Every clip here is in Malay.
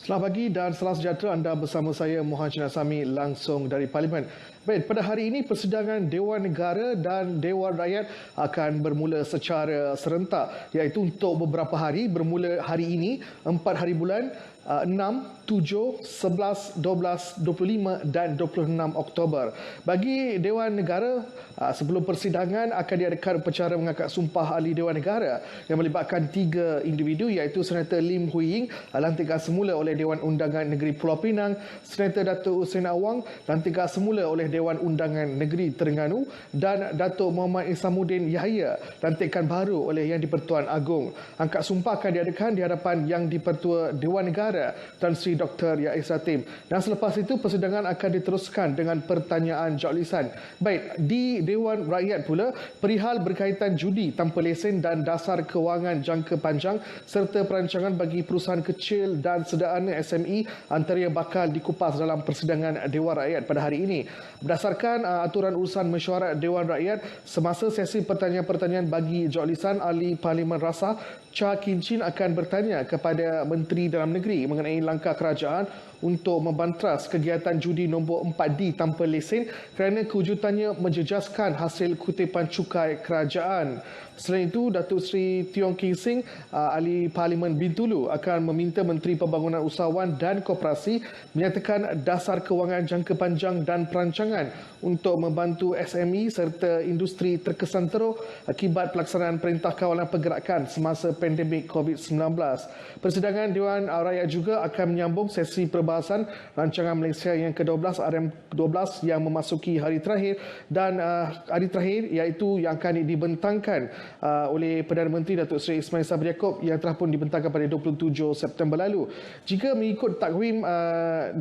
Selamat pagi dan salam sejahtera. Anda bersama saya Muhammad Nasami langsung dari Parlimen. Baik, pada hari ini persidangan Dewan Negara dan Dewan Rakyat akan bermula secara serentak, iaitu untuk beberapa hari bermula hari ini 4 hari bulan 6, 7, 11, 12, 25 dan 26 Oktober. Bagi Dewan Negara, sebelum persidangan akan diadakan upacara mengangkat sumpah ahli Dewan Negara yang melibatkan 3 individu, iaitu Senator Lim Hui Ying, lantikan semula oleh Dewan Undangan Negeri Pulau Pinang, Senator Datuk Hussein Awang, lantikan semula oleh Dewan Undangan Negeri Terengganu, dan Datuk Muhammad Isamuddin Yahya, lantikan baru oleh Yang di-Pertuan Agong. Angkat sumpah akan diadakan di hadapan Yang di-Pertua Dewan Negara Tan Sri Dr. Yaiz Ratim. Dan selepas itu persidangan akan diteruskan dengan pertanyaan jawab lisan. Baik, di Dewan Rakyat pula, perihal berkaitan judi tanpa lesen dan dasar kewangan jangka panjang serta perancangan bagi perusahaan kecil dan sederhana SME antara yang bakal dikupas dalam persidangan Dewan Rakyat pada hari ini. Berdasarkan aturan urusan mesyuarat Dewan Rakyat, semasa sesi pertanyaan-pertanyaan bagi jawab lisan, Ahli Parlimen Rasa Cha Kin Chin akan bertanya kepada Menteri Dalam Negeri mengenai langkah kerajaan untuk membantras kegiatan judi nombor 4D tanpa lesen kerana kewujudannya menjejaskan hasil kutipan cukai kerajaan. Selain itu, Datuk Seri Tiong King Sing, Ahli Parlimen Bintulu, akan meminta Menteri Pembangunan Usahawan dan Koperasi menyatakan dasar kewangan jangka panjang dan perancangan untuk membantu SME serta industri terkesan teruk akibat pelaksanaan Perintah Kawalan Pergerakan semasa pandemik COVID-19. Persidangan Dewan Rakyat juga akan menyambung sesi perbahasan rancangan Malaysia yang ke-12 RM12 yang memasuki hari terakhir, dan hari terakhir iaitu yang akan dibentangkan oleh Perdana Menteri Datuk Seri Ismail Sabri Yaakob yang telah pun dibentangkan pada 27 September lalu. Jika mengikut takwim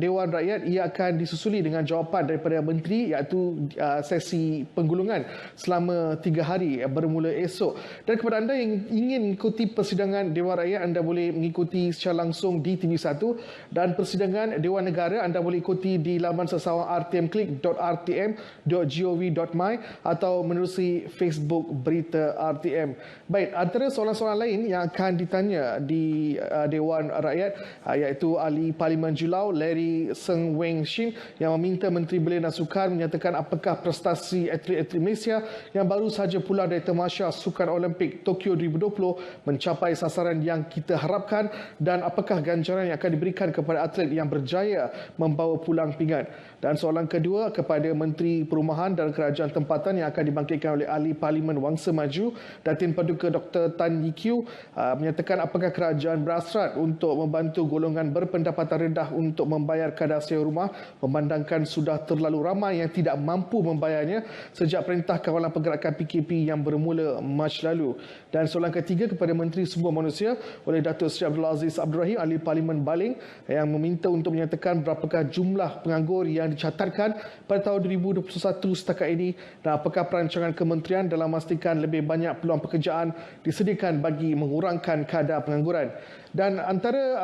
Dewan Rakyat, ia akan disusuli dengan jawapan daripada Menteri, iaitu sesi penggulungan selama 3 hari bermula esok. Dan kepada anda yang ingin mengikuti persidangan Dewan Rakyat, anda boleh mengikuti secara langsung di TV1, dan persidangan Dewan Negara anda boleh ikuti di laman sesawang rtmclick.rtm.gov.my atau menerusi Facebook Berita RTM. Baik, antara soalan-soalan lain yang akan ditanya di Dewan Rakyat iaitu Ahli Parlimen Julau Larry Seng Weng Shin yang meminta Menteri Belia dan Sukan menyatakan apakah prestasi atlet-atlet Malaysia yang baru sahaja pulang dari Tamasya Sukan Olimpik Tokyo 2020 mencapai sasaran yang kita harapkan, dan apakah ganjaran yang akan diberikan kepada atlet yang berjaya membawa pulang pinggan. Dan soalan kedua kepada Menteri Perumahan dan Kerajaan Tempatan yang akan dibangkitkan oleh Ahli Parlimen Wangsa Maju Datin Paduka Dr. Tan Yee Kiew, menyatakan apakah kerajaan berhasrat untuk membantu golongan berpendapatan rendah untuk membayar kadar sewa rumah, memandangkan sudah terlalu ramai yang tidak mampu membayarnya sejak Perintah Kawalan Pergerakan PKP yang bermula Mac lalu. Dan soalan ketiga kepada Menteri Sumber Manusia oleh Datuk Seri Abdul Aziz Abdul Rahim, Ahli Parlimen Baling, yang meminta untuk menyatakan berapakah jumlah penganggur yang dicatatkan pada tahun 2021 setakat ini, dan apakah perancangan kementerian dalam memastikan lebih banyak peluang pekerjaan disediakan bagi mengurangkan kadar pengangguran. Dan antara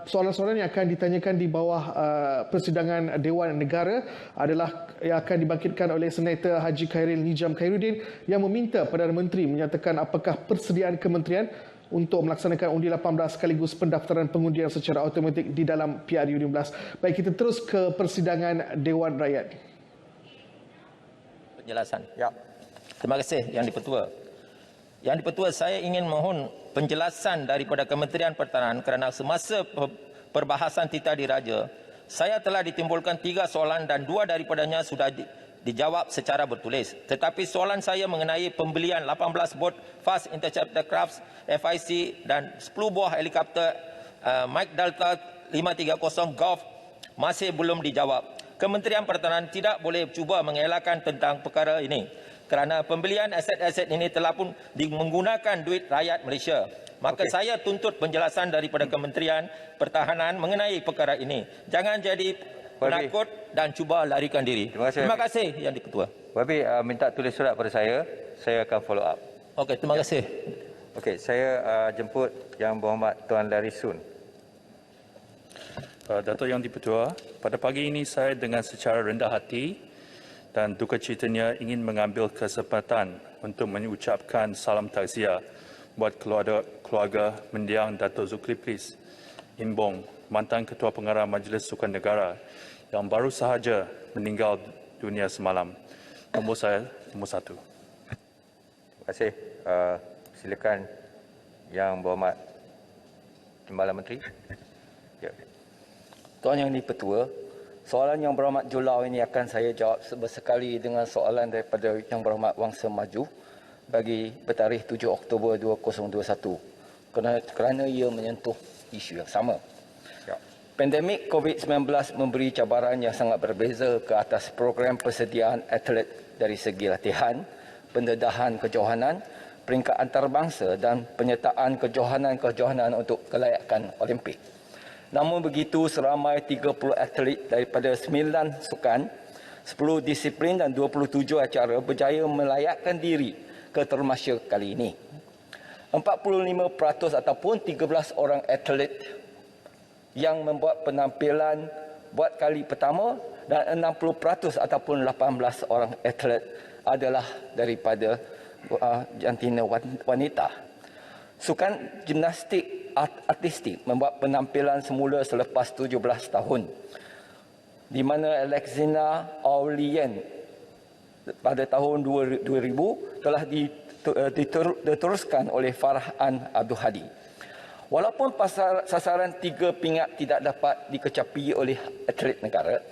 soalan-soalan yang akan ditanyakan di bawah persidangan Dewan Negara adalah yang akan dibangkitkan oleh Senator Haji Khairil Nijam Khairuddin yang meminta Perdana Menteri menyatakan apakah persediaan kementerian untuk melaksanakan undi 18 sekaligus pendaftaran pengundian secara automatik di dalam PRU15. Baik, kita terus ke persidangan Dewan Rakyat. Penjelasan. Ya. Terima kasih Yang di-Pertua. Yang di-Pertua, saya ingin mohon penjelasan daripada Kementerian Pertahanan kerana semasa perbahasan Tita Diraja, saya telah ditimbulkan 3 soalan dan 2 daripadanya sudah dijawab secara bertulis. Tetapi soalan saya mengenai pembelian 18 bot Fast Interceptor Crafts FIC dan 10 buah helikopter Mike Delta 530 Golf masih belum dijawab. Kementerian Pertahanan tidak boleh cuba mengelakkan tentang perkara ini kerana pembelian aset-aset ini telah pun menggunakan duit rakyat Malaysia. Maka saya tuntut penjelasan daripada Kementerian Pertahanan mengenai perkara ini. Jangan jadi penakut dan cuba larikan diri. Terima kasih Yang di-Pertua. Wabi minta tulis surat pada saya akan follow up. Okey, terima kasih. Okey, saya jemput Yang Berhormat Tuan Larry Sun. Datuk Yang di-Pertua, pada pagi ini saya dengan secara rendah hati dan duka citanya ingin mengambil kesempatan untuk mengucapkan salam takziah buat keluarga mendiang Datuk Zulkifli Imbong mantan Ketua Pengarah Majlis Sukan Negara yang baru sahaja meninggal dunia semalam. Nombor saya, nombor 1. Terima kasih. Silakan Yang Berhormat Timbalan Menteri. Ya. Tuan Yang di-Pertua, soalan Yang Berhormat Julau ini akan saya jawab bersekali dengan soalan daripada Yang Berhormat Wangsa Maju bagi bertarikh 7 Oktober 2021 kerana ia menyentuh isu yang sama. Ya. Pandemik COVID-19 memberi cabaran yang sangat berbeza ke atas program persediaan atlet dari segi latihan, pendedahan kejohanan, peringkat antarabangsa dan penyertaan kejohanan-kejohanan untuk kelayakan Olimpik. Namun begitu, seramai 30 atlet daripada 9 sukan, 10 disiplin dan 27 acara berjaya melayakkan diri ke termasya kali ini. 45% ataupun 13 orang atlet yang membuat penampilan buat kali pertama dan 60% ataupun 18 orang atlet adalah daripada jantina wanita. Sukan gimnastik artistik membuat penampilan semula selepas 17 tahun, di mana Alexina Aulien pada tahun 2000 telah diteruskan oleh Farhan Abdul Hadi. Walaupun sasaran 3 pingat tidak dapat dikecapi oleh atlet negara,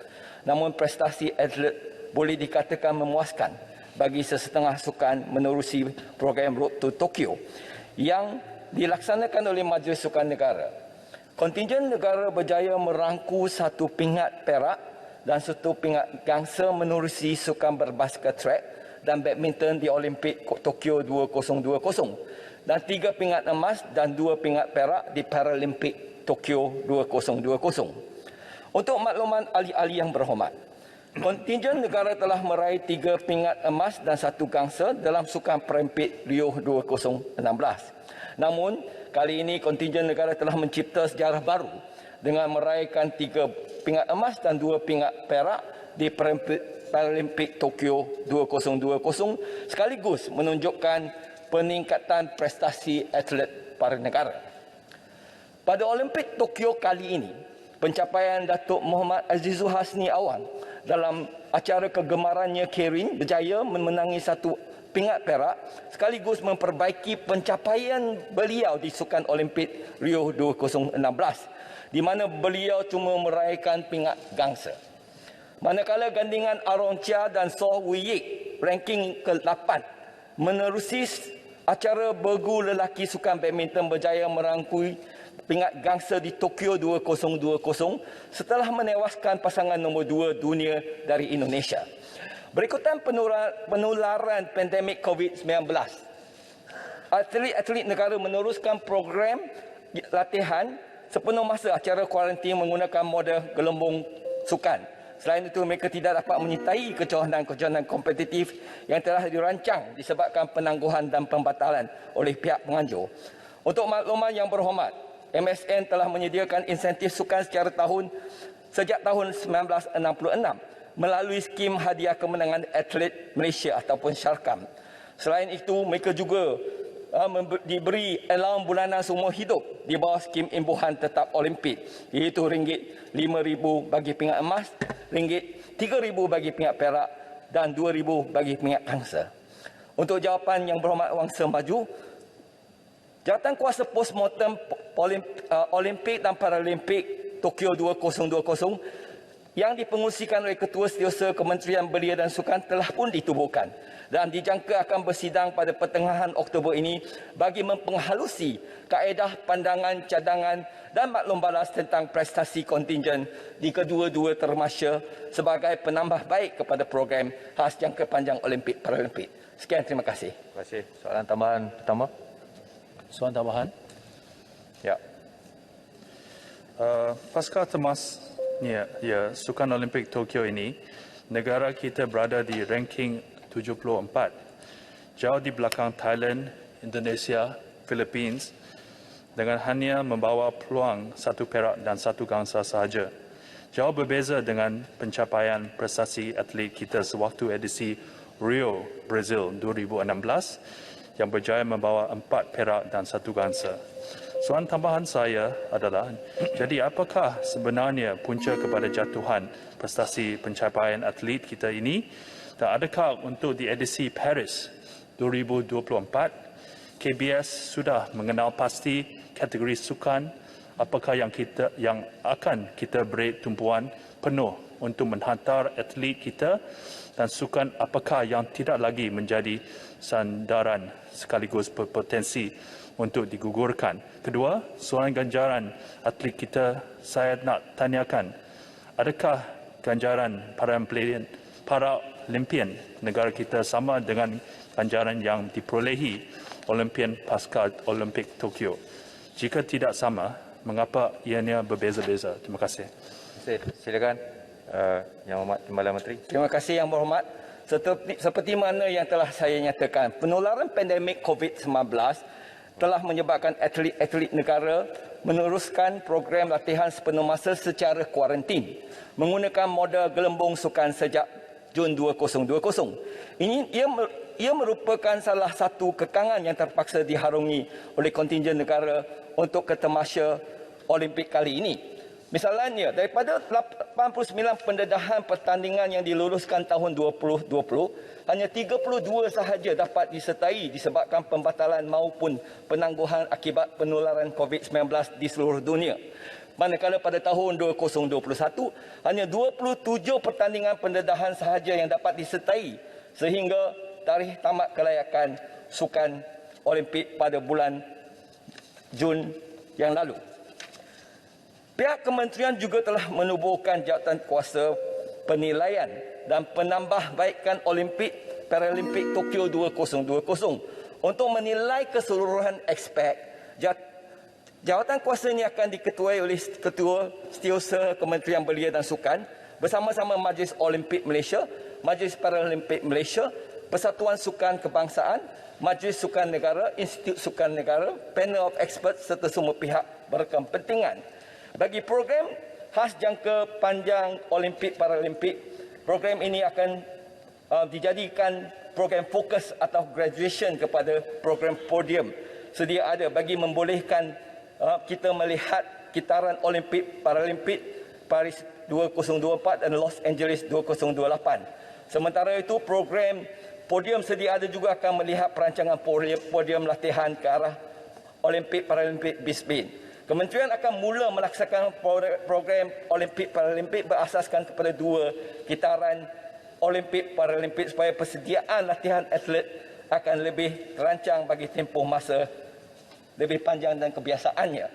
namun prestasi atlet boleh dikatakan memuaskan bagi sesetengah sukan menerusi program Road to Tokyo yang dilaksanakan oleh Majlis Sukan Negara. Kontingen negara berjaya merangku 1 pingat perak dan 1 pingat gangsa menerusi sukan berbasket track dan badminton di Olimpik Tokyo 2020 dan 3 pingat emas dan 2 pingat perak di Paralimpik Tokyo 2020. Untuk makluman ahli-ahli yang berhormat, kontingen negara telah meraih 3 pingat emas dan 1 gangsa dalam Sukan Paralimpik Rio 2016. Namun, kali ini kontingen negara telah mencipta sejarah baru dengan meraihkan 3 pingat emas dan 2 pingat perak di Paralimpik Tokyo 2020 sekaligus menunjukkan peningkatan prestasi atlet para negara. Pada Olimpik Tokyo kali ini, pencapaian Datuk Muhammad Azizul Hasni Awan dalam acara kegemarannya Keirin berjaya memenangi 1 pingat perak sekaligus memperbaiki pencapaian beliau di Sukan Olimpik Rio 2016 di mana beliau cuma meraihkan pingat gangsa. Manakala gandingan Aaron Chia dan Soh Wei ranking ke-8 menerusi acara bergu lelaki sukan badminton berjaya merangkui pingat gangsa di Tokyo 2020 setelah menewaskan pasangan nombor 2 dunia dari Indonesia. Berikutan penularan pandemik COVID-19, atlet-atlet negara meneruskan program latihan sepenuh masa acara kuarantin menggunakan model gelembung sukan. Selain itu, mereka tidak dapat menyertai kejohanan-kejohanan kompetitif yang telah dirancang disebabkan penangguhan dan pembatalan oleh pihak penganjur. Untuk makluman yang berhormat, MSN telah menyediakan insentif sukan secara tahun sejak tahun 1966 melalui skim hadiah kemenangan atlet Malaysia ataupun Syarkam. Selain itu, mereka juga diberi allowance bulanan seumur hidup di bawah skim imbuhan tetap Olimpik, iaitu RM5,000 bagi pingat emas, RM3,000 bagi pingat perak dan RM2,000 bagi pingat gangsa. Untuk jawapan yang berhormat Wangsa Maju, jawatan kuasa postmortem Olimpik dan Paralimpik Tokyo 2020 yang dipengurusikan oleh Ketua Setiausaha Kementerian Belia dan Sukan telah pun ditubuhkan dan dijangka akan bersidang pada pertengahan Oktober ini bagi mempenghalusi kaedah pandangan cadangan dan maklum balas tentang prestasi kontingen di kedua-dua termasya sebagai penambah baik kepada program khas jangka panjang Olimpik Paralimpik. Sekian, terima kasih. Terima kasih. Soalan tambahan pertama. Soalan tambahan. Ya. Pasca temasnya Sukan Olimpik Tokyo ini, negara kita berada di ranking 74, jauh di belakang Thailand, Indonesia, Philippines dengan hanya membawa peluang 1 perak dan 1 gangsa sahaja. Jauh berbeza dengan pencapaian prestasi atlet kita sewaktu edisi Rio, Brazil 2016 yang berjaya membawa 4 perak dan 1 gangsa. Soalan tambahan saya adalah, jadi apakah sebenarnya punca kepada jatuhan prestasi pencapaian atlet kita ini, dan adakah untuk di edisi Paris 2024 KBS sudah mengenal pasti kategori sukan apakah yang akan kita beri tumpuan penuh untuk menghantar atlet kita, dan sukan apakah yang tidak lagi menjadi sandaran sekaligus berpotensi untuk digugurkan. Kedua, soalan ganjaran atlet kita, saya nak tanyakan, adakah ganjaran Paralimpian negara kita sama dengan ganjaran yang diperolehi Olimpian pasca Olimpik Tokyo? Jika tidak sama, mengapa ianya berbeza-beza? Terima kasih. Silakan Yang Hormat Timbalan Menteri. Terima kasih Yang Berhormat. Seperti mana yang telah saya nyatakan, penularan pandemik COVID-19 telah menyebabkan atlet-atlet negara meneruskan program latihan sepenuh masa secara kuarantin menggunakan model gelembung sukan sejak Jun 2020. Ia merupakan salah satu kekangan yang terpaksa diharungi oleh kontingen negara untuk ketemasya Olimpik kali ini. Misalnya, daripada 89 pendedahan pertandingan yang diluluskan tahun 2020, hanya 32 sahaja dapat disertai disebabkan pembatalan maupun penangguhan akibat penularan COVID-19 di seluruh dunia. Manakala pada tahun 2021, hanya 27 pertandingan pendedahan sahaja yang dapat disertai sehingga tarikh tamat kelayakan sukan Olimpik pada bulan Jun yang lalu. Pihak kementerian juga telah menubuhkan jawatan kuasa penilaian dan penambahbaikan Olimpik Paralimpik Tokyo 2020 untuk menilai keseluruhan aspek. Jawatan kuasa ini akan diketuai oleh Ketua Setiausaha Kementerian Belia dan Sukan bersama-sama Majlis Olimpik Malaysia, Majlis Paralimpik Malaysia, Persatuan Sukan Kebangsaan, Majlis Sukan Negara, Institut Sukan Negara, panel of experts serta semua pihak berkepentingan. Bagi program khas jangka panjang Olimpik Paralimpik, program ini akan dijadikan program fokus atau graduation kepada program podium sedia ada bagi membolehkan kita melihat kitaran Olimpik Paralimpik Paris 2024 dan Los Angeles 2028. Sementara itu, program podium sedia ada juga akan melihat perancangan podium latihan ke arah Olimpik Paralimpik Brisbane. Kementerian akan mula melaksanakan program Olimpik Paralimpik berasaskan kepada 2 kitaran Olimpik Paralimpik supaya persediaan latihan atlet akan lebih terancang bagi tempoh masa lebih panjang dan kebiasaannya.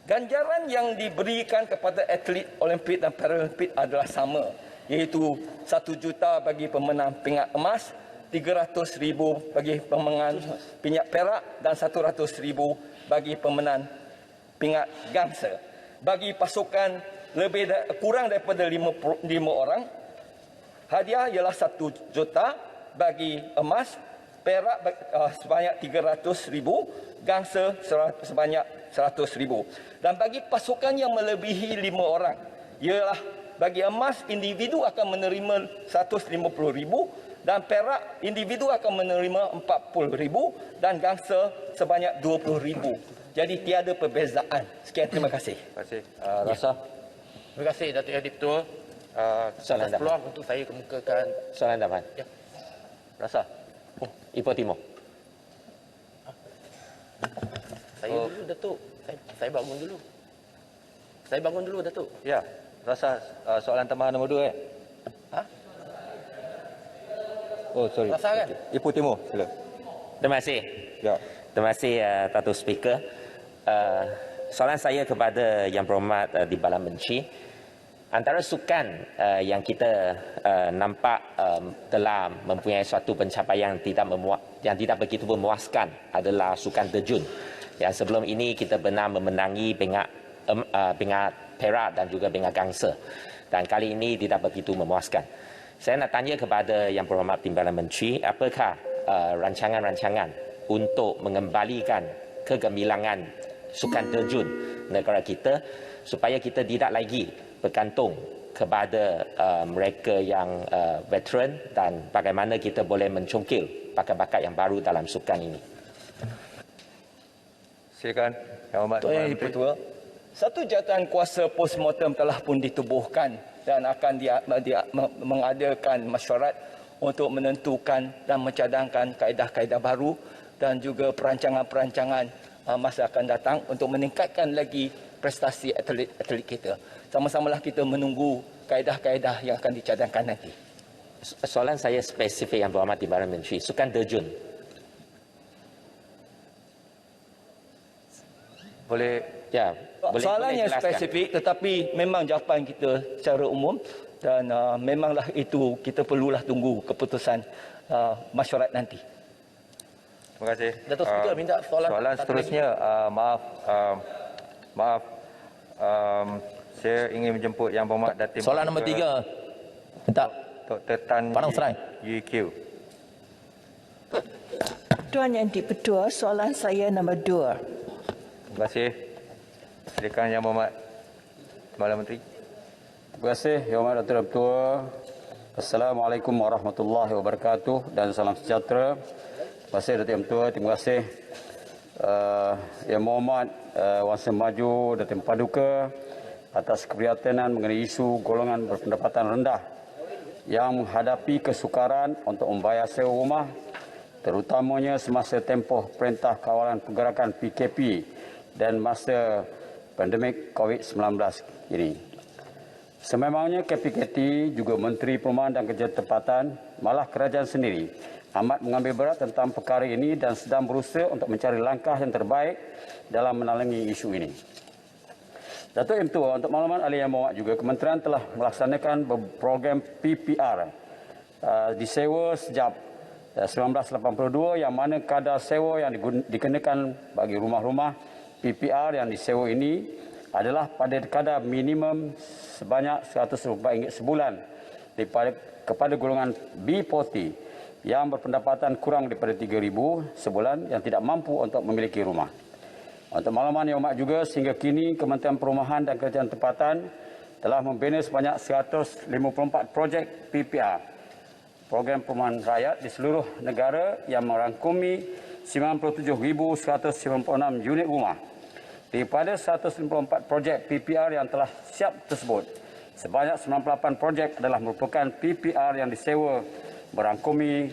Ganjaran yang diberikan kepada atlet Olimpik dan Paralimpik adalah sama, iaitu 1 juta bagi pemenang pingat emas, 300,000 bagi pemenang pingat perak dan 100,000 bagi pemenang pingat gangsa. Bagi pasukan kurang daripada 5 orang, hadiah ialah 1 juta bagi emas, perak sebanyak 300,000, gangsa sebanyak 100,000. Dan bagi pasukan yang melebihi 5 orang, ialah bagi emas individu akan menerima 150,000 dan perak individu akan menerima 40,000 dan gangsa sebanyak 20,000. Jadi tiada perbezaan. Sekian, terima kasih. Terima kasih. Rasa. Terima kasih Datuk Yang Di-Pertua. Soalan atas peluang untuk saya kemukakan. Soalan tambahan. Ya. Rasa. Ipoh Timur. Saya dulu Datuk. Saya bangun dulu. Saya bangun dulu Datuk. Ya, Rasa soalan tambahan nombor 2 Ha? Oh, sorry. Rasa kan? Ipoh Timur, sila. Terima kasih. Ya. Terima kasih Datuk Speaker. Soalan saya kepada Yang Berhormat Timbalan Menteri, antara sukan yang kita nampak telah mempunyai suatu pencapaian yang tidak begitu memuaskan adalah sukan terjun. Yang sebelum ini kita pernah memenangi pingat perak dan juga pingat gangsa. Dan kali ini tidak begitu memuaskan. Saya nak tanya kepada Yang Berhormat Timbalan Menteri, apakah rancangan-rancangan untuk mengembalikan kegemilangan sukan terjun negara kita supaya kita tidak lagi bergantung kepada mereka yang veteran, dan bagaimana kita boleh mencongkil bakat-bakat yang baru dalam sukan ini. Silakan Yang Hormat Tuan Yang Dipertua, satu jawatan kuasa postmortem telah pun ditubuhkan dan akan mengadakan mesyuarat untuk menentukan dan mencadangkan kaedah-kaedah baru dan juga perancangan-perancangan masa akan datang untuk meningkatkan lagi prestasi atlet-atlet kita. Sama-samalah kita menunggu kaedah-kaedah yang akan dicadangkan nanti. Soalan saya spesifik Yang Berhormat Timbalan Menteri, Sukan Terjun. boleh Ya, Soalan yang jelaskan? spesifik tetapi memang jawapan kita secara umum dan memanglah itu kita perlulah tunggu keputusan mesyuarat nanti. Terima kasih. Datuk Speaker, minta soalan satu lagi. Seterusnya, maaf, saya ingin menjemput Yang Berhormat Datin Soalan nombor 3. Minta Dr. Tan Padang Serai. UQ. Tuan Yang Dipertua, soalan saya nombor 2. Terima kasih. Silakan Yang Berhormat Timbalan Menteri. Terima kasih Yang Hormat Datuk Ketua. Assalamualaikum warahmatullahi wabarakatuh dan salam sejahtera. Terima kasih Datuk Ketua. Terima kasih Yang Berhormat Wan Semaju Datuk Paduka atas keprihatinan mengenai isu golongan berpendapatan rendah yang menghadapi kesukaran untuk membayar sewa rumah, terutamanya semasa tempoh Perintah Kawalan Pergerakan PKP dan masa pandemik COVID-19 ini. Sememangnya KPKT juga Menteri Perumahan dan Kerja Tempatan, malah kerajaan sendiri amat mengambil berat tentang perkara ini dan sedang berusaha untuk mencari langkah yang terbaik dalam menalangi isu ini. Datuk M. Tua, untuk makluman ahli Yang Berhormat juga, Kementerian telah melaksanakan program PPR disewa sejak 1982 yang mana kadar sewa yang dikenakan bagi rumah-rumah PPR yang disewa ini adalah pada kadar minimum sebanyak RM100 sebulan kepada golongan B40 yang berpendapatan kurang daripada RM3,000 sebulan yang tidak mampu untuk memiliki rumah. Untuk makluman Yang Hormat juga, sehingga kini Kementerian Perumahan dan Kerjaan Tempatan telah membina sebanyak 154 projek PPR, program perumahan rakyat di seluruh negara yang merangkumi 97,196 unit rumah. Daripada 154 projek PPR yang telah siap tersebut, sebanyak 98 projek adalah merupakan PPR yang disewa merangkumi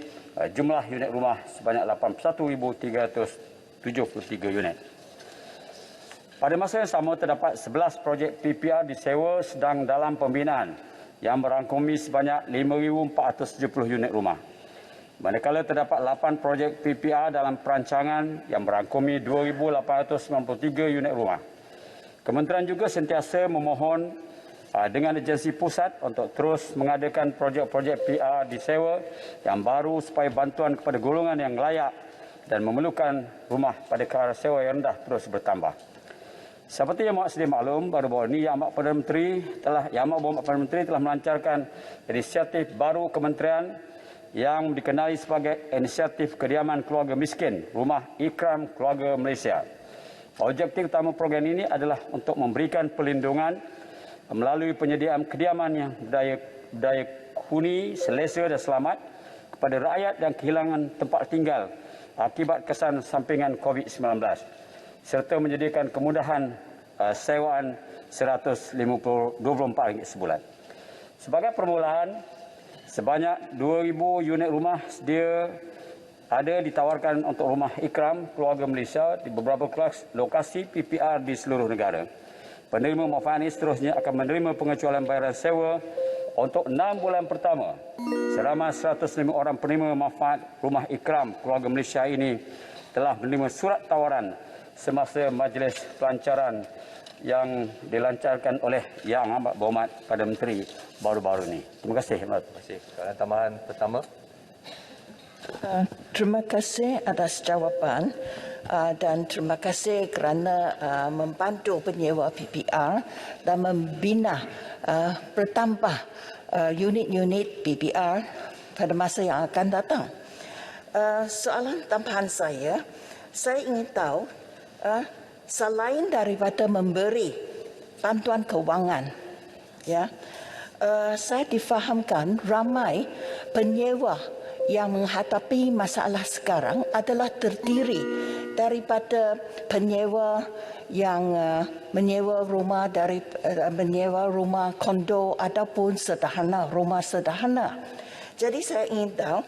jumlah unit rumah sebanyak 81,373 unit. Pada masa yang sama, terdapat 11 projek PPR disewa sedang dalam pembinaan yang merangkumi sebanyak 5,470 unit rumah. Manakala terdapat 8 projek PPR dalam perancangan yang merangkumi 2,893 unit rumah. Kementerian juga sentiasa memohon dengan agensi pusat untuk terus mengadakan projek-projek PR disewa yang baru supaya bantuan kepada golongan yang layak dan memerlukan rumah pada kadar sewa yang rendah terus bertambah. Seperti yang Mak sedia maklum, baru-baru ini Yang Berhormat Perdana Menteri telah melancarkan inisiatif baru kementerian yang dikenali sebagai Inisiatif Kediaman Keluarga Miskin, Rumah Ikram Keluarga Malaysia. Objektif utama program ini adalah untuk memberikan perlindungan melalui penyediaan kediaman yang berdaya huni, selesa dan selamat kepada rakyat yang kehilangan tempat tinggal akibat kesan sampingan COVID-19 serta menyediakan kemudahan sewaan RM124 sebulan. Sebagai permulaan, sebanyak 2,000 unit rumah sedia ada ditawarkan untuk Rumah Ikram Keluarga Malaysia di beberapa lokasi PPR di seluruh negara. Penerima manfaat ini seterusnya akan menerima pengecualian bayaran sewa untuk 6 bulan pertama. Seramai 105 orang penerima manfaat Rumah Ikram Keluarga Malaysia ini telah menerima surat tawaran semasa majlis pelancaran yang dilancarkan oleh Yang Amat Berhormat Perdana Menteri baru-baru ini. Terima kasih. Terima kasih. Soalan tambahan pertama. Terima kasih atas jawapan dan terima kasih kerana membantu penyewa PPR dan membina bertambah unit-unit PPR pada masa yang akan datang. Soalan tambahan saya ingin tahu selain daripada memberi bantuan kewangan, ya, saya difahamkan ramai penyewa yang menghadapi masalah sekarang adalah terdiri daripada penyewa yang menyewa rumah menyewa rumah kondo ataupun rumah sederhana. Jadi saya ingin tahu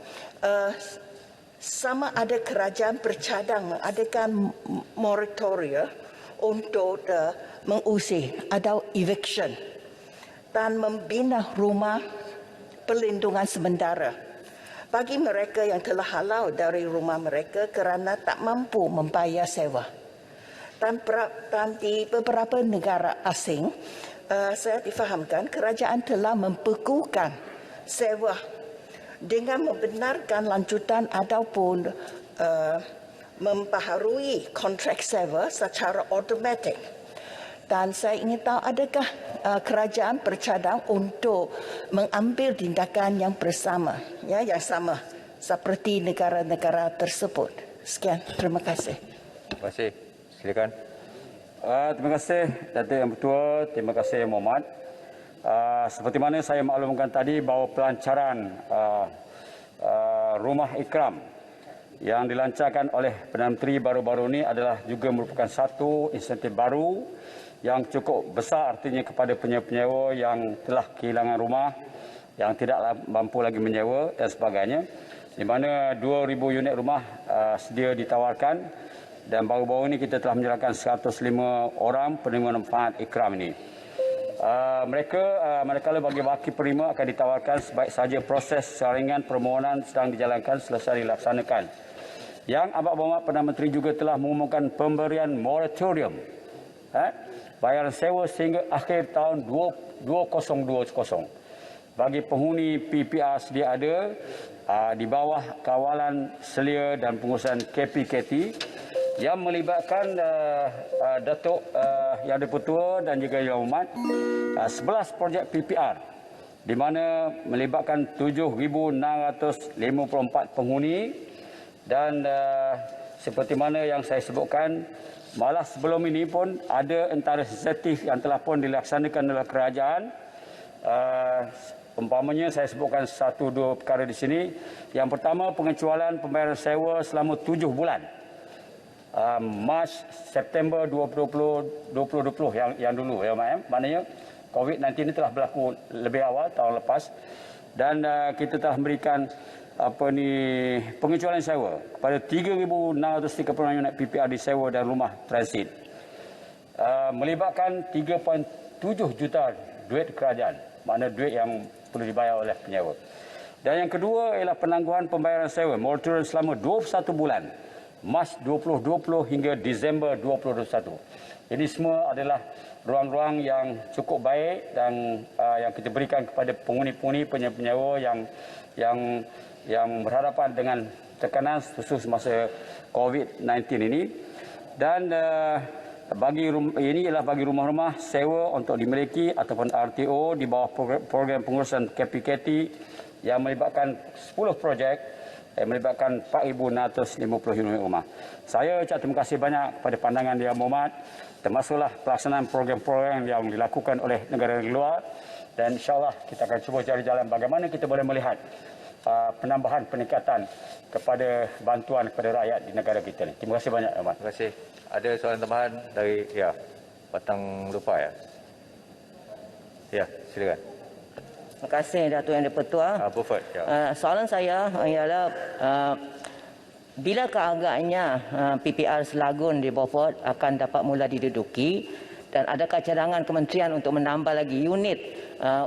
sama ada kerajaan bercadang mengadakan moratoria untuk mengusir atau eviction dan membina rumah perlindungan sementara bagi mereka yang telah halau dari rumah mereka kerana tak mampu membayar sewa. Dan di beberapa negara asing, saya difahamkan kerajaan telah membekukan sewa dengan membenarkan lanjutan ataupun membaharui kontrak sewa secara automatik. Dan saya ingin tahu adakah kerajaan bercadang untuk mengambil tindakan yang bersama, yang sama seperti negara-negara tersebut. Sekian, terima kasih. Terima kasih. Silakan. Terima kasih Datuk Yang Bertua, terima kasih Muhammad. Seperti mana saya maklumkan tadi bahawa pelancaran Rumah Ikram yang dilancarkan oleh Perdana Menteri baru-baru ini adalah juga merupakan satu insentif baru yang cukup besar, artinya kepada penyewa-penyewa yang telah kehilangan rumah, yang tidak mampu lagi menyewa dan sebagainya, di mana 2,000 unit rumah sedia ditawarkan dan baru-baru ini kita telah menyerahkan 105 orang penerima manfaat ikram ini. Mereka manakala bagi wakil penerima akan ditawarkan sebaik saja proses saringan permohonan sedang dijalankan selesai dilaksanakan. Yang Abang Berhormat Perdana Menteri juga telah mengumumkan pemberian moratorium bayaran sewa sehingga akhir tahun 2020 bagi penghuni PPR sedia ada di bawah kawalan selia dan pengurusan KPKT yang melibatkan Datuk Yang Dipertua dan juga Yang Berhormat 11 projek PPR di mana melibatkan 7,654 penghuni dan seperti mana yang saya sebutkan, malah sebelum ini pun ada antara inisiatif yang telah pun dilaksanakan oleh kerajaan. Umpamanya saya sebutkan 1-2 perkara di sini. Yang pertama, pengecualian pembayaran sewa selama 7 bulan. Mac, September 2020 yang dulu ya maknanya COVID-19 ini telah berlaku lebih awal tahun lepas dan kita telah memberikan pengecualian sewa kepada 3,636 unit PPR disewa dan rumah transit melibatkan 3.7 juta duit kerajaan, makna duit yang perlu dibayar oleh penyewa. Dan yang kedua ialah penangguhan pembayaran sewa moratorium selama 21 bulan Mac 2020 hingga Disember 2021. Ini semua adalah ruang-ruang yang cukup baik dan yang kita berikan kepada penghuni-penghuni penyewa yang berhadapan dengan tekanan khusus masa COVID-19 ini. Dan ini ialah bagi rumah-rumah sewa untuk dimiliki ataupun RTO di bawah program pengurusan KPKT yang melibatkan 10 projek melibatkan 4,650 unit rumah. Saya ucap terima kasih banyak kepada pandangan Yang Berhormat, termasuklah pelaksanaan program-program yang dilakukan oleh negara luar, dan insyaAllah kita akan cuba cari jalan bagaimana kita boleh melihat penambahan peningkatan kepada bantuan kepada rakyat di negara kita ini. Terima kasih banyak, Yang Berhormat. Terima kasih. Ada soalan tambahan dari Batang Lupa ya? Ya, silakan. Terima kasih Datuk Yang Dipertua. Beaufort, soalan saya ialah bilakah agaknya PPR Selagun di Beaufort akan dapat mula diduduki dan adakah cadangan kementerian untuk menambah lagi unit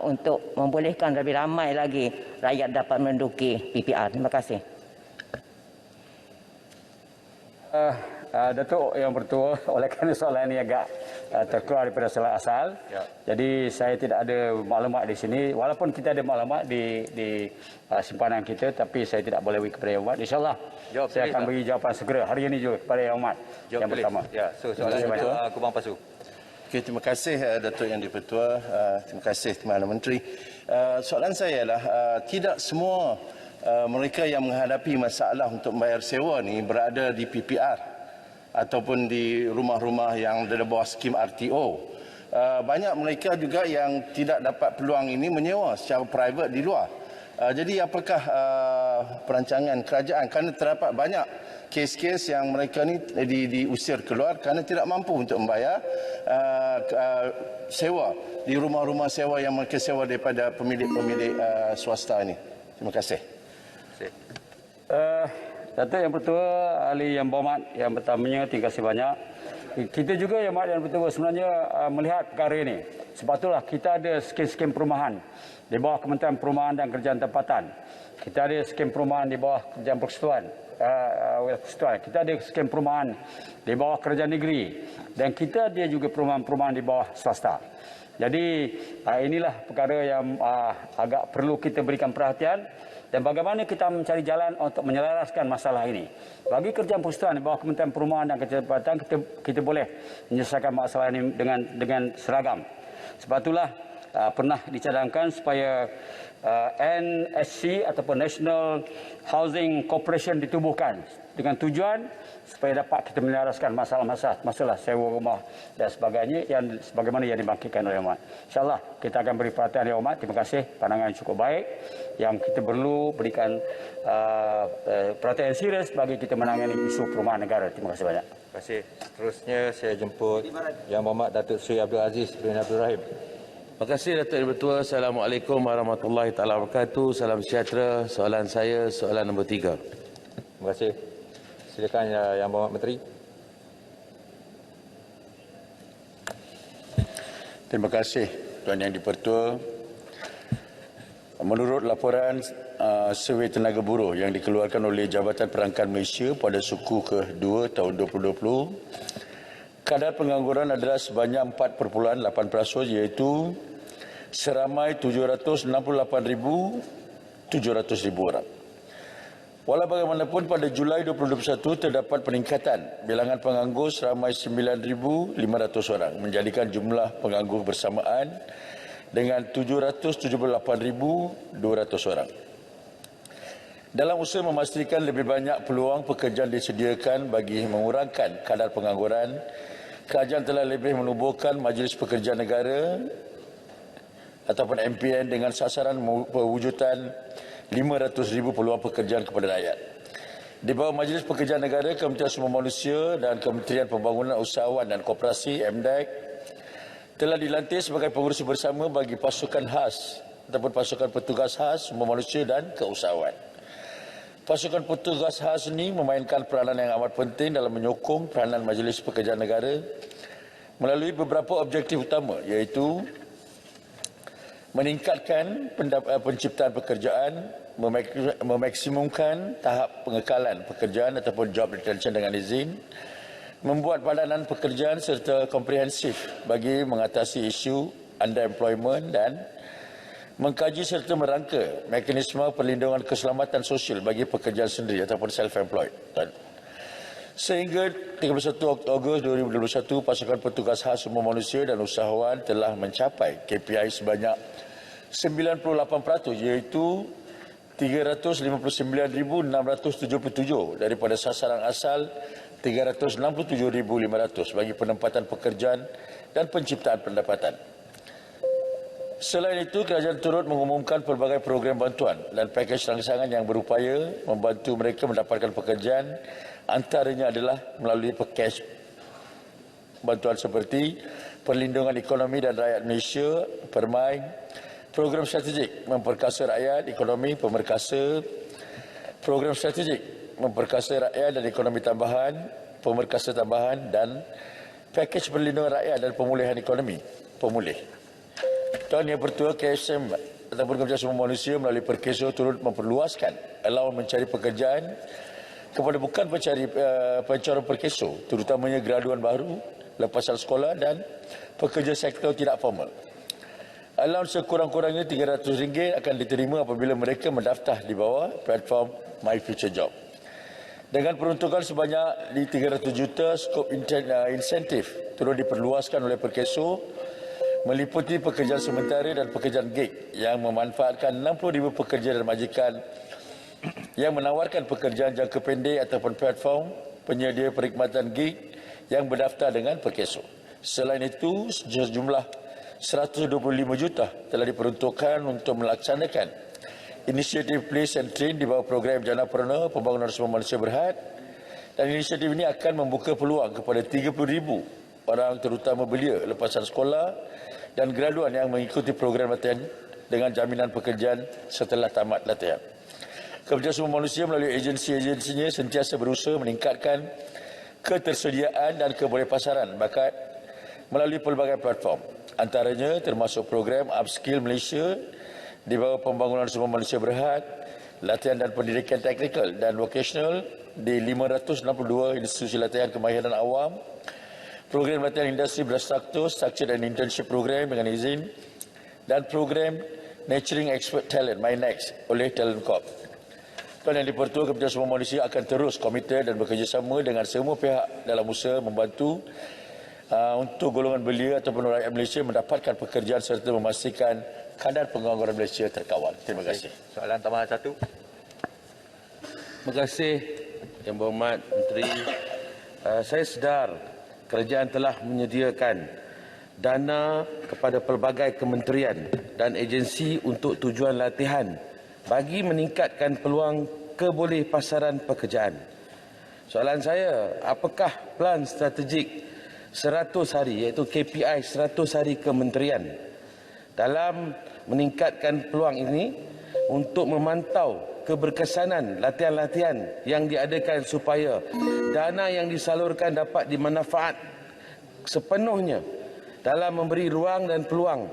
untuk membolehkan lebih ramai lagi rakyat dapat menduduki PPR? Terima kasih. Datuk Yang Bertua, oleh kerana soalan ini agak terkeluar daripada soalan asal, jadi saya tidak ada maklumat di sini. Walaupun kita ada maklumat di simpanan kita, tapi saya tidak boleh beri kepada Yang Berhormat. InsyaAllah saya akan beri jawapan segera hari ini juga kepada Yang Berhormat yang pertama. Ya, soalan Kubang Pasu. Okay, terima kasih Datuk Yang Dipertua. Terima kasih Perdana Menteri. Soalan saya ialah tidak semua mereka yang menghadapi masalah untuk membayar sewa ni berada di PPR ataupun di rumah-rumah yang ada bawah skim RTO. Banyak mereka juga yang tidak dapat peluang ini menyewa secara private di luar. Jadi apakah perancangan kerajaan, kerana terdapat banyak kes-kes yang mereka ni diusir keluar kerana tidak mampu untuk membayar sewa di rumah-rumah sewa yang mereka sewa daripada pemilik-pemilik swasta ini. Terima kasih. Datuk Yang Pertua, Ahli Yang Berhormat, yang pertamanya terima kasih banyak. Kita juga Yang Berhormat Yang Pertua sebenarnya melihat perkara ini. Sebab itulah kita ada skim-skim perumahan di bawah Kementerian Perumahan dan Kerjaan Tempatan. Kita ada skim perumahan di bawah Kerjaan Persekutuan. Kita ada skim perumahan di bawah Kerajaan Negeri. Dan kita ada juga perumahan-perumahan di bawah swasta. Jadi inilah perkara yang agak perlu kita berikan perhatian. Dan bagaimana kita mencari jalan untuk menyelaraskan masalah ini. Bagi Kerjaan Persekutuan di bawah Kementerian Perumahan dan Kerjaan Tempatan, kita boleh menyelesaikan masalah ini dengan seragam. Sebab itulah pernah dicadangkan supaya NHC ataupun National Housing Corporation ditubuhkan dengan tujuan supaya dapat kita menyelaraskan masalah sewa rumah dan sebagainya yang sebagaimana yang dibangkitkan oleh Yang Berhormat. InsyaAllah kita akan beri perhatian Yang Berhormat. Terima kasih, pandangan yang cukup baik yang kita perlu berikan perhatian serius bagi kita menangani isu perumahan negara. Terima kasih banyak. Terima kasih. Seterusnya saya jemput Yang Berhormat Datuk Seri Abdul Aziz bin Abdul Rahim. Terima kasih Datuk Yang Bertua. Assalamualaikum warahmatullahi taala wabarakatuh. Salam sejahtera. Soalan saya, soalan nombor 3. Terima kasih. Silakan Yang Berhormat Menteri. Terima kasih Tuan Yang di-Pertua. Menurut laporan survei tenaga buruh yang dikeluarkan oleh Jabatan Perangkat Malaysia pada suku ke-2 tahun 2020, kadar pengangguran adalah sebanyak 4.8%, iaitu seramai 768,700 orang. Walau bagaimanapun pada Julai 2021 terdapat peningkatan bilangan penganggur seramai 9,500 orang, menjadikan jumlah penganggur bersamaan dengan 778,200 orang. Dalam usaha memastikan lebih banyak peluang pekerjaan disediakan bagi mengurangkan kadar pengangguran, kerajaan telah lebih menubuhkan Majlis Pekerjaan Negara ataupun MPN dengan sasaran pewujudan 500,000 peluang pekerjaan kepada rakyat. Di bawah Majlis Pekerjaan Negara, Kementerian Sumber Manusia dan Kementerian Pembangunan Usahawan dan Koperasi MDEC telah dilantik sebagai pengurus bersama bagi pasukan khas ataupun pasukan petugas khas sumber manusia dan keusahawan. Pasukan petugas khas ini memainkan peranan yang amat penting dalam menyokong peranan Majlis Pekerjaan Negara melalui beberapa objektif utama, iaitu meningkatkan penciptaan pekerjaan, memaksimumkan tahap pengekalan pekerjaan ataupun job retention dengan izin, membuat padanan pekerjaan serta komprehensif bagi mengatasi isu underemployment dan mengkaji serta merangka mekanisme perlindungan keselamatan sosial bagi pekerjaan sendiri ataupun self-employed. Sehingga 31 Ogos 2021, pasukan petugas khas sumber manusia dan usahawan telah mencapai KPI sebanyak 98%, iaitu 359,677 daripada sasaran asal 367,500 bagi penempatan pekerjaan dan penciptaan pendapatan. Selain itu, kerajaan turut mengumumkan pelbagai program bantuan dan pakej rangsangan yang berupaya membantu mereka mendapatkan pekerjaan. Antaranya adalah melalui pakej bantuan seperti Perlindungan Ekonomi dan Rakyat Malaysia, PERMAI, program strategik memperkasa rakyat, ekonomi pemerkasa, program strategik memperkasa rakyat dan ekonomi tambahan, pemerkasa tambahan dan pakej perlindungan rakyat dan pemulihan ekonomi, pemulih. Tuan Yang Pertua, KSM ataupun Kementerian Sumber Manusia melalui Perkeso turut memperluaskan allowance mencari pekerjaan kepada bukan pencarum Perkeso, terutamanya graduan baru, lepasan sekolah dan pekerja sektor tidak formal. Allowance sekurang-kurangnya RM300 akan diterima apabila mereka mendaftar di bawah platform My Future Job. Dengan peruntukan sebanyak 300 juta, skop insentif turut diperluaskan oleh Perkeso meliputi pekerjaan sementara dan pekerjaan gig yang memanfaatkan 60,000 pekerja dan majikan yang menawarkan pekerjaan jangka pendek ataupun platform penyedia perkhidmatan gig yang berdaftar dengan Perkeso. Selain itu, sejumlah 125 juta telah diperuntukkan untuk melaksanakan inisiatif Place and Train di bawah program Janapreneur Pembangunan Sumber Manusia Berhad, dan inisiatif ini akan membuka peluang kepada 30,000 orang terutama belia lepasan sekolah dan graduan yang mengikuti program latihan dengan jaminan pekerjaan setelah tamat latihan. Kementerian Sumber Manusia melalui agensi-agensinya sentiasa berusaha meningkatkan ketersediaan dan kebolehpasaran bakat melalui pelbagai platform. Antaranya termasuk program Upskill Malaysia di bawah Pembangunan Sumber Manusia Berhad, latihan dan pendidikan teknikal dan vocational di 562 institusi latihan kemahiran awam, program latihan industri berstruktur, structure dan internship program dengan izin, dan program Nurturing Expert Talent, MyNext oleh Talent Corp. Tuan Yang di-Pertua, Kementerian Sumber Manusia akan terus komited dan bekerjasama dengan semua pihak dalam usaha membantu untuk golongan belia ataupun rakyat Malaysia mendapatkan pekerjaan serta memastikan kadar pengangguran Malaysia terkawal. Terima kasih. Soalan tambahan satu. Terima kasih Yang Berhormat Menteri. Saya sedar kerajaan telah menyediakan dana kepada pelbagai kementerian dan agensi untuk tujuan latihan bagi meningkatkan peluang kebolehpasaran pekerjaan. Soalan saya, apakah plan strategik 100 hari iaitu KPI 100 hari kementerian dalam meningkatkan peluang ini untuk memantau keberkesanan latihan-latihan yang diadakan supaya dana yang disalurkan dapat dimanfaat sepenuhnya dalam memberi ruang dan peluang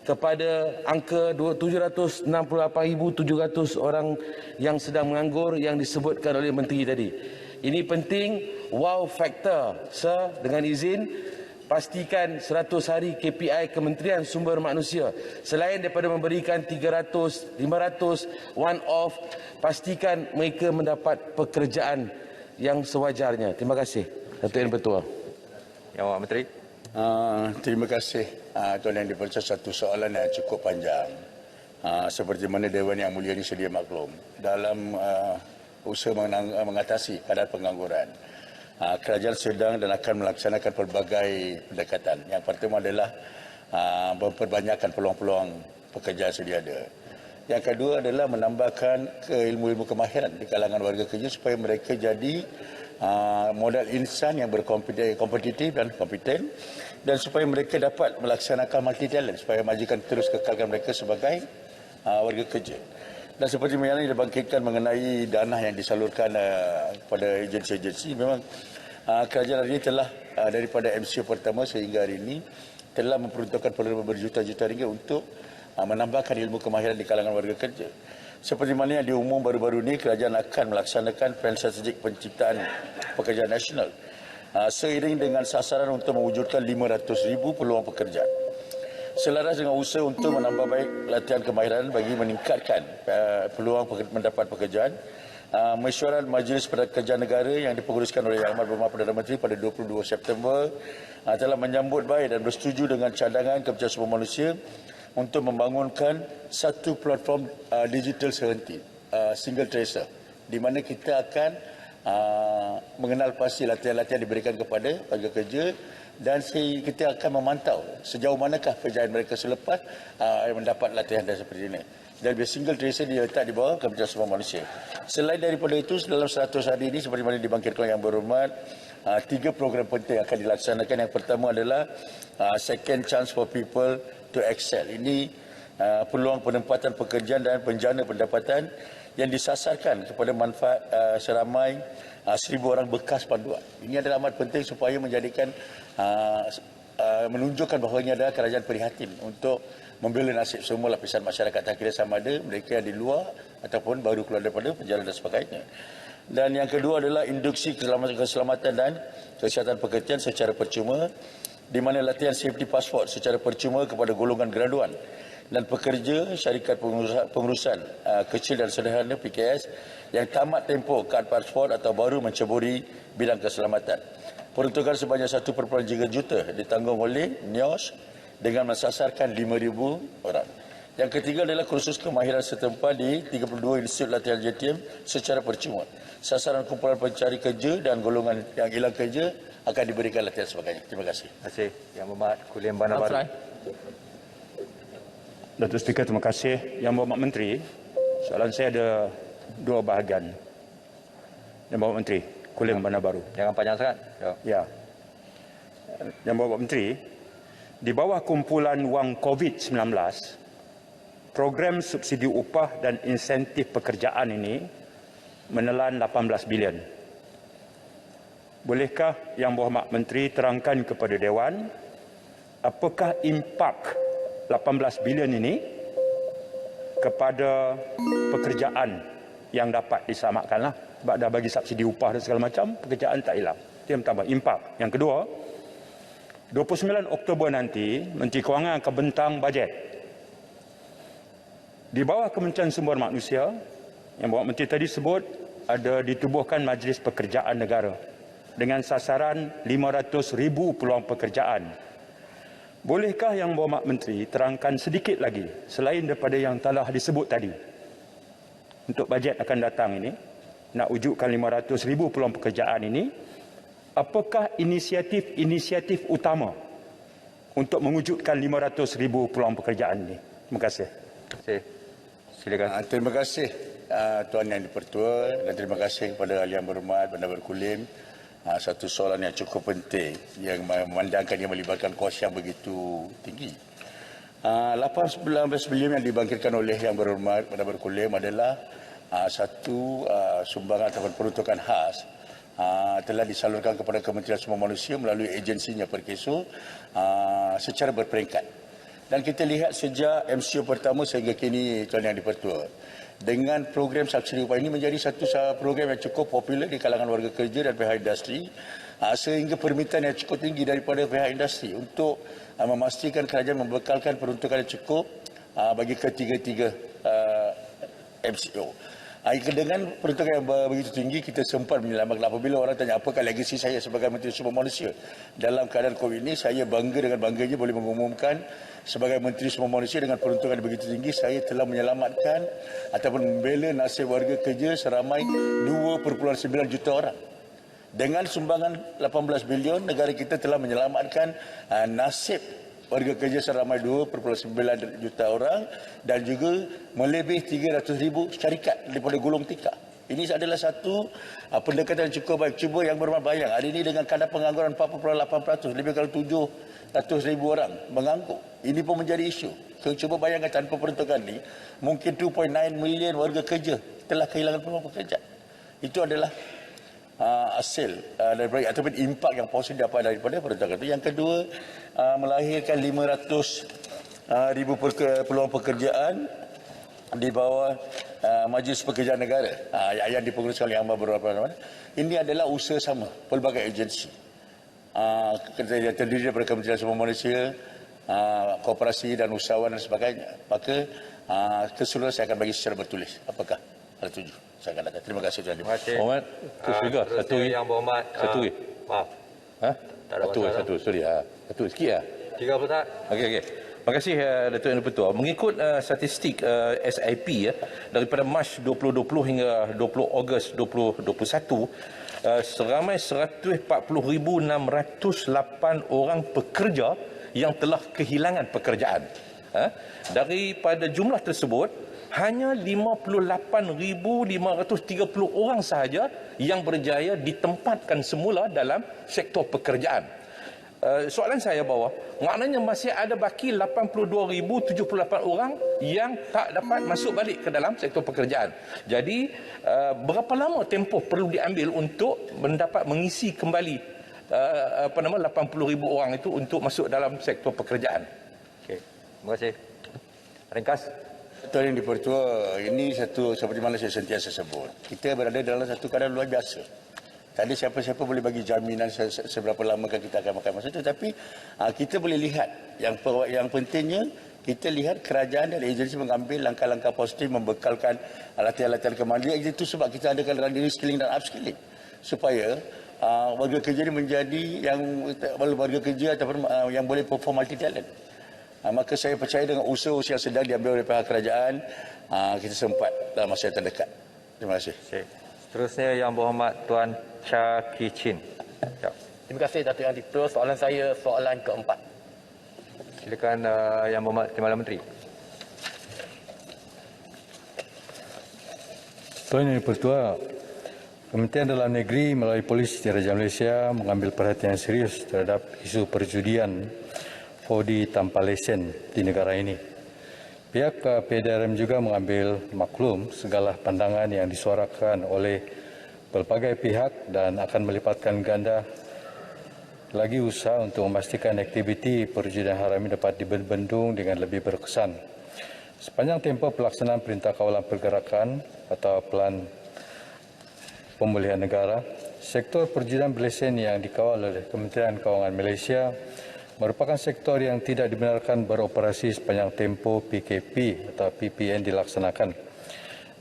kepada angka 768,700 orang yang sedang menganggur yang disebutkan oleh Menteri tadi. Ini penting, wow factor. Sir, dengan izin, pastikan 100 hari KPI Kementerian Sumber Manusia. Selain daripada memberikan 300, 500 one off, pastikan mereka mendapat pekerjaan yang sewajarnya. Terima kasih. Datuk Yang Bertua. Yang Berhormat Menteri. Terima kasih Tuan Yang di-Pertua. Satu soalan yang cukup panjang. Seperti mana Dewan Yang Mulia ini sedia maklum dalam usaha mengatasi kadar pengangguran. Kerajaan sedang dan akan melaksanakan pelbagai pendekatan. Yang pertama adalah memperbanyakkan peluang-peluang pekerjaan sedia ada. Yang kedua adalah menambahkan ilmu-ilmu kemahiran di kalangan warga kerja supaya mereka jadi modal insan yang berkompetitif dan kompeten, dan supaya mereka dapat melaksanakan multi talent supaya majukan terus kekalkan mereka sebagai warga kerja. Dan seperti yang dibangkitkan mengenai dana yang disalurkan kepada agensi-agensi, memang kerajaan hari ini telah daripada MCO pertama sehingga hari ini telah memperuntukkan berjuta-juta ringgit untuk menambahkan ilmu kemahiran di kalangan warga kerja. Seperti mana yang diumum baru-baru ini, kerajaan akan melaksanakan plan strategik penciptaan pekerjaan nasional seiring dengan sasaran untuk mewujudkan 500,000 peluang pekerjaan. Selaras dengan usaha untuk menambah baik latihan kemahiran bagi meningkatkan peluang mendapat pekerjaan, Mesyuarat Majlis Pekerjaan Negara yang dipenguruskan oleh Yang Amat Berhormat Perdana Menteri pada 22 September telah menyambut baik dan bersetuju dengan cadangan Kementerian Sumber Manusia untuk membangunkan satu platform digital serentak, single tracer, di mana kita akan mengenal pasti latihan-latihan diberikan kepada warga kerja, dan kita akan memantau sejauh manakah pekerjaan mereka selepas mendapat latihan dan seperti ini. Dan single tracer diletak di bawah Kementerian Sumber Manusia. Selain daripada itu, dalam 100 hari ini seperti mana dibangkitkan Yang Berhormat, 3 program penting akan dilaksanakan. Yang pertama adalah second chance for people to excel. Ini peluang penempatan pekerjaan dan penjana pendapatan yang disasarkan kepada manfaat seramai 1,000 orang bekas panduan. Ini adalah amat penting supaya menjadikan menunjukkan bahawa ini adalah kerajaan prihatin untuk membela nasib semua lapisan masyarakat, tak kira sama ada mereka di luar ataupun baru keluar daripada penjara dan sebagainya. Dan yang kedua adalah induksi keselamatan dan kesihatan pekerjaan secara percuma, di mana latihan safety passport secara percuma kepada golongan graduan dan pekerja syarikat pengurusan kecil dan sederhana PKS yang tamat tempoh kad pasport atau baru menceburi bidang keselamatan. Peruntukan sebanyak 1.3 juta ditanggung oleh NIOS dengan mensasarkan 5,000 orang. Yang ketiga adalah kursus kemahiran setempat di 32 institut latihan JTM secara percuma. Sasaran kumpulan pencari kerja dan golongan yang hilang kerja akan diberikan latihan sebagainya. Terima kasih. Terima kasih. Yang Berhormat Kuliah Bandar Baru. Datuk Speaker, terima kasih. Yang Berhormat Menteri, Soalan saya ada dua bahagian. Yang Bapak Menteri, Kulim Bandar Baru. Jangan panjang sangat. Ya. Yang Bapak Menteri, di bawah kumpulan wang COVID-19, program subsidi upah dan insentif pekerjaan ini menelan 18 bilion. Bolehkah Yang Berhormat Menteri terangkan kepada Dewan apakah impak 18 bilion ini kepada pekerjaan yang dapat diselamatkanlah. Sebab dah bagi subsidi upah dan segala macam, pekerjaan tak hilang. Itu yang pertama, impak. Yang kedua, 29 Oktober nanti, Menteri Kewangan akan bentang bajet. Di bawah Kementerian Sumber Manusia, yang Bapak Menteri tadi sebut, ada ditubuhkan Majlis Pekerjaan Negara dengan sasaran 500,000 peluang pekerjaan. Bolehkah Yang Berhormat Menteri terangkan sedikit lagi, selain daripada yang telah disebut tadi, untuk bajet akan datang ini, nak wujudkan 500,000 peluang pekerjaan ini, apakah inisiatif utama untuk mewujudkan 500,000 peluang pekerjaan ini? Terima kasih. Silakan. Terima kasih Tuan Yang di-Pertua dan terima kasih kepada Yang Berhormat Bandar Baru Kulim. Satu soalan yang cukup penting yang memandangkan yang melibatkan kos yang begitu tinggi. 18 bilion yang dibangkitkan oleh Yang Berhormat Bandar Baru Kulim adalah satu sumbangan ataupun peruntukan khas telah disalurkan kepada Kementerian Sumber Manusia melalui agensinya Perkeso secara berperingkat. Dan kita lihat sejak MCO pertama sehingga kini Tuan Yang di-Pertua, dengan program subsidi upah ini menjadi satu program yang cukup popular di kalangan warga kerja dan pihak industri, sehingga permintaan yang cukup tinggi daripada pihak industri untuk memastikan kerajaan membekalkan peruntukan yang cukup bagi ketiga-tiga MCO. Dengan peruntukan yang begitu tinggi, kita sempat menyelamatkan. Apabila orang tanya apakah legasi saya sebagai Menteri Sumber Manusia dalam keadaan COVID ini, saya bangga dengan bangganya boleh mengumumkan sebagai Menteri Sumber Manusia dengan peruntukan yang begitu tinggi, saya telah menyelamatkan ataupun membela nasib warga kerja seramai 2.9 juta orang. Dengan sumbangan 18 bilion, negara kita telah menyelamatkan nasib warga kerja seramai 2.9 juta orang dan juga melebihi 300,000 syarikat daripada gulung tikar. Ini adalah satu pendekatan yang cukup baik. Cuba Yang Berhormat bayang, hari ini dengan kadar pengangguran 4.8%, lebih kurang 700,000 orang menganggur. Ini pun menjadi isu. Cuba bayangkan tanpa peruntukan ini, mungkin 2.9 million warga kerja telah kehilangan peluang pekerjaan. Itu adalah hasil daripada ataupun impak yang positif dapat daripada peruntukan itu. Yang kedua, melahirkan 500,000 peluang pekerjaan di bawah Majlis Pekerjaan Negara yang dipenguruskan oleh Yang Berhormat. Ini adalah usaha sama pelbagai agensi yang terdiri daripada Kementerian Sumber Manusia, koperasi dan usahawan dan sebagainya. Maka keseluruhan saya akan bagi secara bertulis apakah hal tuju. Saya akan datang. Terima kasih Tuan. Terima kasih. Berhormat, terus juga satu lagi. Yang Berhormat. Satu lagi. Maaf. Satu. Sorry. Satu sikit lah. 3 petak. Okey. Terima kasih Datuk Yang di-Pertua. Mengikut statistik SIP daripada Mac 2020 hingga 20 Ogos 2021, seramai 140,608 orang pekerja yang telah kehilangan pekerjaan. Daripada jumlah tersebut, hanya 58,530 orang sahaja yang berjaya ditempatkan semula dalam sektor pekerjaan. Soalan saya bahawa maknanya masih ada baki 82,078 orang yang tak dapat masuk balik ke dalam sektor pekerjaan. Jadi berapa lama tempoh perlu diambil untuk mendapat mengisi kembali 80,000 orang itu untuk masuk dalam sektor pekerjaan? Okey. Terima kasih. Ringkas. Tuan Yang di-Pertua, ini satu seperti mana saya sentiasa sebut. Kita berada dalam satu keadaan luar biasa. Tak ada siapa-siapa boleh bagi jaminan seberapa lama kita akan makan masa itu. Tapi kita boleh lihat, yang pentingnya kita lihat kerajaan dan agensi mengambil langkah-langkah positif membekalkan latihan-latihan kemandirian. Itu sebab kita adakan reskilling dan upskilling. Supaya warga kerja ini menjadi yang warga kerja ataupun yang boleh perform multi talent. Maka saya percaya dengan usaha-usaha yang sedang diambil oleh pihak kerajaan, kita sempat dalam masa yang terdekat. Terima kasih. Seterusnya Yang Berhormat Tuan Cha Ki Chin. Ya. Terima kasih Datuk Yang di-Pertua. Soalan saya soalan keempat. Silakan Yang Berhormat Timbalan Menteri. Tuan Yang Dipertua, Kementerian Dalam Negeri melalui Polis Diraja Malaysia mengambil perhatian serius terhadap isu perjudian 4D tanpa lesen di negara ini. Pihak PDRM juga mengambil maklum segala pandangan yang disuarakan oleh pelbagai pihak dan akan melipatkan ganda lagi usaha untuk memastikan aktiviti perjudian haram ini dapat dibendung dengan lebih berkesan. Sepanjang tempoh pelaksanaan Perintah Kawalan Pergerakan atau Pelan Pemulihan Negara, sektor perjudian berlesen yang dikawal oleh Kementerian Kewangan Malaysia merupakan sektor yang tidak dibenarkan beroperasi sepanjang tempoh PKP atau PPN dilaksanakan.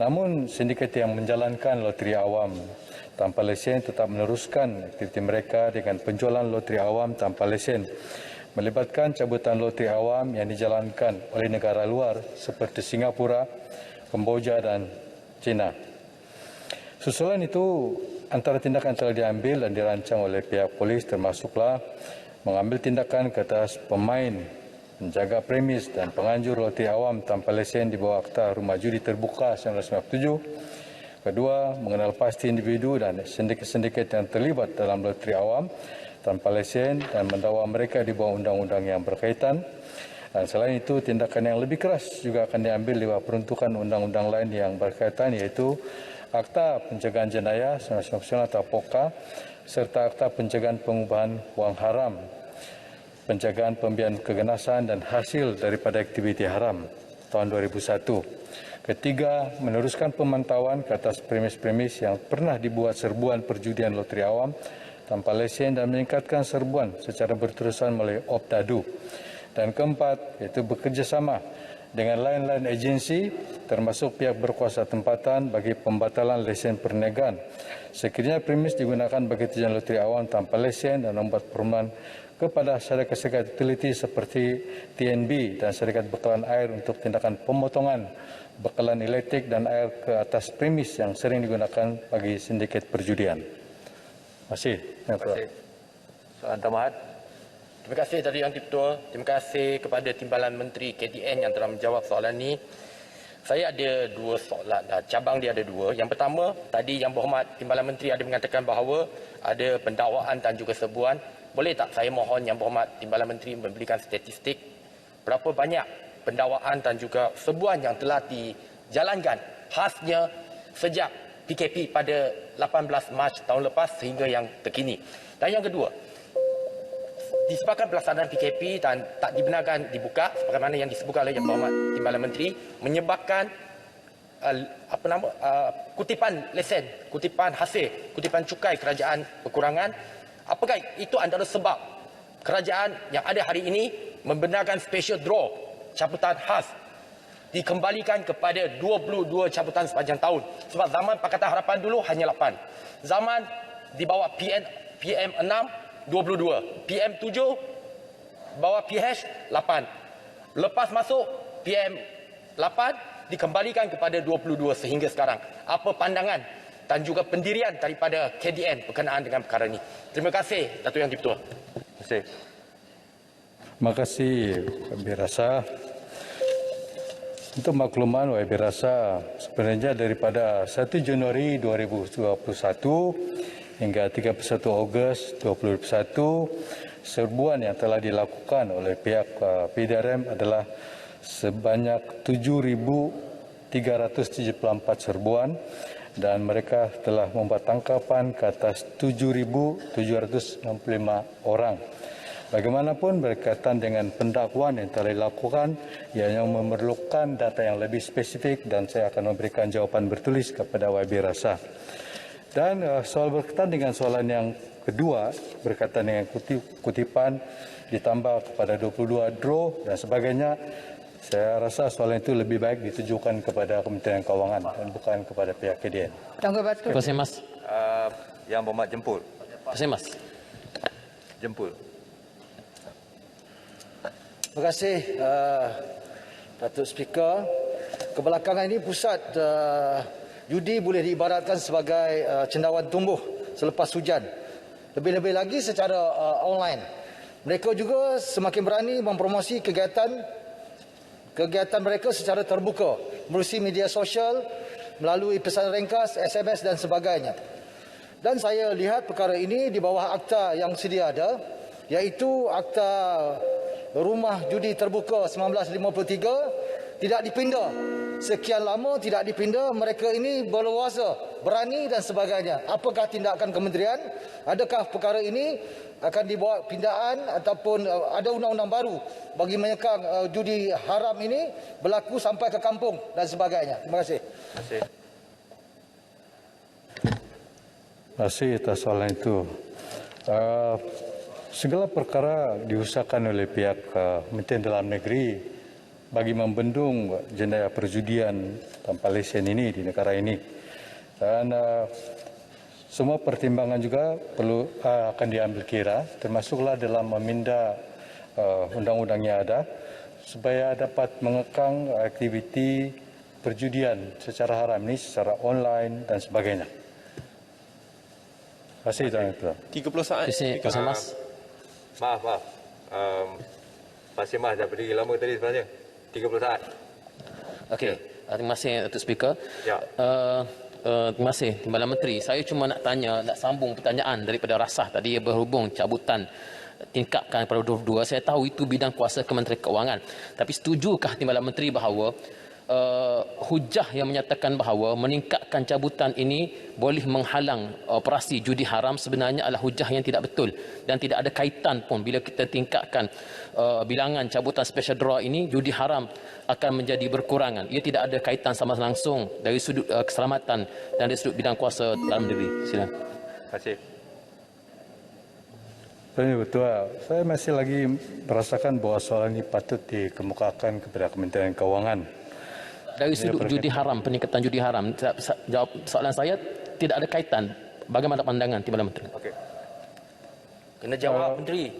Namun, sindiket yang menjalankan loteri awam tanpa lesen tetap meneruskan aktiviti mereka dengan penjualan loteri awam tanpa lesen, melibatkan cabutan loteri awam yang dijalankan oleh negara luar seperti Singapura, Kemboja dan China. Susulan itu, antara tindakan telah diambil dan dirancang oleh pihak polis termasuklah mengambil tindakan ke atas pemain, menjaga premis dan penganjur loteri awam tanpa lesen di bawah Akta Rumah Judi Terbuka 1997. Kedua, mengenal pasti individu dan sindiket-sindiket yang terlibat dalam loteri awam tanpa lesen dan mendakwa mereka di bawah undang-undang yang berkaitan. Dan selain itu, tindakan yang lebih keras juga akan diambil di bawah peruntukan undang-undang lain yang berkaitan, yaitu Akta Pencegahan Jenayah 1999 atau POKA, serta Akta Pencegahan Pengubahan Wang Haram, Pencegahan Pembiayaan Keganasan dan Hasil daripada Aktiviti Haram tahun 2001. Ketiga, meneruskan pemantauan ke atas premis-premis yang pernah dibuat serbuan perjudian loteri awam tanpa lesen dan meningkatkan serbuan secara berterusan melalui Opdadu. Dan keempat, yaitu bekerjasama dengan lain-lain agensi termasuk pihak berkuasa tempatan bagi pembatalan lesen perniagaan. Sekiranya premis digunakan bagi tujuan loteri awam tanpa lesen dan membuat permohonan kepada syarikat-syarikat utility seperti TNB dan syarikat bekalan air untuk tindakan pemotongan bekalan elektrik dan air ke atas premis yang sering digunakan bagi sindiket perjudian. Terima kasih. Terima kasih. Soalan tambahan. Terima kasih Tadi Yang Dipertua. Terima kasih kepada Timbalan Menteri KDN yang telah menjawab soalan ini. Saya ada dua soalan. Cabang dia ada dua. Yang pertama, tadi Yang Berhormat Timbalan Menteri ada mengatakan bahawa ada pendakwaan dan juga serbuan. Boleh tak saya mohon Yang Berhormat Timbalan Menteri memberikan statistik berapa banyak pendakwaan dan juga serbuan yang telah dijalankan khasnya sejak PKP pada 18 Mac tahun lepas sehingga yang terkini. Dan yang kedua, disebabkan pelaksanaan PKP dan tak dibenarkan dibuka sebagaimana yang disebutkan oleh Yang Berhormat Timbalan Menteri menyebabkan kutipan lesen, kutipan hasil, kutipan cukai kerajaan berkurangan. Apakah itu antara sebab kerajaan yang ada hari ini membenarkan special draw cabutan khas dikembalikan kepada 22 cabutan sepanjang tahun? Sebab zaman Pakatan Harapan dulu hanya 8. Zaman di bawah PM6 22, PM7 bawah PH 8. Lepas masuk PM8 dikembalikan kepada 22 sehingga sekarang. Apa pandangan dan juga pendirian daripada KDN berkenaan dengan perkara ini? Terima kasih Datuk Yang Dipertua. Terima kasih. Terima kasih YB Rasa. Untuk makluman YB Rasa, sebenarnya daripada 1 Januari 2021 hingga 31 Ogos 2021, serbuan yang telah dilakukan oleh pihak PDRM adalah sebanyak 7,374 serbuan dan mereka telah membuat tangkapan ke atas 7,765 orang. Bagaimanapun berkaitan dengan pendakwaan yang telah dilakukan, ianya memerlukan data yang lebih spesifik dan saya akan memberikan jawapan bertulis kepada YB Rasa. Dan soal berkaitan dengan soalan yang kedua, berkaitan dengan kutipan ditambah kepada 22 draw dan sebagainya, saya rasa soalan itu lebih baik ditujukan kepada Kementerian Kewangan dan bukan kepada pihak KDN. Terima kasih Mas. Yang Berhormat Jempol. Terima kasih Mas. Jempol. Terima kasih Datuk Speaker. Kebelakangan ini pusat judi boleh diibaratkan sebagai cendawan tumbuh selepas hujan. Lebih-lebih lagi secara online. Mereka juga semakin berani mempromosi kegiatan mereka secara terbuka melalui media sosial melalui pesan ringkas, SMS dan sebagainya. Dan saya lihat perkara ini di bawah akta yang sedia ada, iaitu Akta Rumah Judi Terbuka 1953, tidak dipindah. Sekian lama tidak dipindah, mereka ini berleluasa, berani dan sebagainya. Apakah tindakan kementerian? Adakah perkara ini akan dibawa pindaan ataupun ada undang-undang baru bagi menyekang judi haram ini berlaku sampai ke kampung dan sebagainya? Terima kasih. Terima kasih atas soalan itu. Segala perkara diusahakan oleh pihak Kementerian Dalam Negeri bagi membendung jenayah perjudian tanpa lesen ini di negara ini. Dan semua pertimbangan juga perlu akan diambil kira, termasuklah dalam meminda undang-undang yang ada supaya dapat mengekang aktiviti perjudian secara haram ini secara online dan sebagainya. Terima kasih Tuan Ketua. 30 saat. Mas. Maaf. Masih dah berdiri lama tadi sebenarnya. 30 saat. Okey. Terima kasih Datuk Speaker. Ya. Terima kasih Timbalan Menteri. Saya cuma nak sambung pertanyaan daripada Rasah tadi berhubung cabutan tingkatkan pada 22. Saya tahu itu bidang kuasa Kementerian Keuangan. Tapi setujukah Timbalan Menteri bahawa hujah yang menyatakan bahawa meningkatkan cabutan ini boleh menghalang operasi judi haram sebenarnya adalah hujah yang tidak betul dan tidak ada kaitan pun bila kita tingkatkan bilangan cabutan special draw ini, judi haram akan menjadi berkurangan. Ia tidak ada kaitan sama langsung dari sudut keselamatan dan dari sudut bidang kuasa dalam negeri. Silakan. Terima kasih. Betul. Saya masih lagi merasakan bahawa soalan ini patut dikemukakan kepada Kementerian Keuangan. Dari sudut judi haram, peningkatan judi haram, jawab soalan saya tidak ada kaitan. Bagaimana pandangan Timbalan Menteri? Okey. Kena jawab Menteri.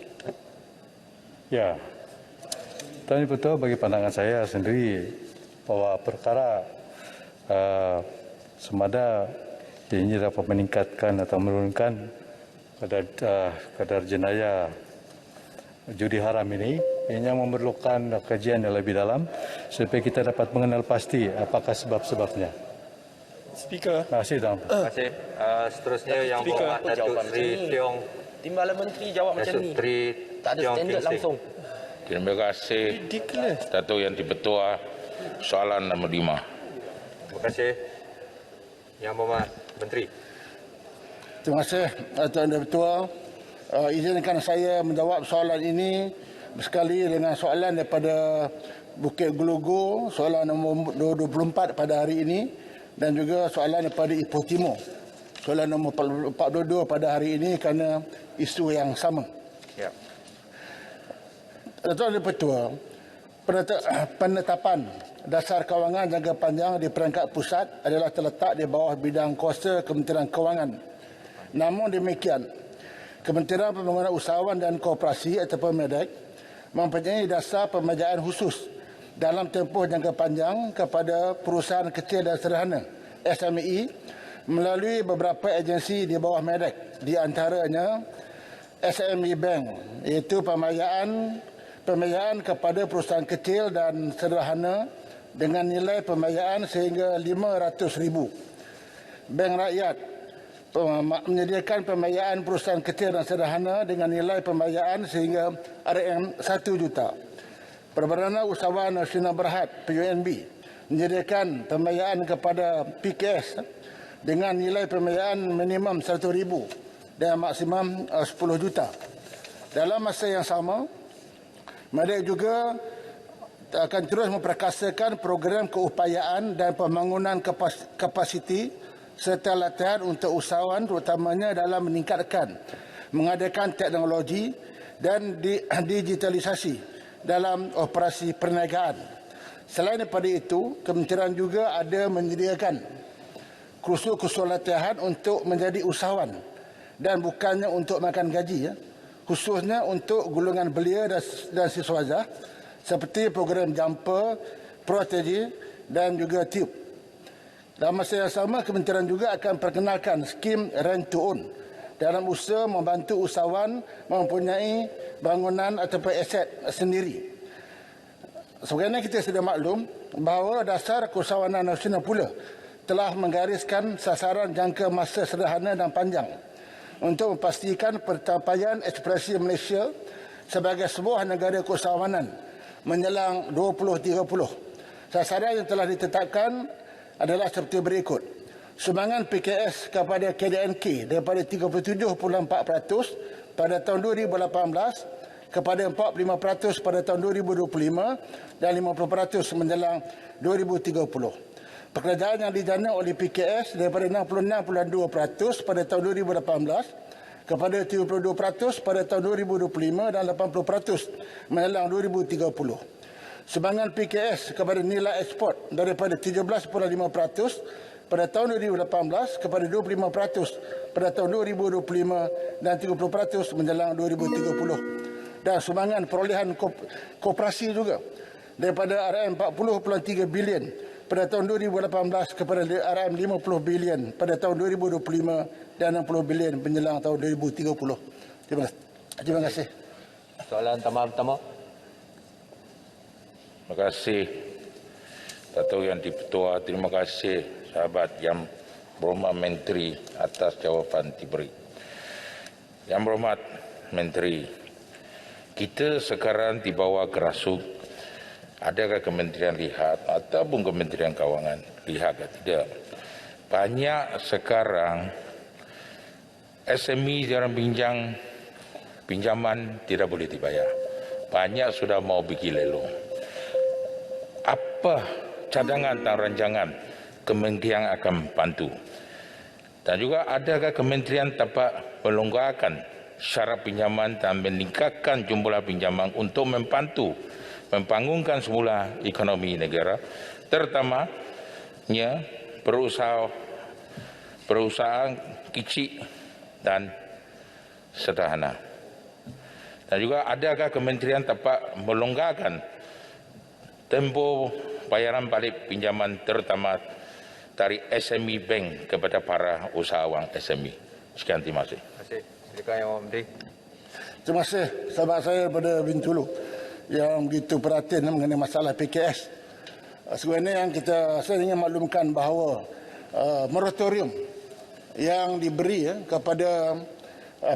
Ya. Tadi betul bagi pandangan saya sendiri bahawa perkara semada ini dapat meningkatkan atau menurunkan kadar jenayah judi haram ini memerlukan kajian yang lebih dalam supaya kita dapat mengenal pasti apakah sebab-sebabnya. Speaker. Terima kasih, Tuan. Terima kasih. Seterusnya yang berhormat Datuk Seri Tiong. Timbalan Menteri jawab macam ni. Tak ada standard langsung. Terima kasih Datuk Yang Di-Pertua. Soalan nombor 5. Terima kasih. Yang berhormat Menteri. Terima kasih Tuan Di-Pertua. Izinkan saya menjawab soalan ini bersekali dengan soalan daripada Bukit Gelugu, soalan nombor 24 pada hari ini dan juga soalan daripada Ipoh Timur, soalan nombor 42 pada hari ini kerana isu yang sama. Ya. Tuan Di-Pertua, penetapan dasar kewangan jangka panjang di peringkat pusat adalah terletak di bawah bidang kuasa Kementerian Keuangan. Namun demikian, Kementerian Pembangunan Usahawan dan Koperasi ataupun MEDEK mempunyai dasar pembiayaan khusus dalam tempoh jangka panjang kepada perusahaan kecil dan sederhana SME melalui beberapa agensi di bawah MEDEK, di antaranya SME Bank, iaitu pembiayaan kepada perusahaan kecil dan sederhana dengan nilai pembiayaan sehingga RM500,000. Bank Rakyat menyediakan pembiayaan perusahaan kecil dan sederhana dengan nilai pembiayaan sehingga RM1 juta. Perbadanan Usahawan Nasional Berhad PUNB menyediakan pembiayaan kepada PKS dengan nilai pembiayaan minimum RM100,000 dan maksimum RM10 juta. Dalam masa yang sama, MEDEK juga akan terus memperkasakan program keupayaan dan pembangunan kapasiti serta latihan untuk usahawan terutamanya dalam meningkatkan, mengadakan teknologi dan digitalisasi dalam operasi perniagaan. Selain daripada itu, kementerian juga ada menyediakan kursus-kursus latihan untuk menjadi usahawan dan bukannya untuk makan gaji, khususnya untuk golongan belia dan siswaza seperti program Jumper, Protegi dan juga Tube. Dalam masa yang sama, kementerian juga akan perkenalkan skim rent to own dalam usaha membantu usahawan mempunyai bangunan ataupun aset sendiri. Sebagaimana kita sudah maklum bahawa dasar keusahawanan nasional pula telah menggariskan sasaran jangka masa sederhana dan panjang untuk memastikan pencapaian ekspresi Malaysia sebagai sebuah negara keusahawanan menjelang 2030. Sasaran yang telah ditetapkan adalah seperti berikut. Sumbangan PKS kepada KDNK daripada 37.4% pada tahun 2018 kepada 45% pada tahun 2025 dan 50% menjelang 2030. Pekerjaan yang dijana oleh PKS daripada 66.2% pada tahun 2018 kepada 72% pada tahun 2025 dan 80% menjelang 2030. Sumbangan PKS kepada nilai ekspor daripada 17.5% pada tahun 2018 kepada 25% pada tahun 2025 dan 30% menjelang 2030. Dan sumbangan perolehan koperasi juga daripada RM40.3 bilion pada tahun 2018 kepada RM50 bilion pada tahun 2025 dan 60 bilion menjelang tahun 2030. Terima kasih. Soalan tambahan pertama. Terima kasih Datuk Yang di-Pertua. Terima kasih sahabat Yang Berhormat Menteri atas jawapan diberi. Yang Berhormat Menteri, kita sekarang di bawah grassroots. Adakah Kementerian lihat ataupun Kementerian Kewangan lihat atau tidak? Banyak sekarang SME jarang pinjaman tidak boleh dibayar. Banyak sudah mau pergi lelong. Apa cadangan dan rancangan Kementerian akan bantu? Dan juga adakah Kementerian dapat melonggarkan syarat pinjaman dan meningkatkan jumlah pinjaman untuk membantu membangunkan semula ekonomi negara, terutamanya perusahaan kecil dan sederhana. Dan juga adakah Kementerian dapat melonggarkan tempoh bayaran balik pinjaman terutama dari SME Bank kepada para usahawan SME. Sekian, terima kasih. Terima kasih. Silakan Yang Menteri. Terima kasih sahabat saya pada Bintulu yang begitu perhatian mengenai masalah PKS. Sebenarnya yang saya ingin maklumkan bahawa moratorium yang diberi kepada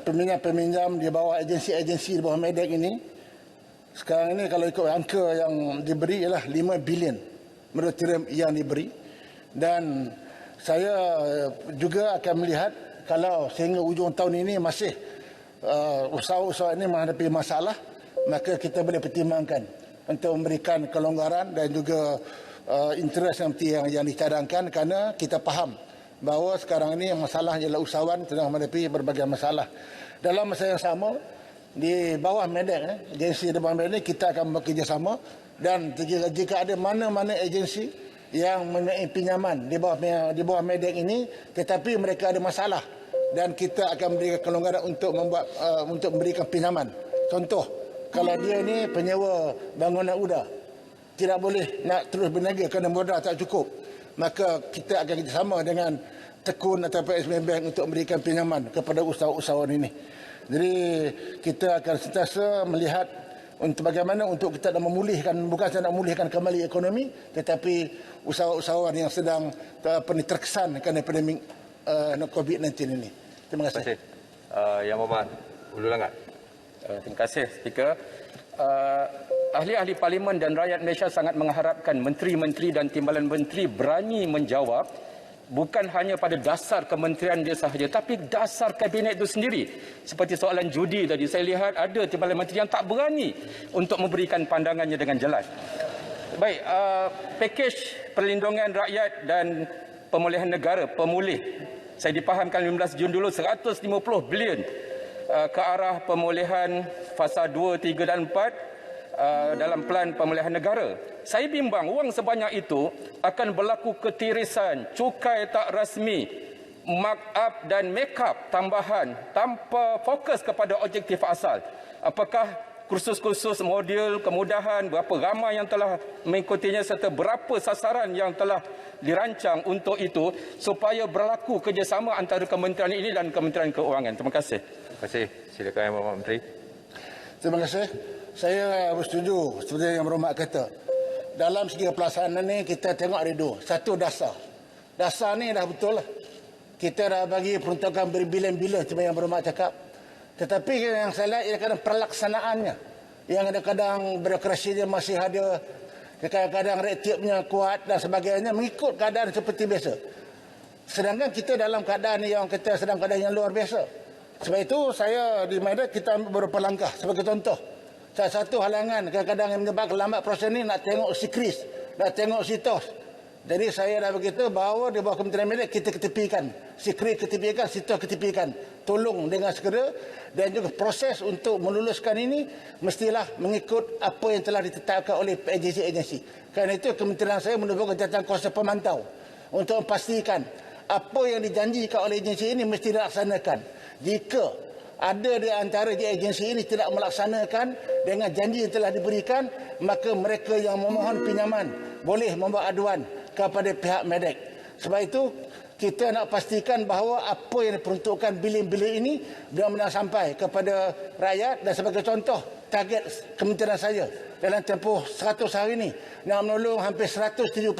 peminjam-peminjam di bawah agensi-agensi di bawah MEDEC ini, sekarang ini kalau ikut angka yang diberi ialah 5 bilion moratorium yang diberi. Dan saya juga akan melihat kalau sehingga ujung tahun ini masih usaha-usaha ini menghadapi masalah, maka kita boleh pertimbangkan untuk memberikan kelonggaran dan juga interest nanti yang dicadangkan, kerana kita faham bahawa sekarang ini masalah ialah usahawan sedang menghadapi berbagai masalah. Dalam masa yang sama, di bawah MEDEC, agensi di bawah MEDEC, kita akan bekerjasama, dan jika ada mana-mana agensi yang mempunyai pinjaman di bawah MEDEC ini tetapi mereka ada masalah, dan kita akan memberikan kelonggaran untuk memberikan pinjaman. Contoh, kalau dia ni penyewa bangunan udara, tidak boleh nak terus berniaga kerana modal tak cukup, maka kita akan kerjasama dengan Tekun atau SME Bank untuk memberikan pinjaman kepada usahawan ini. Jadi kita akan sentiasa melihat untuk bagaimana untuk kita nak memulihkan, bukan saja nak memulihkan kembali ekonomi, tetapi usahawan yang sedang terkesan kerana pandemik COVID-19 ini. Terima kasih. Yang Berhormat Ulu Langat. Terima kasih, Speaker. Ahli-ahli Parlimen dan rakyat Malaysia sangat mengharapkan menteri-menteri dan timbalan menteri berani menjawab bukan hanya pada dasar kementerian dia sahaja, tapi dasar kabinet itu sendiri. Seperti soalan judi tadi, saya lihat ada timbalan menteri yang tak berani untuk memberikan pandangannya dengan jelas. Baik, pakej perlindungan rakyat dan pemulihan negara, pemulih. Saya dipahamkan 15 Jun dulu 150 bilion ke arah pemulihan fasa 2, 3 dan 4 dalam pelan pemulihan negara. Saya bimbang wang sebanyak itu akan berlaku ketirisan, cukai tak rasmi, markup dan make-up tambahan tanpa fokus kepada objektif asal. Apakah kursus-kursus modul kemudahan, berapa ramai yang telah mengikutinya serta berapa sasaran yang telah dirancang untuk itu supaya berlaku kerjasama antara kementerian ini dan Kementerian Keuangan. Terima kasih. Terima kasih. Silakan Yang Berhormat Menteri. Terima kasih. Saya bersetuju seperti yang Berhormat kata. Dalam segi pelaksanaan ini kita tengok ada dua. Satu, dasar. Dasar ni dah betul lah. Kita dah bagi peruntukan berbilion-bilion macam yang bermakna cakap. Tetapi yang saya lihat kadang-kadang pelaksanaannya. Yang kadang-kadang birokrasi dia masih ada. Kadang-kadang rektipnya kuat dan sebagainya. Mengikut keadaan seperti biasa. Sedangkan kita dalam keadaan yang kita sedang keadaan yang luar biasa. Sebab itu saya di Medan kita ambil beberapa langkah. Sebagai contoh. Salah satu halangan kadang-kadang yang menyebabkan lambat proses ini nak tengok si Kris. Nak tengok si Tos. Jadi saya dah berkata bahawa di bawah Kementerian Media kita ketepikan. Si Kris ketepikan, si Tos ketepikan. Tolong dengan segera. Dan juga proses untuk meluluskan ini mestilah mengikut apa yang telah ditetapkan oleh agensi-agensi. Kerana itu kementerian saya menubuhkan jawatan kuasa pemantau. Untuk memastikan apa yang dijanjikan oleh agensi ini mesti dilaksanakan. Jika ada di antara agensi ini tidak melaksanakan dengan janji yang telah diberikan, maka mereka yang memohon pinjaman boleh membuat aduan kepada pihak Medak. Sebab itu kita nak pastikan bahawa apa yang diperuntukkan bilion-bilion ini benar-benar sampai kepada rakyat. Dan sebagai contoh, target kementerian saya dalam tempoh 100 hari ini nak menolong hampir 179,000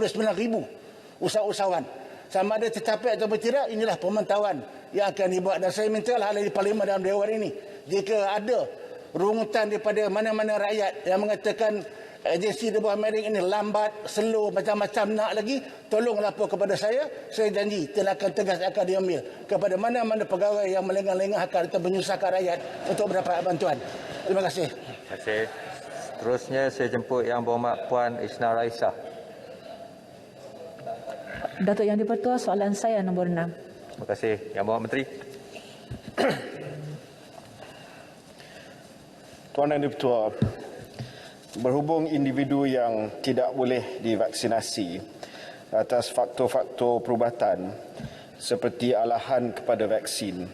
usahawan. Sama ada tercapai atau tidak, inilah pemantauan yang akan dibuat. Dan saya mintalah ahli parlimen dalam Dewan ini, jika ada rungutan daripada mana-mana rakyat yang mengatakan agensi di bawah Medak ini lambat, slow, macam-macam nak lagi, tolong lapor kepada saya janji tindakan tegas akan diambil kepada mana-mana pegawai yang melengah-lengahkan atau menyusahkan rakyat untuk mendapat bantuan. Terima kasih. Terima kasih. Seterusnya saya jemput Yang Berhormat Puan Isna Raisah. Datuk Yang di-Pertua, soalan saya nombor 6. Terima kasih. Yang Berhormat Menteri. Tuan Yang di-Pertua, berhubung individu yang tidak boleh divaksinasi atas faktor-faktor perubatan seperti alahan kepada vaksin,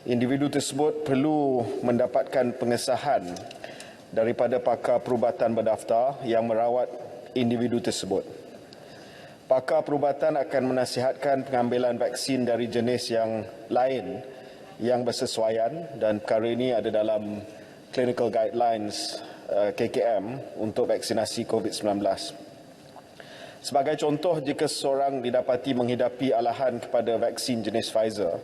individu tersebut perlu mendapatkan pengesahan daripada pakar perubatan berdaftar yang merawat individu tersebut. Pakar perubatan akan menasihatkan pengambilan vaksin dari jenis yang lain yang bersesuaian, dan perkara ini ada dalam Clinical Guidelines KKM untuk vaksinasi COVID-19. Sebagai contoh, jika seseorang didapati menghidapi alahan kepada vaksin jenis Pfizer,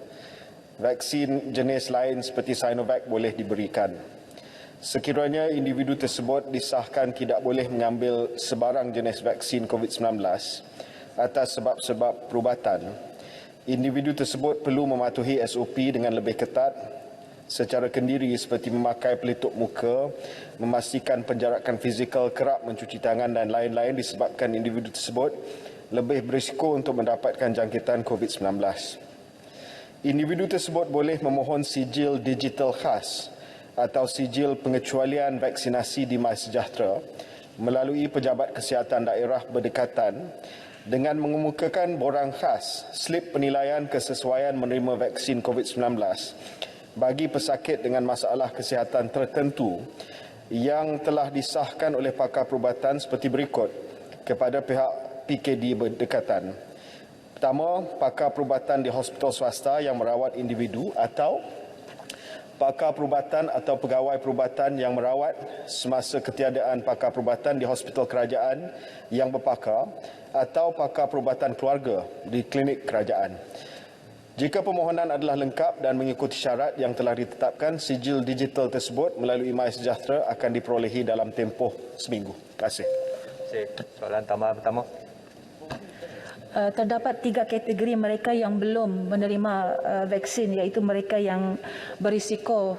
vaksin jenis lain seperti Sinovac boleh diberikan. Sekiranya individu tersebut disahkan tidak boleh mengambil sebarang jenis vaksin COVID-19 atas sebab-sebab perubatan, individu tersebut perlu mematuhi SOP dengan lebih ketat secara kendiri seperti memakai pelitup muka, memastikan penjarakan fizikal, kerap mencuci tangan dan lain-lain disebabkan individu tersebut lebih berisiko untuk mendapatkan jangkitan COVID-19. Individu tersebut boleh memohon sijil digital khas atau sijil pengecualian vaksinasi di MySejahtera melalui pejabat kesihatan daerah berdekatan dengan mengemukakan borang khas slip penilaian kesesuaian menerima vaksin COVID-19 bagi pesakit dengan masalah kesihatan tertentu yang telah disahkan oleh pakar perubatan seperti berikut kepada pihak PKD berdekatan. Pertama, pakar perubatan di hospital swasta yang merawat individu atau pakar perubatan atau pegawai perubatan yang merawat semasa ketiadaan pakar perubatan di hospital kerajaan yang berpakar atau pakar perubatan keluarga di klinik kerajaan. Jika permohonan adalah lengkap dan mengikuti syarat yang telah ditetapkan, sijil digital tersebut melalui MySejahtera akan diperolehi dalam tempoh seminggu. Terima kasih. Soalan tambahan pertama. Terdapat 3 kategori mereka yang belum menerima vaksin, iaitu mereka yang berisiko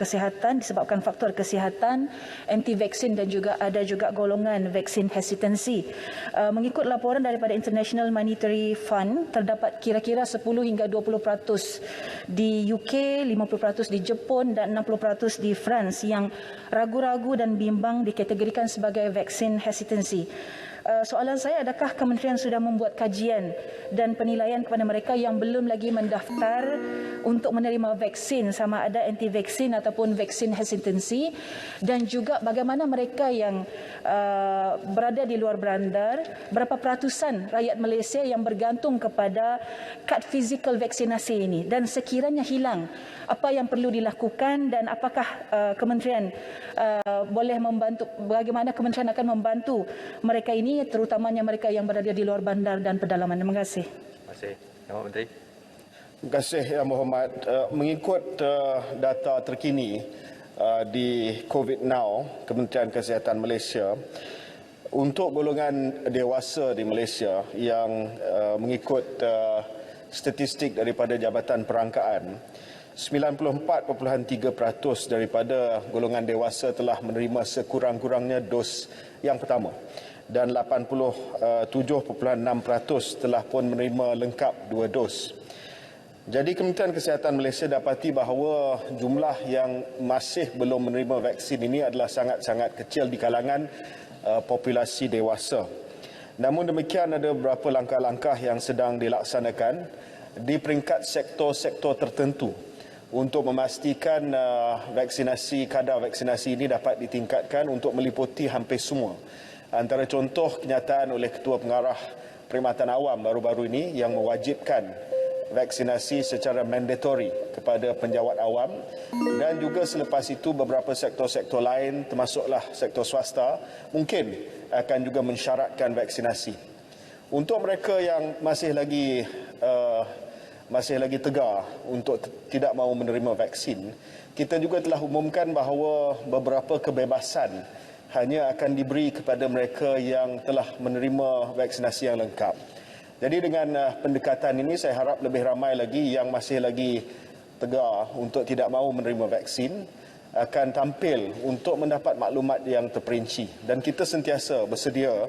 kesihatan disebabkan faktor kesihatan, anti-vaksin dan juga ada juga golongan vaksin hesitancy. Mengikut laporan daripada International Monetary Fund, terdapat kira-kira 10 hingga 20% di UK, 50% di Jepun dan 60% di France yang ragu-ragu dan bimbang dikategorikan sebagai vaksin hesitancy. Soalan saya, adakah kementerian sudah membuat kajian dan penilaian kepada mereka yang belum lagi mendaftar untuk menerima vaksin, sama ada anti-vaksin ataupun vaksin hesitancy, dan juga bagaimana mereka yang berada di luar bandar, berapa peratusan rakyat Malaysia yang bergantung kepada kad fizikal vaksinasi ini, dan sekiranya hilang, apa yang perlu dilakukan dan apakah kementerian boleh membantu, bagaimana kementerian akan membantu mereka ini, terutamanya mereka yang berada di luar bandar dan dan Pedalaman. Terima kasih. Terima kasih. Yang Menteri. Terima kasih Yang Berhormat. Mengikut data terkini di COVID Now, Kementerian Kesihatan Malaysia, untuk golongan dewasa di Malaysia yang mengikut statistik daripada Jabatan Perangkaan, 94.3% daripada golongan dewasa telah menerima sekurang-kurangnya dos yang pertama dan 87.6% telah pun menerima lengkap 2 dos. Jadi Kementerian Kesihatan Malaysia dapati bahawa jumlah yang masih belum menerima vaksin ini adalah sangat-sangat kecil di kalangan populasi dewasa. Namun demikian ada beberapa langkah-langkah yang sedang dilaksanakan di peringkat sektor-sektor tertentu untuk memastikan kadar vaksinasi ini dapat ditingkatkan untuk meliputi hampir semua. Antara contoh kenyataan oleh Ketua Pengarah Perkhidmatan Awam baru-baru ini yang mewajibkan vaksinasi secara mandatori kepada penjawat awam, dan juga selepas itu beberapa sektor-sektor lain termasuklah sektor swasta mungkin akan juga mensyaratkan vaksinasi. Untuk mereka yang masih lagi tegar untuk tidak mahu menerima vaksin, kita juga telah umumkan bahawa beberapa kebebasan hanya akan diberi kepada mereka yang telah menerima vaksinasi yang lengkap. Jadi dengan pendekatan ini saya harap lebih ramai lagi yang masih lagi tegar untuk tidak mahu menerima vaksin akan tampil untuk mendapat maklumat yang terperinci, dan kita sentiasa bersedia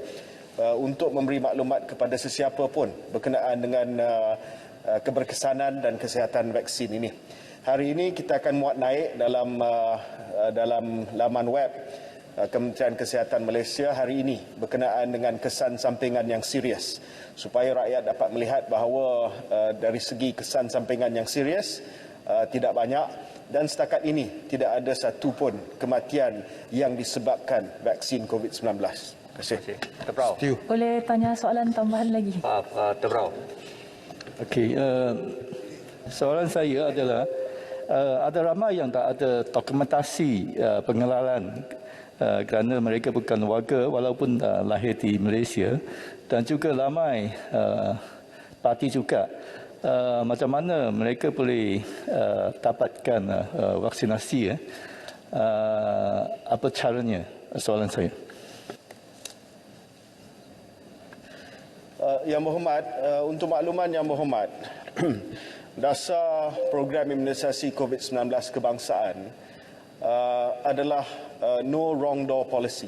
untuk memberi maklumat kepada sesiapa pun berkenaan dengan keberkesanan dan kesihatan vaksin ini. Hari ini kita akan muat naik dalam laman web Kementerian Kesihatan Malaysia hari ini berkenaan dengan kesan sampingan yang serius, supaya rakyat dapat melihat bahawa dari segi kesan sampingan yang serius tidak banyak, dan setakat ini tidak ada satu pun kematian yang disebabkan vaksin COVID-19. Terima kasih. Tebrau. Boleh tanya soalan tambahan lagi? Tebrau. Okey, soalan saya adalah ada ramai yang tak ada dokumentasi pengenalan kerana mereka bukan warga walaupun lahir di Malaysia, dan juga ramai parti juga. Macam mana mereka boleh dapatkan vaksinasi? Apa caranya? Soalan saya. Yang Berhormat, untuk makluman Yang Berhormat, dasar program imunisasi COVID-19 kebangsaan adalah no wrong door policy.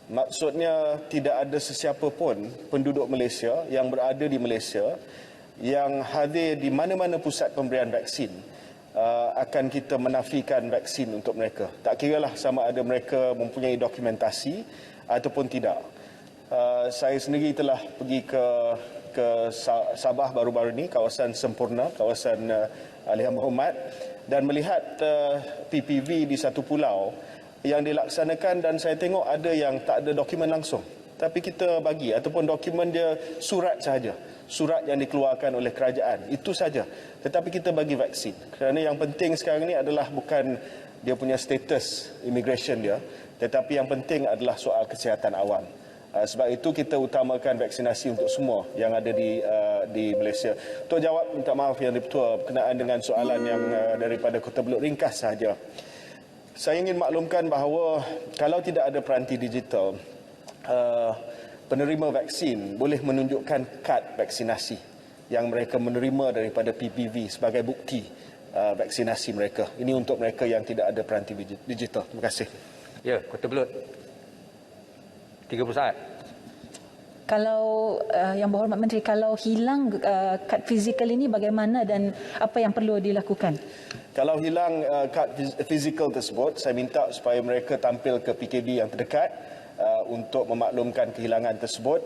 Maksudnya tidak ada sesiapa pun penduduk Malaysia yang berada di Malaysia yang hadir di mana-mana pusat pemberian vaksin akan kita menafikan vaksin untuk mereka. Tak kiralah sama ada mereka mempunyai dokumentasi ataupun tidak. Saya sendiri telah pergi ke Sabah baru-baru ini, kawasan Sempurna, kawasan Alihan Berhormat, dan melihat PPV di satu pulau yang dilaksanakan, dan saya tengok ada yang tak ada dokumen langsung. Tapi kita bagi ataupun dokumen dia surat sahaja. Surat yang dikeluarkan oleh kerajaan. Itu saja. Tetapi kita bagi vaksin. Kerana yang penting sekarang ni adalah bukan dia punya status immigration dia, tetapi yang penting adalah soal kesihatan awam. Sebab itu kita utamakan vaksinasi untuk semua yang ada di Malaysia. Untuk jawab, minta maaf Yang Di-Pertua berkenaan dengan soalan yang daripada Kota Belud, ringkas sahaja. Saya ingin maklumkan bahawa kalau tidak ada peranti digital, penerima vaksin boleh menunjukkan kad vaksinasi yang mereka menerima daripada PPV sebagai bukti vaksinasi mereka. Ini untuk mereka yang tidak ada peranti digital. Terima kasih. Ya, Kota Belud. 30 saat. Kalau Yang Berhormat Menteri, kalau hilang kad fizikal ini bagaimana dan apa yang perlu dilakukan? Kalau hilang kad fizikal tersebut, saya minta supaya mereka tampil ke PKB yang terdekat untuk memaklumkan kehilangan tersebut,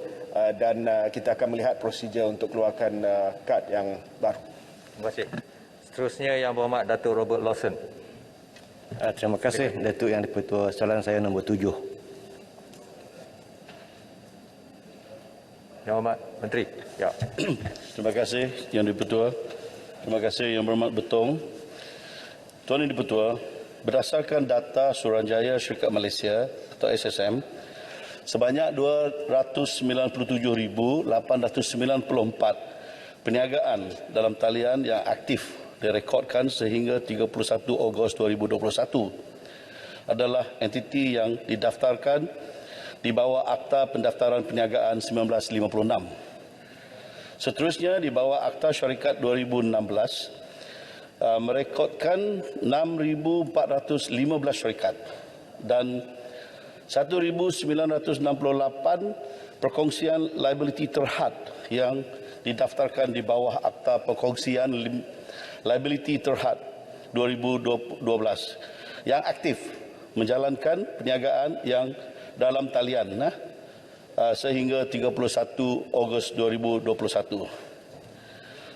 dan kita akan melihat prosedur untuk keluarkan kad yang baru. Terima kasih. Seterusnya Yang Berhormat Datuk Robert Lawson. Terima kasih Datuk Yang Di-Pertua. Soalan saya nombor 7. Yang Berhormat Menteri. Ya. Terima kasih Yang Di-Pertua. Terima kasih Yang Berhormat Betong. Tuan Yang Di-Pertua, berdasarkan data Suruhanjaya Syarikat Malaysia atau SSM, sebanyak 297,894 perniagaan dalam talian yang aktif direkodkan sehingga 31 Ogos 2021 adalah entiti yang didaftarkan di bawah Akta Pendaftaran Perniagaan 1956. Seterusnya di bawah Akta Syarikat 2016 merekodkan 6,415 syarikat dan 1,968 perkongsian liability terhad yang didaftarkan di bawah Akta Perkongsian Liability Terhad 2012 yang aktif menjalankan perniagaan yang dalam talian sehingga 31 Ogos 2021.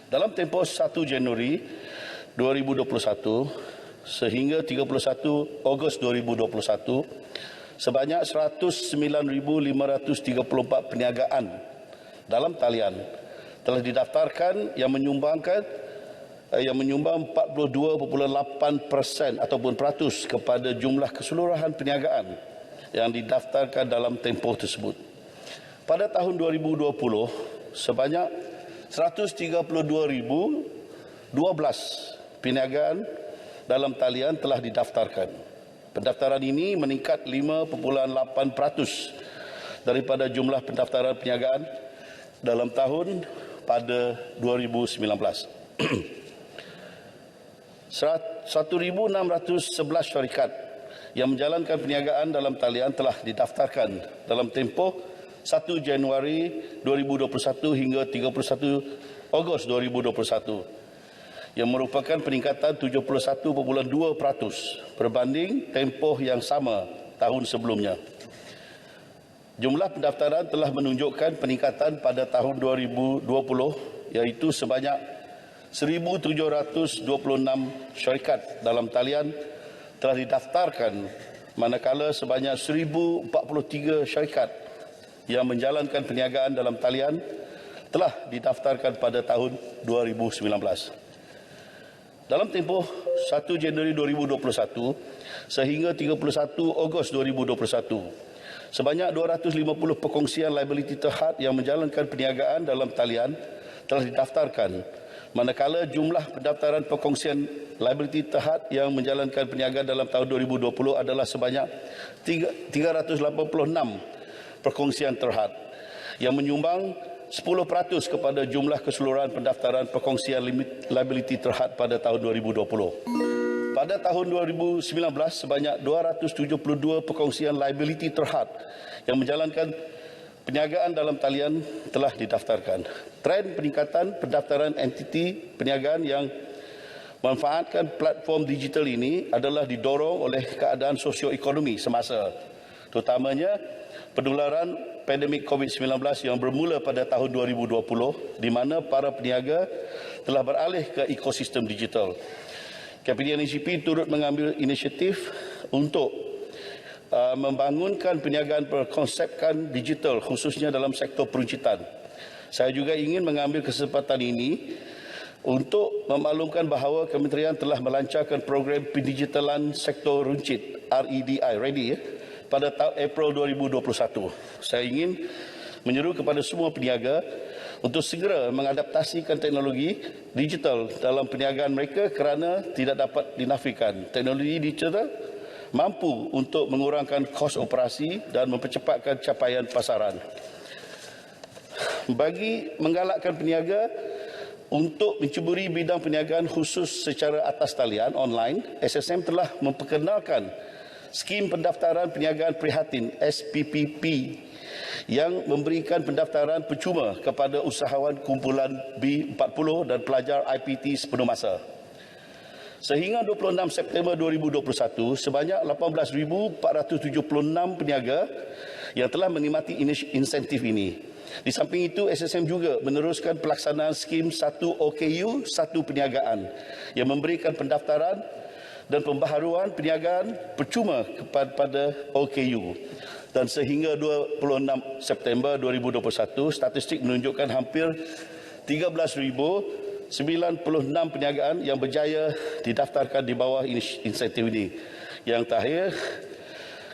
Dalam tempoh 1 Januari 2021 sehingga 31 Ogos 2021, sebanyak 109,534 perniagaan dalam talian telah didaftarkan yang menyumbang 42.8% ataupun peratus kepada jumlah keseluruhan perniagaan yang didaftarkan dalam tempoh tersebut. Pada tahun 2020, sebanyak 132,012 perniagaan dalam talian telah didaftarkan. Pendaftaran ini meningkat 5.8% daripada jumlah pendaftaran perniagaan dalam tahun pada 2019. 1,611 syarikat yang menjalankan perniagaan dalam talian telah didaftarkan dalam tempoh 1 Januari 2021 hingga 31 Ogos 2021 yang merupakan peningkatan 71.2% berbanding tempoh yang sama tahun sebelumnya. Jumlah pendaftaran telah menunjukkan peningkatan pada tahun 2020 iaitu sebanyak 1,726 syarikat dalam talian telah didaftarkan, manakala sebanyak 1,043 syarikat yang menjalankan perniagaan dalam talian telah didaftarkan pada tahun 2019. Dalam tempoh 1 Januari 2021 sehingga 31 Ogos 2021, sebanyak 250 perkongsian liability terhad yang menjalankan perniagaan dalam talian telah didaftarkan, manakala jumlah pendaftaran perkongsian liability terhad yang menjalankan perniagaan dalam tahun 2020 adalah sebanyak 386 perkongsian terhad yang menyumbang 10% kepada jumlah keseluruhan pendaftaran perkongsian liability terhad pada tahun 2020. Pada tahun 2019, sebanyak 272 perkongsian liability terhad yang menjalankan perniagaan dalam talian telah didaftarkan. Tren peningkatan pendaftaran entiti perniagaan yang memanfaatkan platform digital ini adalah didorong oleh keadaan sosioekonomi semasa, terutamanya penularan pandemik COVID-19 yang bermula pada tahun 2020 di mana para peniaga telah beralih ke ekosistem digital. KPDNCP turut mengambil inisiatif untuk membangunkan perniagaan berkonsepkan digital khususnya dalam sektor peruncitan. Saya juga ingin mengambil kesempatan ini untuk memaklumkan bahawa kementerian telah melancarkan program pendigitalan sektor runcit REDI pada tahun April 2021. Saya ingin menyeru kepada semua peniaga untuk segera mengadaptasikan teknologi digital dalam perniagaan mereka kerana tidak dapat dinafikan. Teknologi digital mampu untuk mengurangkan kos operasi dan mempercepatkan capaian pasaran. Bagi menggalakkan peniaga untuk mencuburi bidang perniagaan khusus secara atas talian online, SSM telah memperkenalkan Skim Pendaftaran Perniagaan Prihatin SPPP yang memberikan pendaftaran percuma kepada usahawan kumpulan B40 dan pelajar IPT sepenuh masa. Sehingga 26 September 2021, sebanyak 18,476 peniaga yang telah menikmati insentif ini. Di samping itu, SSM juga meneruskan pelaksanaan skim 1 OKU 1 perniagaan yang memberikan pendaftaran dan pembaharuan perniagaan percuma kepada OKU. Dan sehingga 26 September 2021, statistik menunjukkan hampir 13,096 perniagaan yang berjaya didaftarkan di bawah insentif ini. Yang terakhir,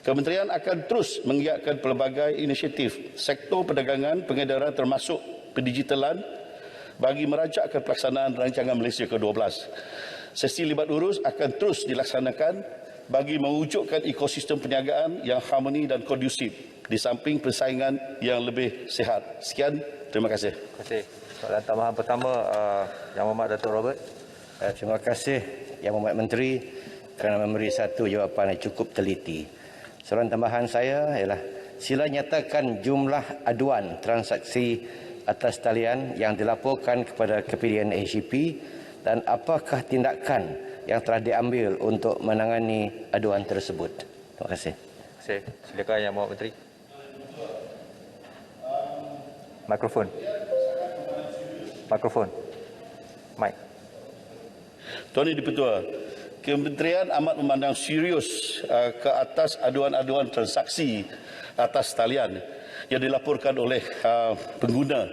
Kementerian akan terus menggiatkan pelbagai inisiatif sektor perdagangan, pengedaran termasuk pendigitalan bagi merajakkan pelaksanaan rancangan Malaysia ke-12. Sesi libat urus akan terus dilaksanakan bagi mewujudkan ekosistem perniagaan yang harmoni dan kondusif di samping persaingan yang lebih sihat. Sekian, terima kasih. Terima kasih. Soalan tambahan pertama, Yang Berhormat Datuk Robert. Terima kasih Yang Berhormat Menteri kerana memberi satu jawapan yang cukup teliti. Soalan tambahan saya ialah sila nyatakan jumlah aduan transaksi atas talian yang dilaporkan kepada KPDN ACP dan apakah tindakan yang telah diambil untuk menangani aduan tersebut. Terima kasih. Terima kasih. Silakan Yang Berhormat Menteri. Mikrofon. Mikrofon. Mic. Tuan Yang Di-Pertua, Kementerian amat memandang serius ke atas aduan-aduan transaksi atas talian yang dilaporkan oleh pengguna.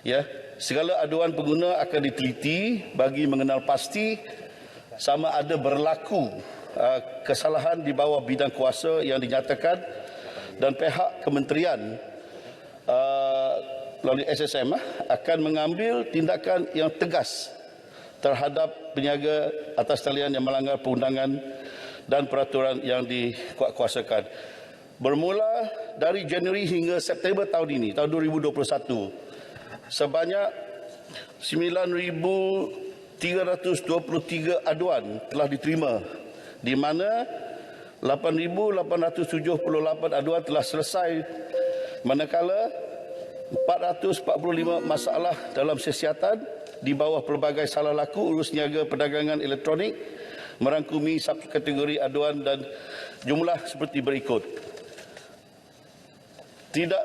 Ya, segala aduan pengguna akan diteliti bagi mengenal pasti sama ada berlaku kesalahan di bawah bidang kuasa yang dinyatakan dan pihak kementerian melalui SSM akan mengambil tindakan yang tegas terhadap peniaga atas talian yang melanggar perundangan dan peraturan yang dikuatkuasakan. Bermula dari Januari hingga September tahun ini, tahun 2021, sebanyak 9,323 aduan telah diterima, di mana 8,878 aduan telah selesai, manakala 445 masalah dalam siasatan di bawah pelbagai salah laku urus niaga perdagangan elektronik merangkumi subkategori aduan dan jumlah seperti berikut.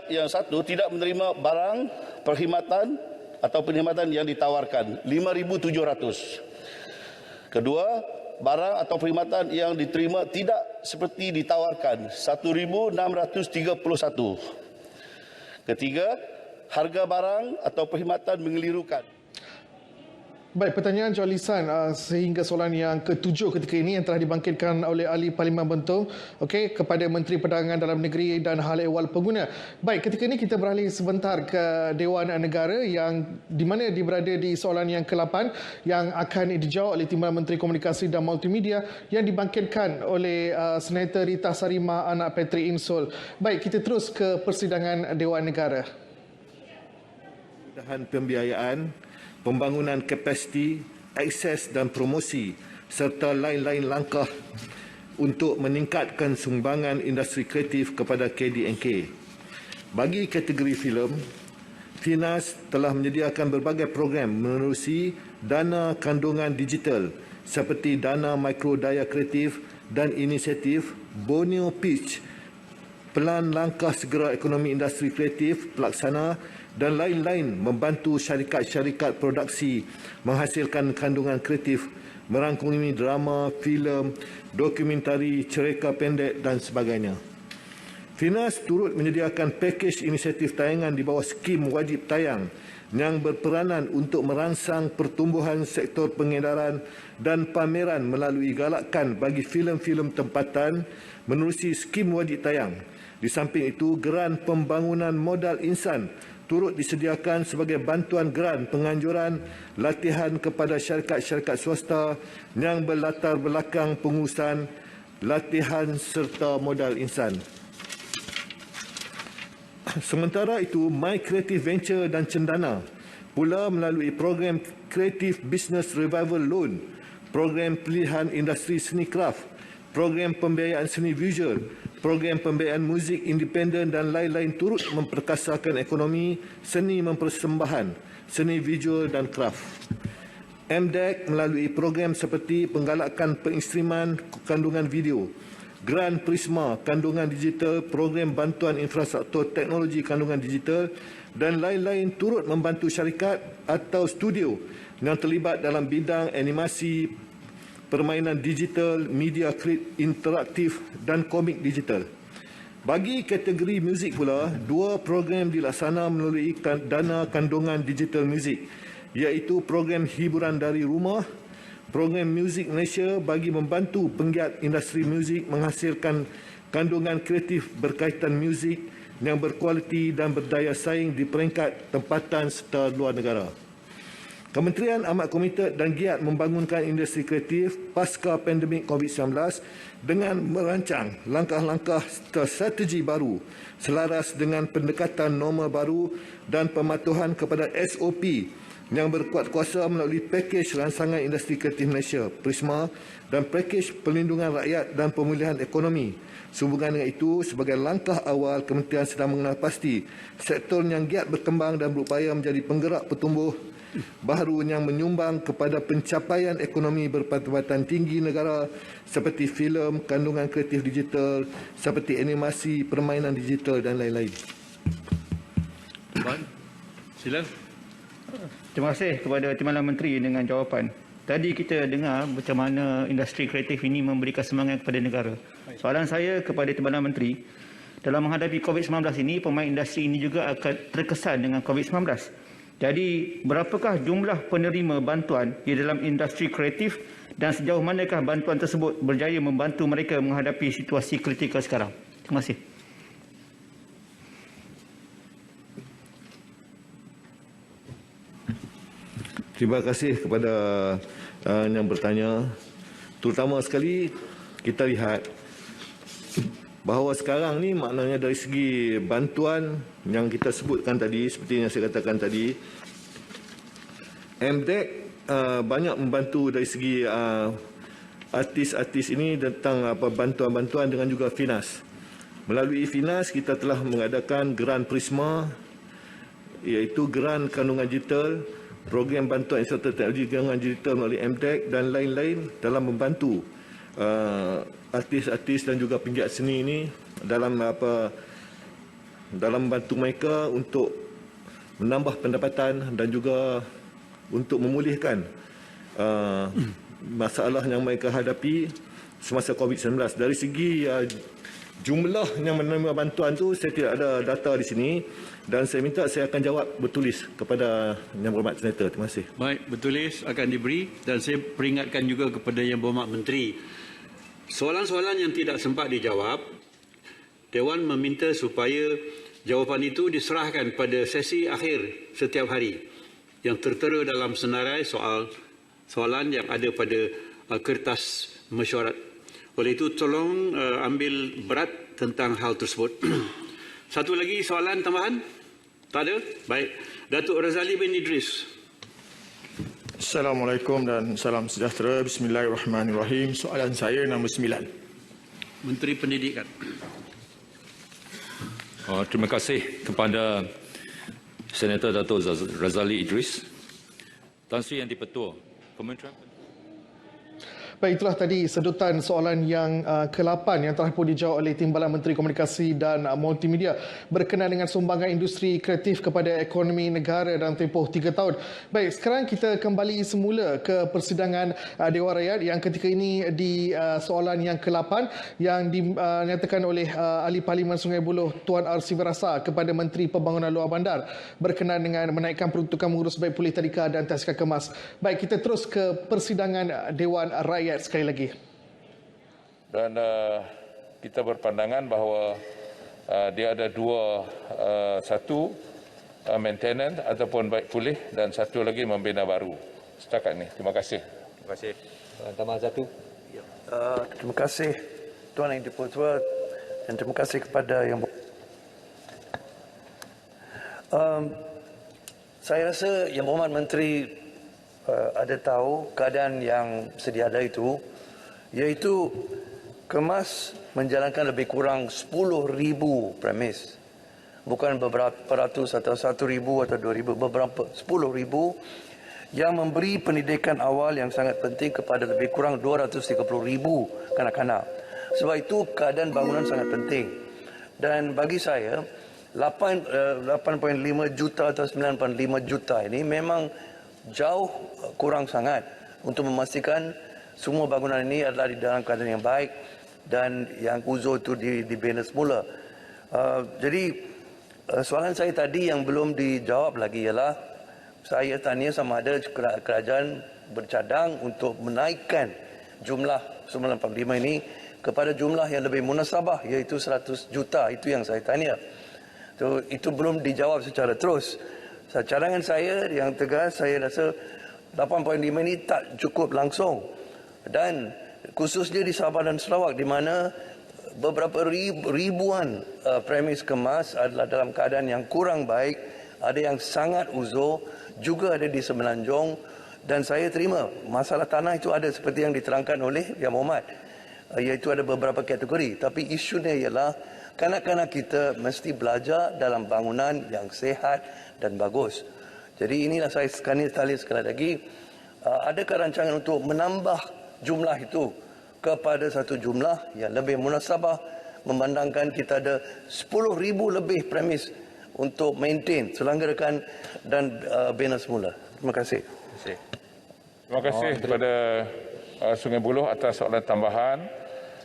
Yang satu, tidak menerima barang perkhidmatan atau perkhidmatan yang ditawarkan 5,700. Kedua, barang atau perkhidmatan yang diterima tidak seperti ditawarkan 1,631. Ketiga, harga barang atau perkhidmatan mengelirukan. Baik, pertanyaan soal lisan sehingga soalan yang ke-7 ketika ini yang telah dibangkitkan oleh Ahli Parlimen Bentong kepada Menteri Perdagangan Dalam Negeri dan Hal Ehwal Pengguna. Baik, ketika ini kita beralih sebentar ke Dewan Negara yang di mana dia berada di soalan yang ke-8 yang akan dijawab oleh Timbalan Menteri Komunikasi dan Multimedia yang dibangkitkan oleh Senator Rita Sarima anak Patrick Insul. Baik, kita terus ke persidangan Dewan Negara. Pembiayaan, pembangunan kapasiti, akses dan promosi serta lain-lain langkah untuk meningkatkan sumbangan industri kreatif kepada KDNK. Bagi kategori filem, Finas telah menyediakan berbagai program menerusi dana kandungan digital seperti dana mikrodaya kreatif dan inisiatif Borneo Pitch, pelan langkah segera ekonomi industri kreatif pelaksana dan lain-lain membantu syarikat-syarikat produksi menghasilkan kandungan kreatif merangkumi drama, filem, dokumentari, cerita pendek dan sebagainya. Finas turut menyediakan pakej inisiatif tayangan di bawah skim wajib tayang yang berperanan untuk merangsang pertumbuhan sektor pengedaran dan pameran melalui galakan bagi filem-filem tempatan menerusi skim wajib tayang. Di samping itu, geran pembangunan modal insan turut disediakan sebagai bantuan geran penganjuran latihan kepada syarikat-syarikat swasta yang berlatar belakang pengurusan latihan serta modal insan. Sementara itu, My Creative Venture dan Cendana pula melalui program Creative Business Revival Loan, program pilihan industri seni kraft, program pembiayaan seni visual, program pembiayaan muzik independen dan lain-lain turut memperkasakan ekonomi seni mempersembahan, seni visual dan kraft. MDEC melalui program seperti penggalakan penginstrumen kandungan video, Grant Prisma kandungan digital, program bantuan infrastruktur teknologi kandungan digital dan lain-lain turut membantu syarikat atau studio yang terlibat dalam bidang animasi, permainan digital, media interaktif dan komik digital. Bagi kategori muzik pula, 2 program dilaksana melalui dana kandungan digital muzik, iaitu program hiburan dari rumah, program Muzik Malaysia bagi membantu penggiat industri muzik menghasilkan kandungan kreatif berkaitan muzik yang berkualiti dan berdaya saing di peringkat tempatan serta luar negara. Kementerian amat komited dan giat membangunkan industri kreatif pasca pandemik COVID-19 dengan merancang langkah-langkah strategi baru selaras dengan pendekatan norma baru dan pematuhan kepada SOP yang berkuat kuasa melalui pakej rangsangan industri kreatif Malaysia Prisma dan pakej perlindungan rakyat dan pemulihan ekonomi. Sehubungan dengan itu, sebagai langkah awal, Kementerian sedang mengenal pasti sektor yang giat berkembang dan berupaya menjadi penggerak pertumbuh baru yang menyumbang kepada pencapaian ekonomi berpendapatan tinggi negara seperti filem, kandungan kreatif digital, seperti animasi, permainan digital dan lain-lain. Sila. Terima kasih kepada Timbalan Menteri dengan jawapan. Tadi kita dengar macam mana industri kreatif ini memberikan semangat kepada negara. Soalan saya kepada Timbalan Menteri, dalam menghadapi COVID-19 ini, pemain industri ini juga akan terkesan dengan COVID-19. Jadi, berapakah jumlah penerima bantuan di dalam industri kreatif dan sejauh manakah bantuan tersebut berjaya membantu mereka menghadapi situasi kritikal sekarang? Terima kasih. Terima kasih kepada yang bertanya. Terutama sekali kita lihat bahawa sekarang ni maknanya dari segi bantuan yang kita sebutkan tadi, seperti yang saya katakan tadi, MDEC banyak membantu dari segi artis-artis ini tentang bantuan-bantuan dengan juga FINAS. Melalui FINAS kita telah mengadakan Geran Prisma, iaitu Geran Kandungan Digital, program bantuan instruktur teknologi kandungan digital melalui MDEC dan lain-lain dalam membantu artis-artis dan juga penggiat seni ini dalam membantu mereka untuk menambah pendapatan dan juga untuk memulihkan masalah yang mereka hadapi semasa COVID-19. Dari segi jumlah yang menerima bantuan tu saya tidak ada data di sini dan saya minta saya akan jawab bertulis kepada Yang Berhormat Senator. Terima kasih. Baik, bertulis akan diberi dan saya peringatkan juga kepada Yang Berhormat Menteri. Soalan-soalan yang tidak sempat dijawab, Dewan meminta supaya jawapan itu diserahkan pada sesi akhir setiap hari yang tertera dalam senarai soalan yang ada pada kertas mesyuarat. Oleh itu, tolong ambil berat tentang hal tersebut. Satu lagi soalan tambahan? Tak ada? Baik. Datuk Razali bin Idris. Assalamualaikum dan salam sejahtera. Bismillahirrahmanirrahim. Soalan saya nombor 9. Menteri Pendidikan. Terima kasih kepada Senator Datuk Razali Idris. Tan Sri Yang di-Pertua, Kementerian Baik, itulah tadi sedutan soalan yang ke-8 yang telah pun dijawab oleh Timbalan Menteri Komunikasi dan Multimedia berkenaan dengan sumbangan industri kreatif kepada ekonomi negara dalam tempoh 3 tahun. Baik, sekarang kita kembali semula ke persidangan Dewan Rakyat yang ketika ini di soalan yang ke-8 yang dinyatakan oleh Ahli Parlimen Sungai Buloh Tuan R. Sivarasa kepada Menteri Pembangunan Luar Bandar berkenaan dengan menaikkan peruntukan mengurus baik pulih tadika dan tazkiyah kemas. Baik, kita terus ke persidangan Dewan Rakyat sekali lagi. Dan kita berpandangan bahawa dia ada dua, satu maintenance ataupun baik pulih dan satu lagi membina baru. Setakat ini. Terima kasih. Terima kasih. Tambahan satu. Terima kasih Tuan Yang di-Pertua dan terima kasih kepada yang saya rasa Yang Berhormat Menteri ada tahu keadaan yang sedia ada itu, iaitu Kemas menjalankan lebih kurang 10,000 premis, bukan beberapa ratus atau 1,000 atau 2,000, beberapa 10,000 yang memberi pendidikan awal yang sangat penting kepada lebih kurang 230,000 kanak-kanak. Sebab itu keadaan bangunan sangat penting. Dan bagi saya 8.5 juta atau 9.5 juta ini memang jauh kurang sangat untuk memastikan semua bangunan ini adalah di dalam keadaan yang baik dan yang uzur itu dibina semula. Jadi soalan saya tadi yang belum dijawab lagi ialah saya tanya sama ada kerajaan bercadang untuk menaikkan jumlah 945 ini kepada jumlah yang lebih munasabah iaitu 100 juta. Itu yang saya tanya. Itu belum dijawab secara terus. Cadangan saya yang tegas, saya rasa 8.5 ini tak cukup langsung. Dan khususnya di Sabah dan Sarawak di mana beberapa ribuan premis kemas adalah dalam keadaan yang kurang baik, ada yang sangat uzur, juga ada di Semenanjung, dan saya terima masalah tanah itu ada seperti yang diterangkan oleh Yang Berhormat, iaitu ada beberapa kategori, tapi isunya ialah kanak-kanak kita mesti belajar dalam bangunan yang sehat dan bagus. Jadi inilah saya sekali lagi, adakah rancangan untuk menambah jumlah itu kepada satu jumlah yang lebih munasabah, memandangkan kita ada 10,000 lebih premis untuk maintain, selenggarakan dan bina semula. Terima kasih. Terima kasih kepada Sungai Buloh atas soalan tambahan.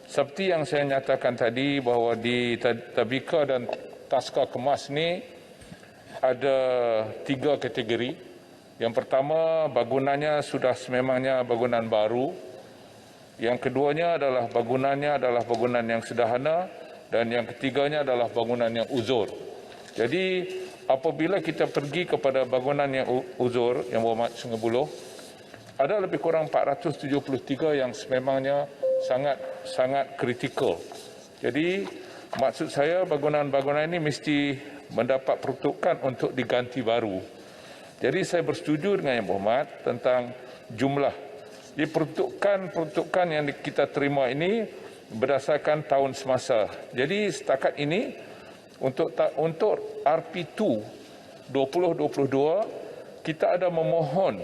Seperti yang saya nyatakan tadi bahawa di Tabika dan Taska Kemas ni ada 3 kategori. Yang pertama, bangunannya sudah sememangnya bangunan baru. Yang keduanya adalah bangunan yang sederhana, dan yang ketiganya adalah bangunan yang uzur. Jadi apabila kita pergi kepada bangunan yang uzur, Yang Berhormat Sungai Buloh, ada lebih kurang 473 yang sememangnya sangat kritikal. Jadi maksud saya bangunan-bangunan ini mesti mendapat peruntukan untuk diganti baru. Jadi saya bersetuju dengan Yang Berhormat tentang jumlah. Jadi peruntukan yang kita terima ini berdasarkan tahun semasa. Jadi setakat ini untuk RP2 2022 kita ada memohon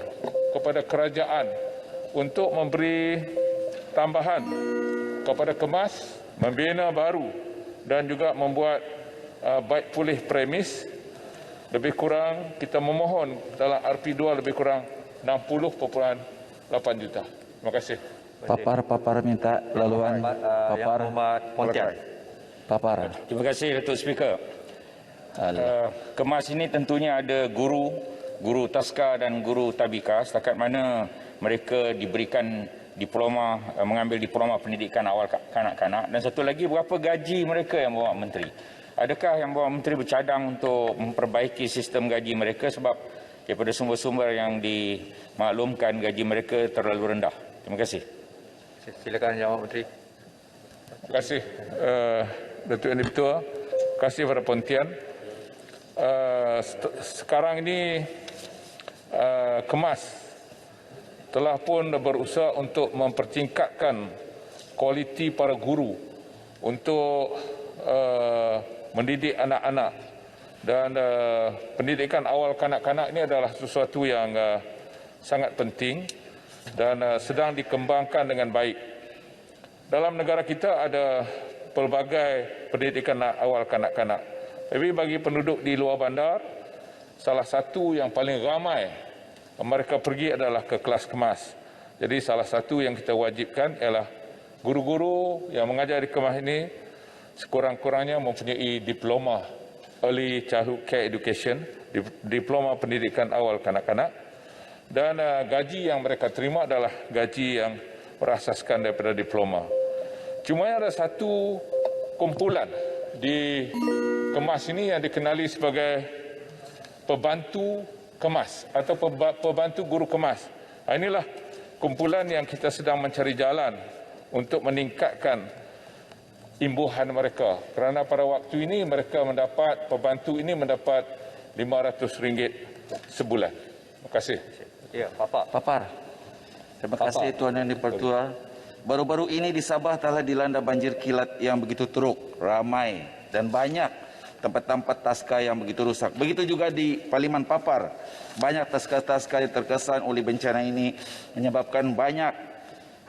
kepada kerajaan untuk memberi tambahan kepada Kemas, membina baru dan juga membuat baik pulih premis. Lebih kurang kita memohon dalam RP2 lebih kurang 60.8 juta. Terima kasih. Papar minta laluan Papar Pontian. Papar. Terima kasih Datuk Speaker. Kemas ini tentunya ada guru taska dan guru tabika setakat mana mereka diberikan diploma, mengambil diploma pendidikan awal kanak-kanak. Dan satu lagi, berapa gaji mereka Yang Berhormat Menteri? Adakah Yang Berhormat Menteri bercadang untuk memperbaiki sistem gaji mereka sebab daripada sumber-sumber yang dimaklumkan gaji mereka terlalu rendah? Terima kasih. Silakan Yang Berhormat Menteri. Terima kasih Datuk Yang Di-Pertua. Terima kasih kepada Pontian. Sekarang ini Kemas telah pun berusaha untuk mempertingkatkan kualiti para guru untuk mendidik anak-anak, dan pendidikan awal kanak-kanak ini adalah sesuatu yang sangat penting dan sedang dikembangkan dengan baik. Dalam negara kita ada pelbagai pendidikan awal kanak-kanak. Tapi bagi penduduk di luar bandar, salah satu yang paling ramai mereka pergi adalah ke kelas Kemas. Jadi salah satu yang kita wajibkan ialah guru-guru yang mengajar di Kemas ini sekurang-kurangnya mempunyai diploma Early Childhood Care Education, diploma pendidikan awal kanak-kanak, dan gaji yang mereka terima adalah gaji yang berasaskan daripada diploma. Cuma ada satu kumpulan di Kemas ini yang dikenali sebagai pembantu Kemas atau pembantu guru Kemas. Inilah kumpulan yang kita sedang mencari jalan untuk meningkatkan imbuhan mereka. Kerana pada waktu ini mereka mendapat, pembantu ini mendapat RM500 sebulan. Terima kasih. Ya, Papar. Terima kasih Tuan Yang Di-Pertua. Baru-baru ini di Sabah telah dilanda banjir kilat yang begitu teruk, ramai dan banyak tempat-tempat taska yang begitu rusak. Begitu juga di Parlimen Papar. Banyak taska-taska yang terkesan oleh bencana ini menyebabkan banyak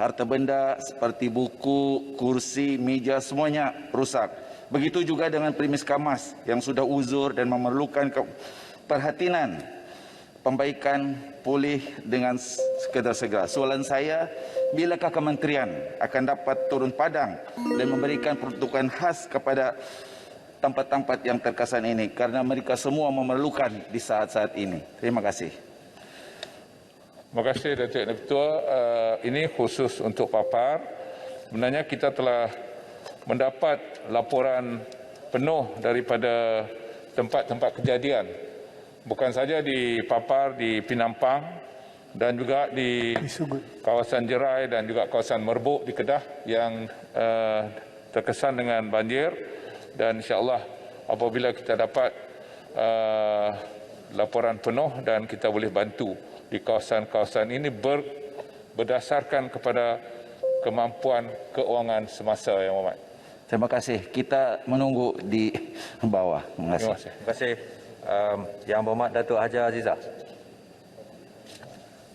harta benda seperti buku, kursi, meja semuanya rusak. Begitu juga dengan premis Kemas yang sudah uzur dan memerlukan perhatian pembaikan pulih dengan segera. Soalan saya, bilakah kementerian akan dapat turun padang dan memberikan peruntukan khas kepada tempat-tempat yang terkesan ini, karena mereka semua memerlukan di saat-saat ini. Terima kasih. Terima kasih Datuk Yang Di-Pertua. Ini khusus untuk Papar. sebenarnya kita telah mendapat laporan penuh daripada tempat-tempat kejadian. Bukan saja di Papar, di Pinampang dan juga di kawasan Jerai dan juga kawasan Merbuk di Kedah yang terkesan dengan banjir. Dan insya-Allah apabila kita dapat laporan penuh dan kita boleh bantu di kawasan-kawasan ini berdasarkan kepada kemampuan keuangan semasa yang hormat. Terima kasih. Kita menunggu di bawah. Terima kasih. Terima kasih. Yang Berhormat Datuk Haja Azizah.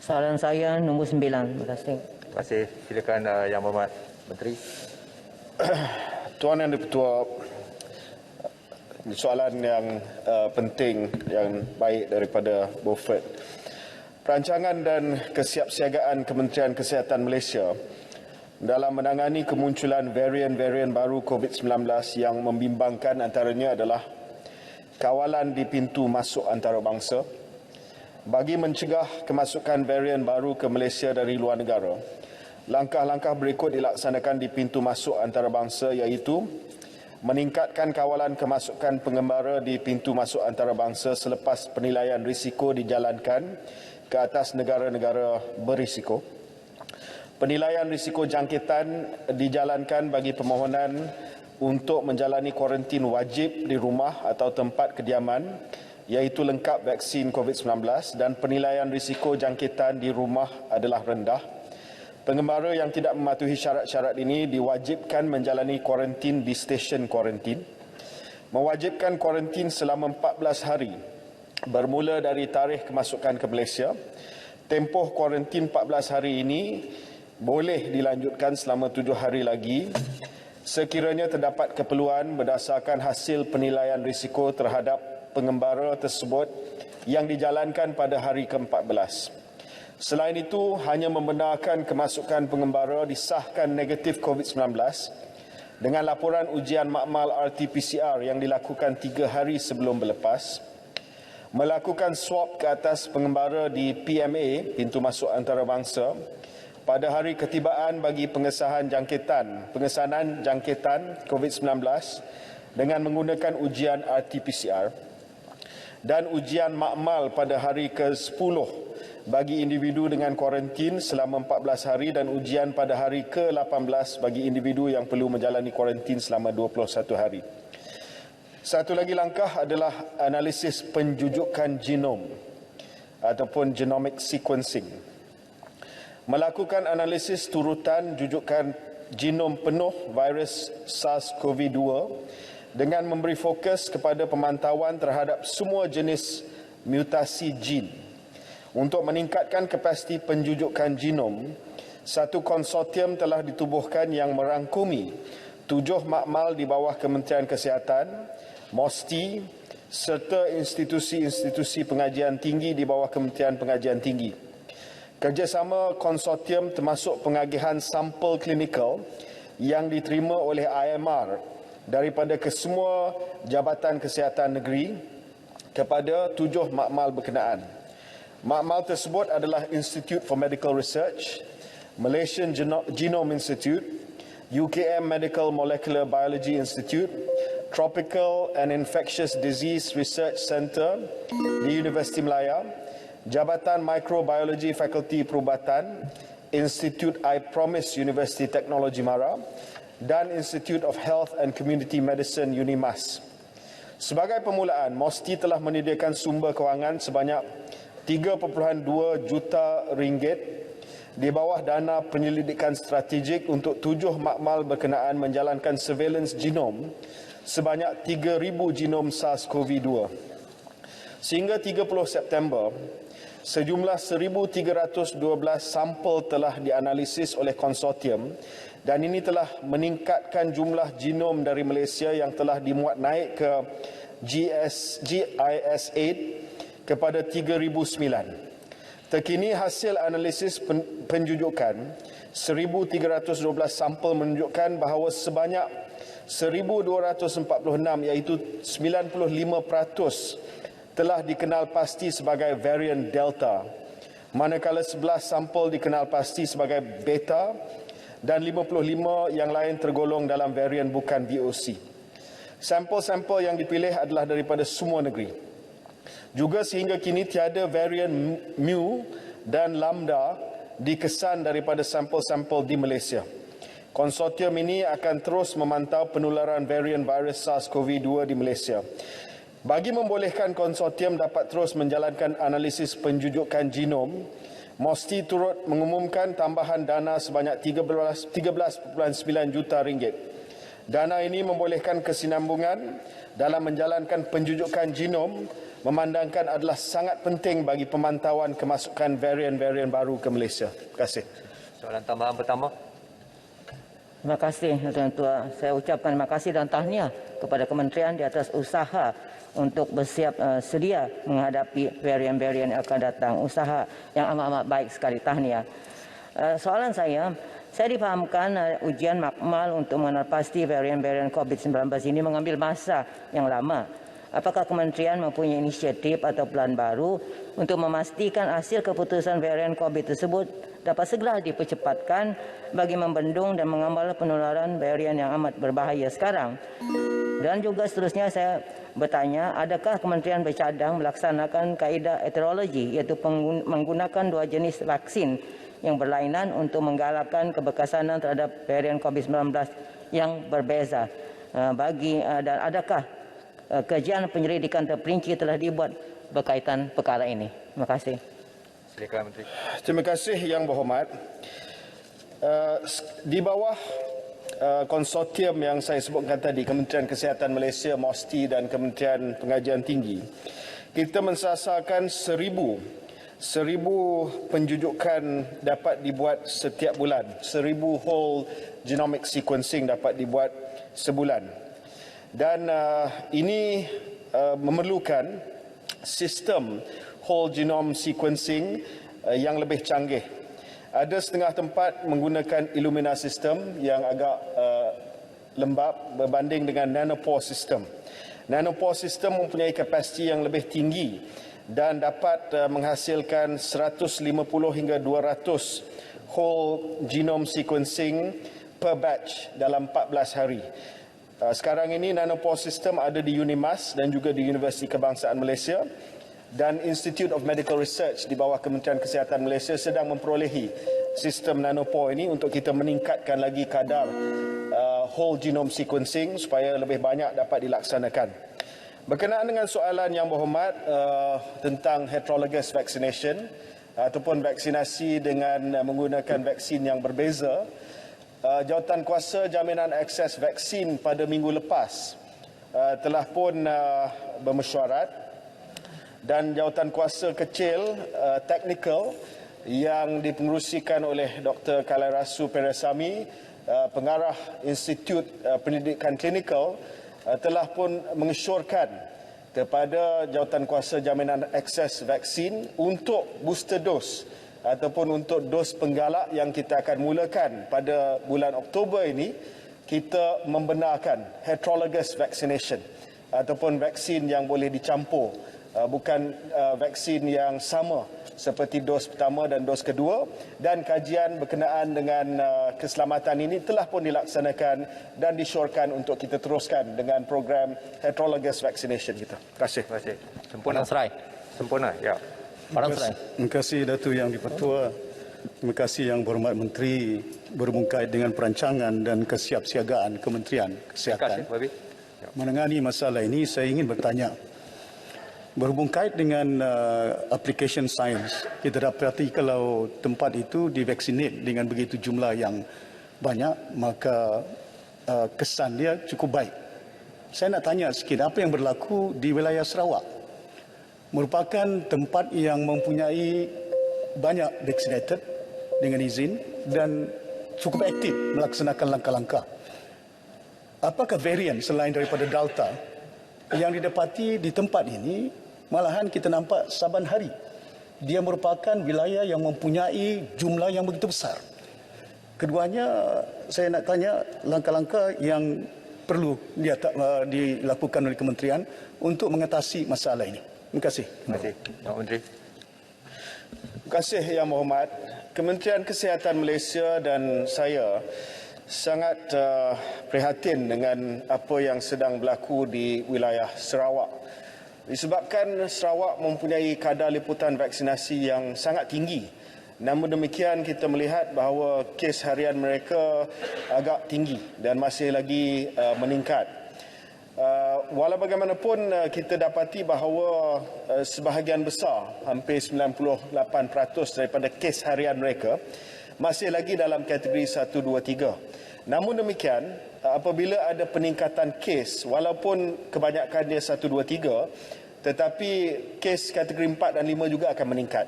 Soalan saya nombor 9. Terima kasih. Terima kasih. Silakan Yang Berhormat Menteri. Tuan Yang di-Pertua, soalan yang penting, yang baik daripada Beaufort. Perancangan dan kesiapsiagaan Kementerian Kesihatan Malaysia dalam menangani kemunculan varian-varian baru COVID-19 yang membimbangkan antaranya adalah kawalan di pintu masuk antarabangsa. Bagi mencegah kemasukan varian baru ke Malaysia dari luar negara, langkah-langkah berikut dilaksanakan di pintu masuk antarabangsa iaitu meningkatkan kawalan kemasukan pengembara di pintu masuk antarabangsa selepas penilaian risiko dijalankan ke atas negara-negara berisiko. Penilaian risiko jangkitan dijalankan bagi permohonan untuk menjalani kuarantin wajib di rumah atau tempat kediaman iaitu lengkap vaksin COVID-19 dan penilaian risiko jangkitan di rumah adalah rendah. Pengembara yang tidak mematuhi syarat-syarat ini diwajibkan menjalani kuarantin di stesen kuarantin. Mewajibkan kuarantin selama 14 hari bermula dari tarikh kemasukan ke Malaysia. Tempoh kuarantin 14 hari ini boleh dilanjutkan selama 7 hari lagi sekiranya terdapat keperluan berdasarkan hasil penilaian risiko terhadap pengembara tersebut yang dijalankan pada hari ke-14. Selain itu, hanya membenarkan kemasukan pengembara disahkan negatif COVID-19 dengan laporan ujian makmal RT-PCR yang dilakukan 3 hari sebelum berlepas, melakukan swab ke atas pengembara di PMA, pintu masuk antarabangsa, pada hari ketibaan bagi pengesanan jangkitan COVID-19 dengan menggunakan ujian RT-PCR dan ujian makmal pada hari ke-10 bagi individu dengan kuarantin selama 14 hari dan ujian pada hari ke-18 bagi individu yang perlu menjalani kuarantin selama 21 hari. Satu lagi langkah adalah analisis penjujukan genom ataupun genomic sequencing. Melakukan analisis turutan jujukan genom penuh virus SARS-CoV-2 dengan memberi fokus kepada pemantauan terhadap semua jenis mutasi gen. Untuk meningkatkan kapasiti penjujukan genom, satu konsortium telah ditubuhkan yang merangkumi 7 makmal di bawah Kementerian Kesihatan, MOSTI serta institusi-institusi pengajian tinggi di bawah Kementerian Pengajian Tinggi. Kerjasama konsortium termasuk pengagihan sampel klinikal yang diterima oleh IMR daripada kesemua Jabatan Kesihatan Negeri kepada 7 makmal berkenaan. Makmal tersebut adalah Institute for Medical Research, Malaysian Genome Institute, UKM Medical Molecular Biology Institute, Tropical and Infectious Disease Research Centre di Universiti Melaya, Jabatan Microbiology Fakulti Perubatan, Institute I Promise University Teknologi Mara dan Institute of Health and Community Medicine UNIMAS. Sebagai permulaan, MOSTI telah menyediakan sumber kewangan sebanyak 3.2 juta ringgit di bawah dana penyelidikan strategik untuk 7 makmal berkenaan menjalankan surveillance genom sebanyak 3,000 genom SARS-CoV-2. Sehingga 30 September, sejumlah 1,312 sampel telah dianalisis oleh konsortium dan ini telah meningkatkan jumlah genom dari Malaysia yang telah dimuat naik ke GIS-8 kepada 3,009. Terkini hasil analisis penjujukan 1,312 sampel menunjukkan bahawa sebanyak 1,246 iaitu 95% telah dikenal pasti sebagai varian Delta, manakala 11 sampel dikenal pasti sebagai Beta dan 55 yang lain tergolong dalam varian bukan VOC. Sampel-sampel yang dipilih adalah daripada semua negeri. Juga sehingga kini tiada varian Mu dan Lambda dikesan daripada sampel-sampel di Malaysia. Konsortium ini akan terus memantau penularan varian virus SARS-CoV-2 di Malaysia. Bagi membolehkan konsortium dapat terus menjalankan analisis penjujukan genom, MOSTI turut mengumumkan tambahan dana sebanyak 13.9 juta ringgit. Dana ini membolehkan kesinambungan dalam menjalankan penjujukan genom, memandangkan adalah sangat penting bagi pemantauan kemasukan varian-varian baru ke Malaysia. Terima kasih. Soalan tambahan pertama. Terima kasih Tuan Ketua. Saya ucapkan terima kasih dan tahniah kepada Kementerian di atas usaha untuk bersiap sedia menghadapi varian-varian yang akan datang. Usaha yang amat-amat baik sekali, tahniah. Soalan saya difahamkan ujian makmal untuk mengenal pasti varian-varian COVID-19 ini mengambil masa yang lama. Apakah Kementerian mempunyai inisiatif atau plan baru untuk memastikan hasil keputusan varian COVID tersebut dapat segera dipercepatkan bagi membendung dan mengambal penularan varian yang amat berbahaya sekarang? Dan juga seterusnya saya bertanya, adakah Kementerian bercadang melaksanakan kaedah heterologi, iaitu menggunakan dua jenis vaksin yang berlainan untuk menggalakkan keberkesanan terhadap varian COVID-19 yang berbeza? Dan adakah kajian penyelidikan terperinci telah dibuat berkaitan perkara ini? Terima kasih. Silakan Menteri. Terima kasih Yang Berhormat. Di bawah konsortium yang saya sebutkan tadi, Kementerian Kesihatan Malaysia, MOSTI dan Kementerian Pengajian Tinggi, kita mensasarkan 1,000 penjujukan dapat dibuat setiap bulan. 1,000 whole genomic sequencing dapat dibuat sebulan. Dan ini memerlukan sistem whole genome sequencing yang lebih canggih. Ada setengah tempat menggunakan Illumina system yang agak lembab berbanding dengan nanopore system. Nanopore system mempunyai kapasiti yang lebih tinggi dan dapat menghasilkan 150 hingga 200 whole genome sequencing per batch dalam 14 hari. Sekarang ini nanopore system ada di UNIMAS dan juga di Universiti Kebangsaan Malaysia, dan Institute of Medical Research di bawah Kementerian Kesihatan Malaysia sedang memperolehi sistem nanopore ini untuk kita meningkatkan lagi kadar whole genome sequencing supaya lebih banyak dapat dilaksanakan. Berkenaan dengan soalan Yang Berhormat tentang heterologous vaccination ataupun vaksinasi dengan menggunakan vaksin yang berbeza, Jawatankuasa Jaminan Akses Vaksin pada minggu lepas telah pun bermesyuarat, dan jawatankuasa kecil teknikal yang dipengerusikan oleh Dr. Kalarasu Peresami, pengarah Institut Pendidikan Klinikal, telah pun mengesyorkan kepada Jawatankuasa Jaminan Akses Vaksin untuk booster dose ataupun untuk dos penggalak yang kita akan mulakan pada bulan Oktober ini, kita membenarkan heterologous vaccination ataupun vaksin yang boleh dicampur, bukan vaksin yang sama seperti dos pertama dan dos kedua, dan kajian berkenaan dengan keselamatan ini telah pun dilaksanakan dan disyorkan untuk kita teruskan dengan program heterologous vaccination kita. Terima kasih. Terima kasih. Sempurna. Sempurna, ya. Terima kasih Datuk Yang Di-Pertua. Terima kasih Yang Berhormat Menteri berhubung kait dengan perancangan dan kesiapsiagaan Kementerian Kesihatan. Terima kasih, menangani masalah ini. Saya ingin bertanya, berhubung kait dengan application science, kita dapati kalau tempat itu divaksinate dengan begitu jumlah yang banyak, maka kesan dia cukup baik. Saya nak tanya sikit, apa yang berlaku di wilayah Sarawak? Merupakan tempat yang mempunyai banyak vaccinated dengan izin dan cukup aktif melaksanakan langkah-langkah. Apakah varian selain daripada Delta yang didapati di tempat ini? Malahan kita nampak saban hari dia merupakan wilayah yang mempunyai jumlah yang begitu besar. Keduanya, saya nak tanya langkah-langkah yang perlu dilakukan oleh kementerian untuk mengatasi masalah ini. Terima kasih. Terima kasih. Pak Menteri. Terima kasih Yang Berhormat. Kementerian Kesihatan Malaysia dan saya sangat prihatin dengan apa yang sedang berlaku di wilayah Sarawak. Disebabkan Sarawak mempunyai kadar liputan vaksinasi yang sangat tinggi. Namun demikian kita melihat bahawa kes harian mereka agak tinggi dan masih lagi meningkat. Walau bagaimanapun kita dapati bahawa sebahagian besar, hampir 98% daripada kes harian mereka masih lagi dalam kategori 1, 2, 3. Namun demikian, apabila ada peningkatan kes, walaupun kebanyakannya 1, 2, 3, tetapi kes kategori 4 dan 5 juga akan meningkat.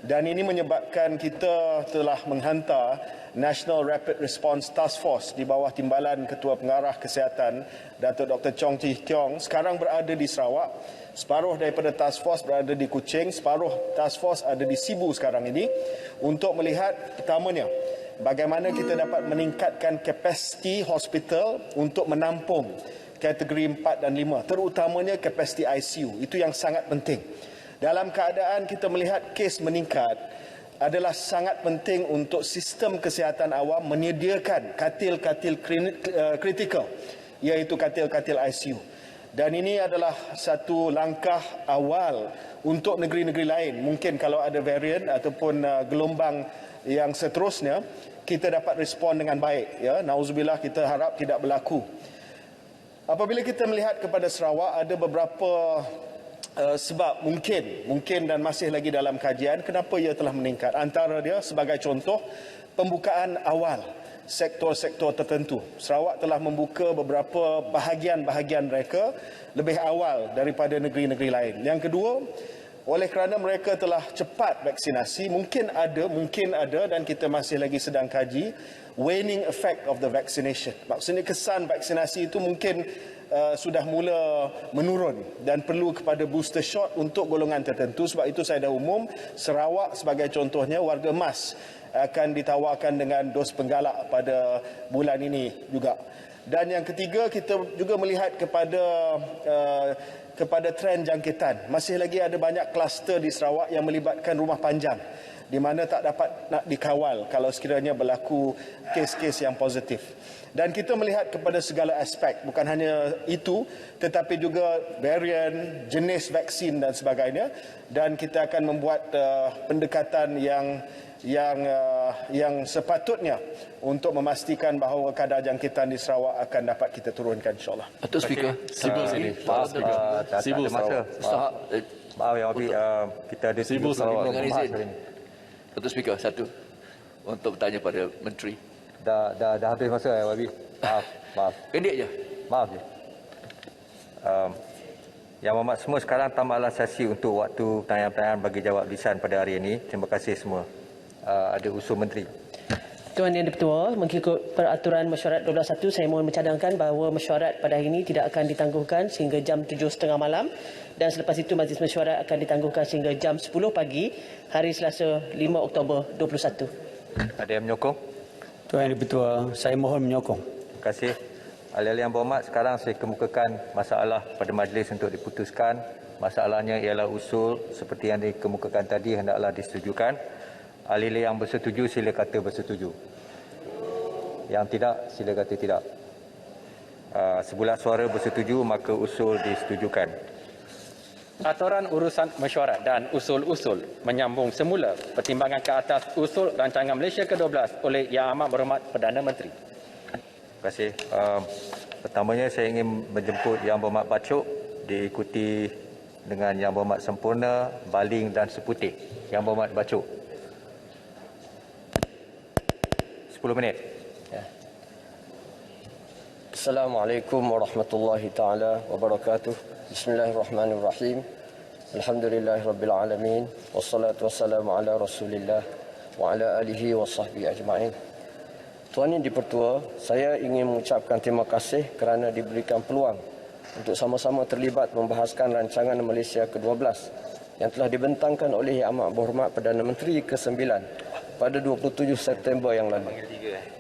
Dan ini menyebabkan kita telah menghantar National Rapid Response Task Force di bawah timbalan Ketua Pengarah Kesihatan Datuk Dr. Chong Chee Kiong sekarang berada di Sarawak. Separuh daripada task force berada di Kuching, separuh task force ada di Sibu sekarang ini untuk melihat pertamanya bagaimana kita dapat meningkatkan kapasiti hospital untuk menampung kategori 4 dan 5, terutamanya kapasiti ICU. Itu yang sangat penting. Dalam keadaan kita melihat kes meningkat, adalah sangat penting untuk sistem kesihatan awam menyediakan katil-katil kritikal, iaitu katil-katil ICU. Dan ini adalah satu langkah awal untuk negeri-negeri lain. Mungkin kalau ada varian ataupun gelombang yang seterusnya, kita dapat respon dengan baik. Ya, nauzubillah, kita harap tidak berlaku. Apabila kita melihat kepada Sarawak, ada beberapa sebab mungkin dan masih lagi dalam kajian kenapa ia telah meningkat. Antara dia sebagai contoh pembukaan awal sektor-sektor tertentu. Sarawak telah membuka beberapa bahagian-bahagian mereka lebih awal daripada negeri-negeri lain. Yang kedua, oleh kerana mereka telah cepat vaksinasi, mungkin ada dan kita masih lagi sedang kaji waning effect of the vaccination. Maksudnya kesan vaksinasi itu mungkin sudah mula menurun dan perlu kepada booster shot untuk golongan tertentu. Sebab itu saya dah umum Sarawak sebagai contohnya, warga emas akan ditawarkan dengan dos penggalak pada bulan ini juga. Dan yang ketiga, kita juga melihat kepada trend jangkitan. Masih lagi ada banyak kluster di Sarawak yang melibatkan rumah panjang di mana tak dapat nak dikawal kalau sekiranya berlaku kes-kes yang positif. Dan kita melihat kepada segala aspek, bukan hanya itu, tetapi juga varian, jenis vaksin dan sebagainya. Dan kita akan membuat pendekatan yang sepatutnya untuk memastikan bahawa kadar jangkitan di Sarawak akan dapat kita turunkan, insyaAllah. Datuk Speaker, Sibu sini. Sibu Sarawak. Maaf ya, Wabi, kita ada Sibu Sarawak. Dengan izin, Datuk Speaker, satu untuk bertanya pada Menteri. Dah habis masa ya, Wabi. Maaf. Pendek je. Maaf je. Yang Berhormat semua, sekarang tambahlah sesi untuk waktu pertanyaan-pertanyaan bagi jawab lisan pada hari ini. Terima kasih semua. Ada usul Menteri. Tuan Yang Di-Pertua, mengikut peraturan mesyuarat 12.1, saya mohon mencadangkan bahawa mesyuarat pada hari ini tidak akan ditangguhkan sehingga jam 7.30 malam dan selepas itu majlis mesyuarat akan ditangguhkan sehingga jam 10 pagi hari Selasa 5 Oktober 2021. Ada yang menyokong? Tuan Yang Di-Pertua, saya mohon menyokong. Terima kasih. Ahli-ahli Yang Berhormat, sekarang saya kemukakan masalah pada majlis untuk diputuskan. Masalahnya ialah usul seperti yang dikemukakan tadi hendaklah disetujukan. Ahli-ahli yang bersetuju sila kata bersetuju. Yang tidak sila kata tidak. Sebulat suara bersetuju maka usul disetujukan. Aturan urusan mesyuarat dan usul-usul menyambung semula pertimbangan ke atas usul rancangan Malaysia ke-12 oleh Yang Amat Berhormat Perdana Menteri. Terima kasih. Pertamanya saya ingin menjemput Yang Berhormat Bacok diikuti dengan Yang Berhormat Sempurna, Baling dan Seputih. Yang Berhormat Bacok. 10 minit. Ya. Assalamualaikum warahmatullahi taala wabarakatuh. Bismillahirrahmanirrahim. Alhamdulillahirabbil alamin wassalatu wassalamu ala Rasulillah wa ala alihi wasahbihi ajma'in. Tuan Yang Di-Pertua, saya ingin mengucapkan terima kasih kerana diberikan peluang untuk sama-sama terlibat membahaskan rancangan Malaysia ke-12 yang telah dibentangkan oleh Yang Amat Berhormat Perdana Menteri ke-9 pada 27 September yang lalu.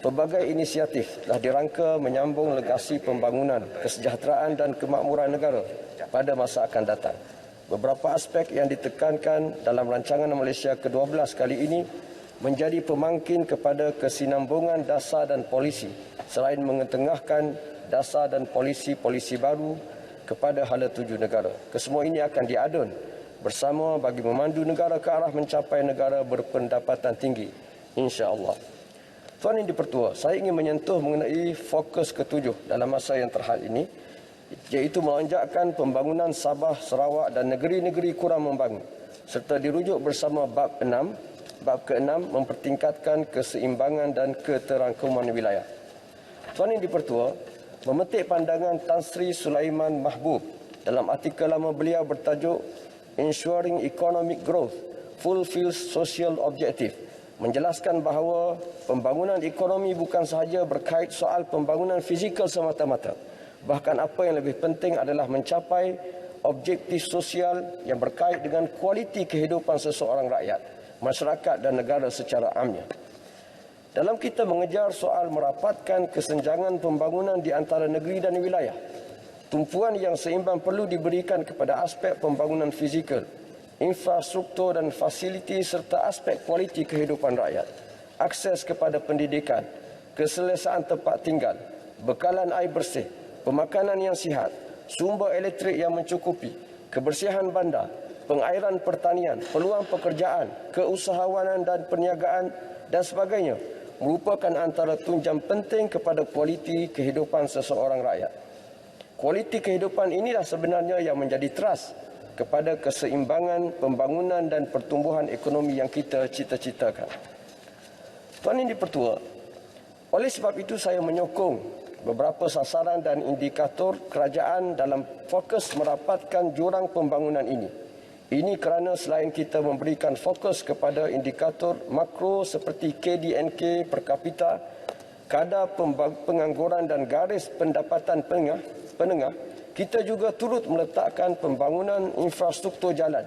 Pelbagai inisiatif telah dirangka menyambung legasi pembangunan, kesejahteraan dan kemakmuran negara pada masa akan datang. beberapa aspek yang ditekankan dalam rancangan Malaysia ke-12 kali ini menjadi pemangkin kepada kesinambungan dasar dan polisi selain mengetengahkan dasar dan polisi baru kepada hala tuju negara. Kesemua ini akan diadun bersama bagi memandu negara ke arah mencapai negara berpendapatan tinggi, insya-Allah. Tuan Yang di-Pertua, saya ingin menyentuh mengenai fokus ke-7 dalam masa yang terhad ini, iaitu melonjakkan pembangunan Sabah, Sarawak dan negeri-negeri kurang membangun, serta dirujuk bersama bab 6. Bab ke-6 mempertingkatkan keseimbangan dan keterangkuman wilayah. Tuan Yang di-Pertua, memetik pandangan Tan Sri Sulaiman Mahbub dalam artikel lama beliau bertajuk Ensuring Economic Growth Fulfills Social Objective, menjelaskan bahawa pembangunan ekonomi bukan sahaja berkait soal pembangunan fizikal semata-mata. Bahkan apa yang lebih penting adalah mencapai objektif sosial yang berkait dengan kualiti kehidupan seseorang rakyat, masyarakat dan negara secara amnya. Dalam kita mengejar soal merapatkan kesenjangan pembangunan di antara negeri dan wilayah, tumpuan yang seimbang perlu diberikan kepada aspek pembangunan fizikal, infrastruktur dan fasiliti serta aspek kualiti kehidupan rakyat, akses kepada pendidikan, keselesaan tempat tinggal, bekalan air bersih, pemakanan yang sihat, sumber elektrik yang mencukupi, kebersihan bandar, pengairan pertanian, peluang pekerjaan, keusahawanan dan perniagaan dan sebagainya merupakan antara tunjang penting kepada kualiti kehidupan seseorang rakyat. Kualiti kehidupan inilah sebenarnya yang menjadi teras kepada keseimbangan pembangunan dan pertumbuhan ekonomi yang kita cita-citakan. Tuan Yang di-Pertua, oleh sebab itu saya menyokong beberapa sasaran dan indikator kerajaan dalam fokus merapatkan jurang pembangunan ini. Ini kerana selain kita memberikan fokus kepada indikator makro seperti KDNK per kapita, kadar pengangguran dan garis pendapatan penengah, kita juga turut meletakkan pembangunan infrastruktur jalan,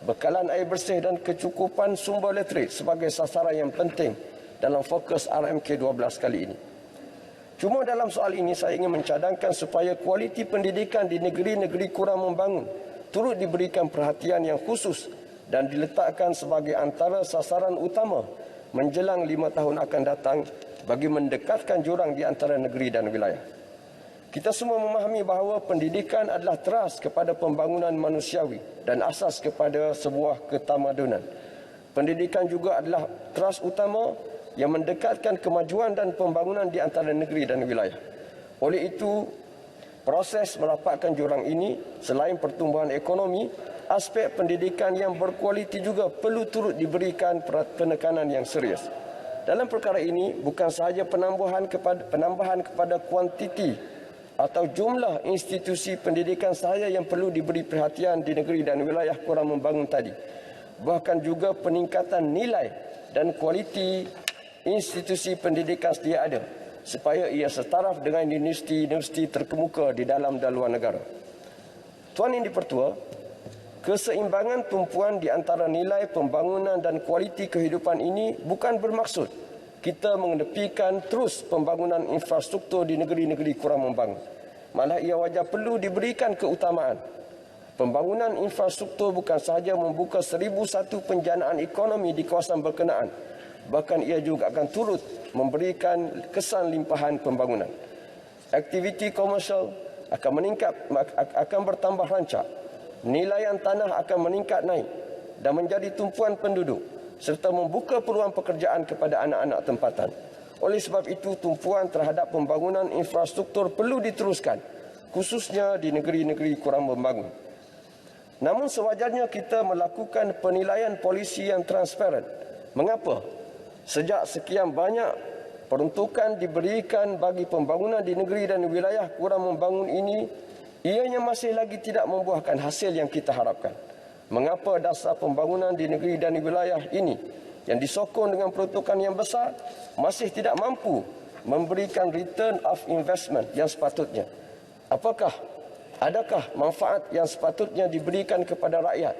bekalan air bersih dan kecukupan sumber elektrik sebagai sasaran yang penting dalam fokus RMK 12 kali ini. Cuma dalam soal ini saya ingin mencadangkan supaya kualiti pendidikan di negeri-negeri kurang membangun turut diberikan perhatian yang khusus dan diletakkan sebagai antara sasaran utama menjelang 5 tahun akan datang bagi mendekatkan jurang di antara negeri dan wilayah. Kita semua memahami bahawa pendidikan adalah teras kepada pembangunan manusiawi dan asas kepada sebuah ketamadunan. Pendidikan juga adalah teras utama yang mendekatkan kemajuan dan pembangunan di antara negeri dan wilayah. Oleh itu, proses merapatkan jurang ini selain pertumbuhan ekonomi, aspek pendidikan yang berkualiti juga perlu turut diberikan penekanan yang serius. Dalam perkara ini bukan sahaja penambahan kepada kuantiti atau jumlah institusi pendidikan sahaja yang perlu diberi perhatian di negeri dan wilayah kurang membangun tadi, bahkan juga peningkatan nilai dan kualiti institusi pendidikan sedia ada supaya ia setaraf dengan universiti-universiti terkemuka di dalam dan luar negara. Tuan Yang di-Pertua, keseimbangan tumpuan di antara nilai pembangunan dan kualiti kehidupan ini bukan bermaksud kita mengedepikan terus pembangunan infrastruktur di negeri-negeri kurang membangun. Malah ia wajar perlu diberikan keutamaan. Pembangunan infrastruktur bukan sahaja membuka 1001 penjanaan ekonomi di kawasan berkenaan, bahkan ia juga akan turut memberikan kesan limpahan pembangunan. Aktiviti komersial akan bertambah rancak. Nilaian tanah akan meningkat naik dan menjadi tumpuan penduduk serta membuka peluang pekerjaan kepada anak-anak tempatan. Oleh sebab itu, tumpuan terhadap pembangunan infrastruktur perlu diteruskan, khususnya di negeri-negeri kurang membangun. Namun sewajarnya kita melakukan penilaian polisi yang transparan. Mengapa? Sejak sekian banyak peruntukan diberikan bagi pembangunan di negeri dan wilayah kurang membangun ini, ianya masih lagi tidak membuahkan hasil yang kita harapkan. Mengapa dasar pembangunan di negeri dan wilayah ini yang disokong dengan peruntukan yang besar masih tidak mampu memberikan return of investment yang sepatutnya? Adakah manfaat yang sepatutnya diberikan kepada rakyat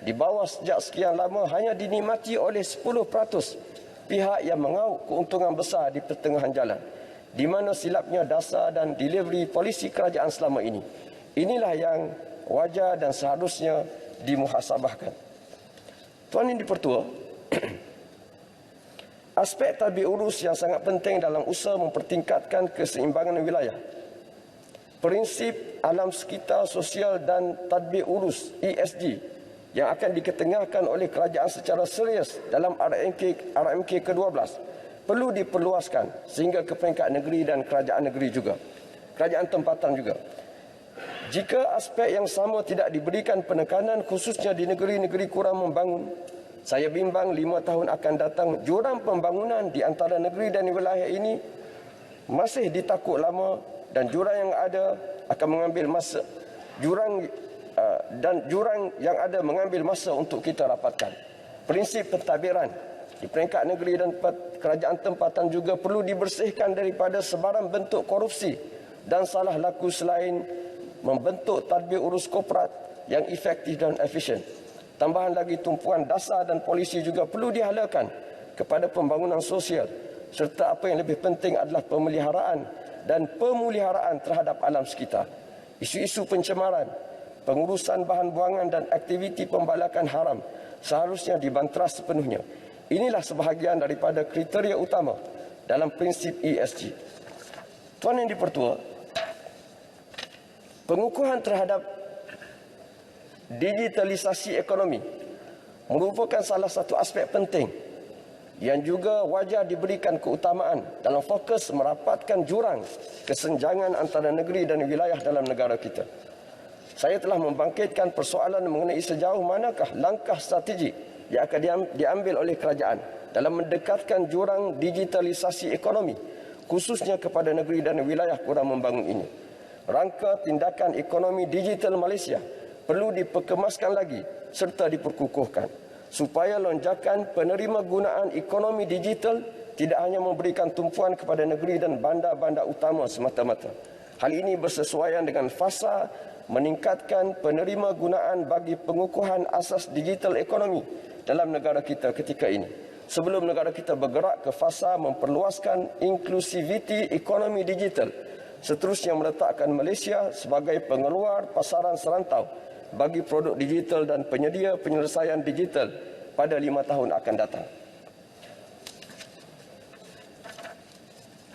di bawah sejak sekian lama hanya dinikmati oleh 10% pihak yang mengauk keuntungan besar di pertengahan jalan? Di mana silapnya dasar dan delivery polisi kerajaan selama ini? Inilah yang wajar dan seharusnya dimuhasabahkan. Tuan Yang Dipertua, aspek tadbir urus yang sangat penting dalam usaha mempertingkatkan keseimbangan wilayah. Prinsip alam sekitar sosial dan tadbir urus ESG yang akan diketengahkan oleh kerajaan secara serius dalam RMK ke-12 perlu diperluaskan sehingga ke peringkat negeri dan kerajaan negeri juga, kerajaan tempatan juga. Jika aspek yang sama tidak diberikan penekanan khususnya di negeri-negeri kurang membangun, saya bimbang 5 tahun akan datang jurang pembangunan di antara negeri dan wilayah ini masih ditakut lama dan jurang yang ada akan mengambil masa jurang yang ada mengambil masa untuk kita rapatkan. Prinsip pentadbiran di peringkat negeri dan kerajaan tempatan juga perlu dibersihkan daripada sebarang bentuk korupsi dan salah laku selain membentuk tadbir urus korporat yang efektif dan efisien. Tambahan lagi, tumpuan dasar dan polisi juga perlu dihalakan kepada pembangunan sosial serta apa yang lebih penting adalah pemeliharaan dan pemuliharaan terhadap alam sekitar. Isu-isu pencemaran, pengurusan bahan buangan dan aktiviti pembalakan haram seharusnya dibanteras sepenuhnya. Inilah sebahagian daripada kriteria utama dalam prinsip ESG. Tuan Yang Dipertua, pengukuhan terhadap digitalisasi ekonomi merupakan salah satu aspek penting yang juga wajar diberikan keutamaan dalam fokus merapatkan jurang kesenjangan antara negeri dan wilayah dalam negara kita. Saya telah membangkitkan persoalan mengenai sejauh manakah langkah strategik yang akan diambil oleh kerajaan dalam mendekatkan jurang digitalisasi ekonomi khususnya kepada negeri dan wilayah kurang membangun ini. Rangka tindakan ekonomi digital Malaysia perlu diperkemaskan lagi serta diperkukuhkan supaya lonjakan penerima gunaan ekonomi digital tidak hanya memberikan tumpuan kepada negeri dan bandar-bandar utama semata-mata. Hal ini bersesuaian dengan fasa meningkatkan penerima gunaan bagi pengukuhan asas digital ekonomi dalam negara kita ketika ini. Sebelum negara kita bergerak ke fasa memperluaskan inklusiviti ekonomi digital, seterusnya meletakkan Malaysia sebagai pengeluar pasaran serantau bagi produk digital dan penyedia penyelesaian digital pada 5 tahun akan datang.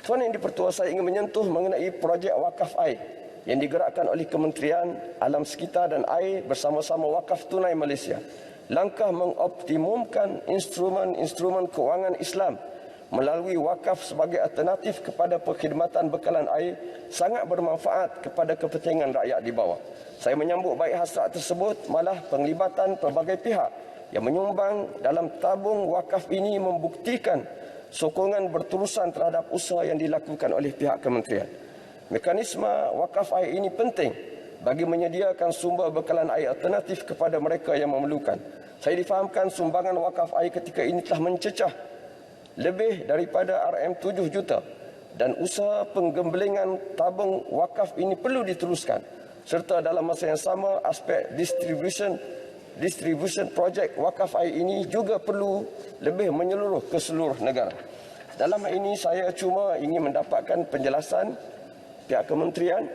Tuan Yang Dipertua, saya ingin menyentuh mengenai projek wakaf air yang digerakkan oleh Kementerian Alam Sekitar dan Air bersama-sama Wakaf Tunai Malaysia. Langkah mengoptimumkan instrumen kewangan Islam melalui wakaf sebagai alternatif kepada perkhidmatan bekalan air sangat bermanfaat kepada kepentingan rakyat di bawah. Saya menyambut baik hasrat tersebut, malah penglibatan pelbagai pihak yang menyumbang dalam tabung wakaf ini membuktikan sokongan berterusan terhadap usaha yang dilakukan oleh pihak kementerian. Mekanisme wakaf air ini penting bagi menyediakan sumber bekalan air alternatif kepada mereka yang memerlukan. Saya difahamkan sumbangan wakaf air ketika ini telah mencecah lebih daripada RM7 juta dan usaha penggembelingan tabung wakaf ini perlu diteruskan. Serta dalam masa yang sama aspek distribution projek wakaf air ini juga perlu lebih menyeluruh ke seluruh negara. Dalam hal ini saya cuma ingin mendapatkan penjelasan pihak kementerian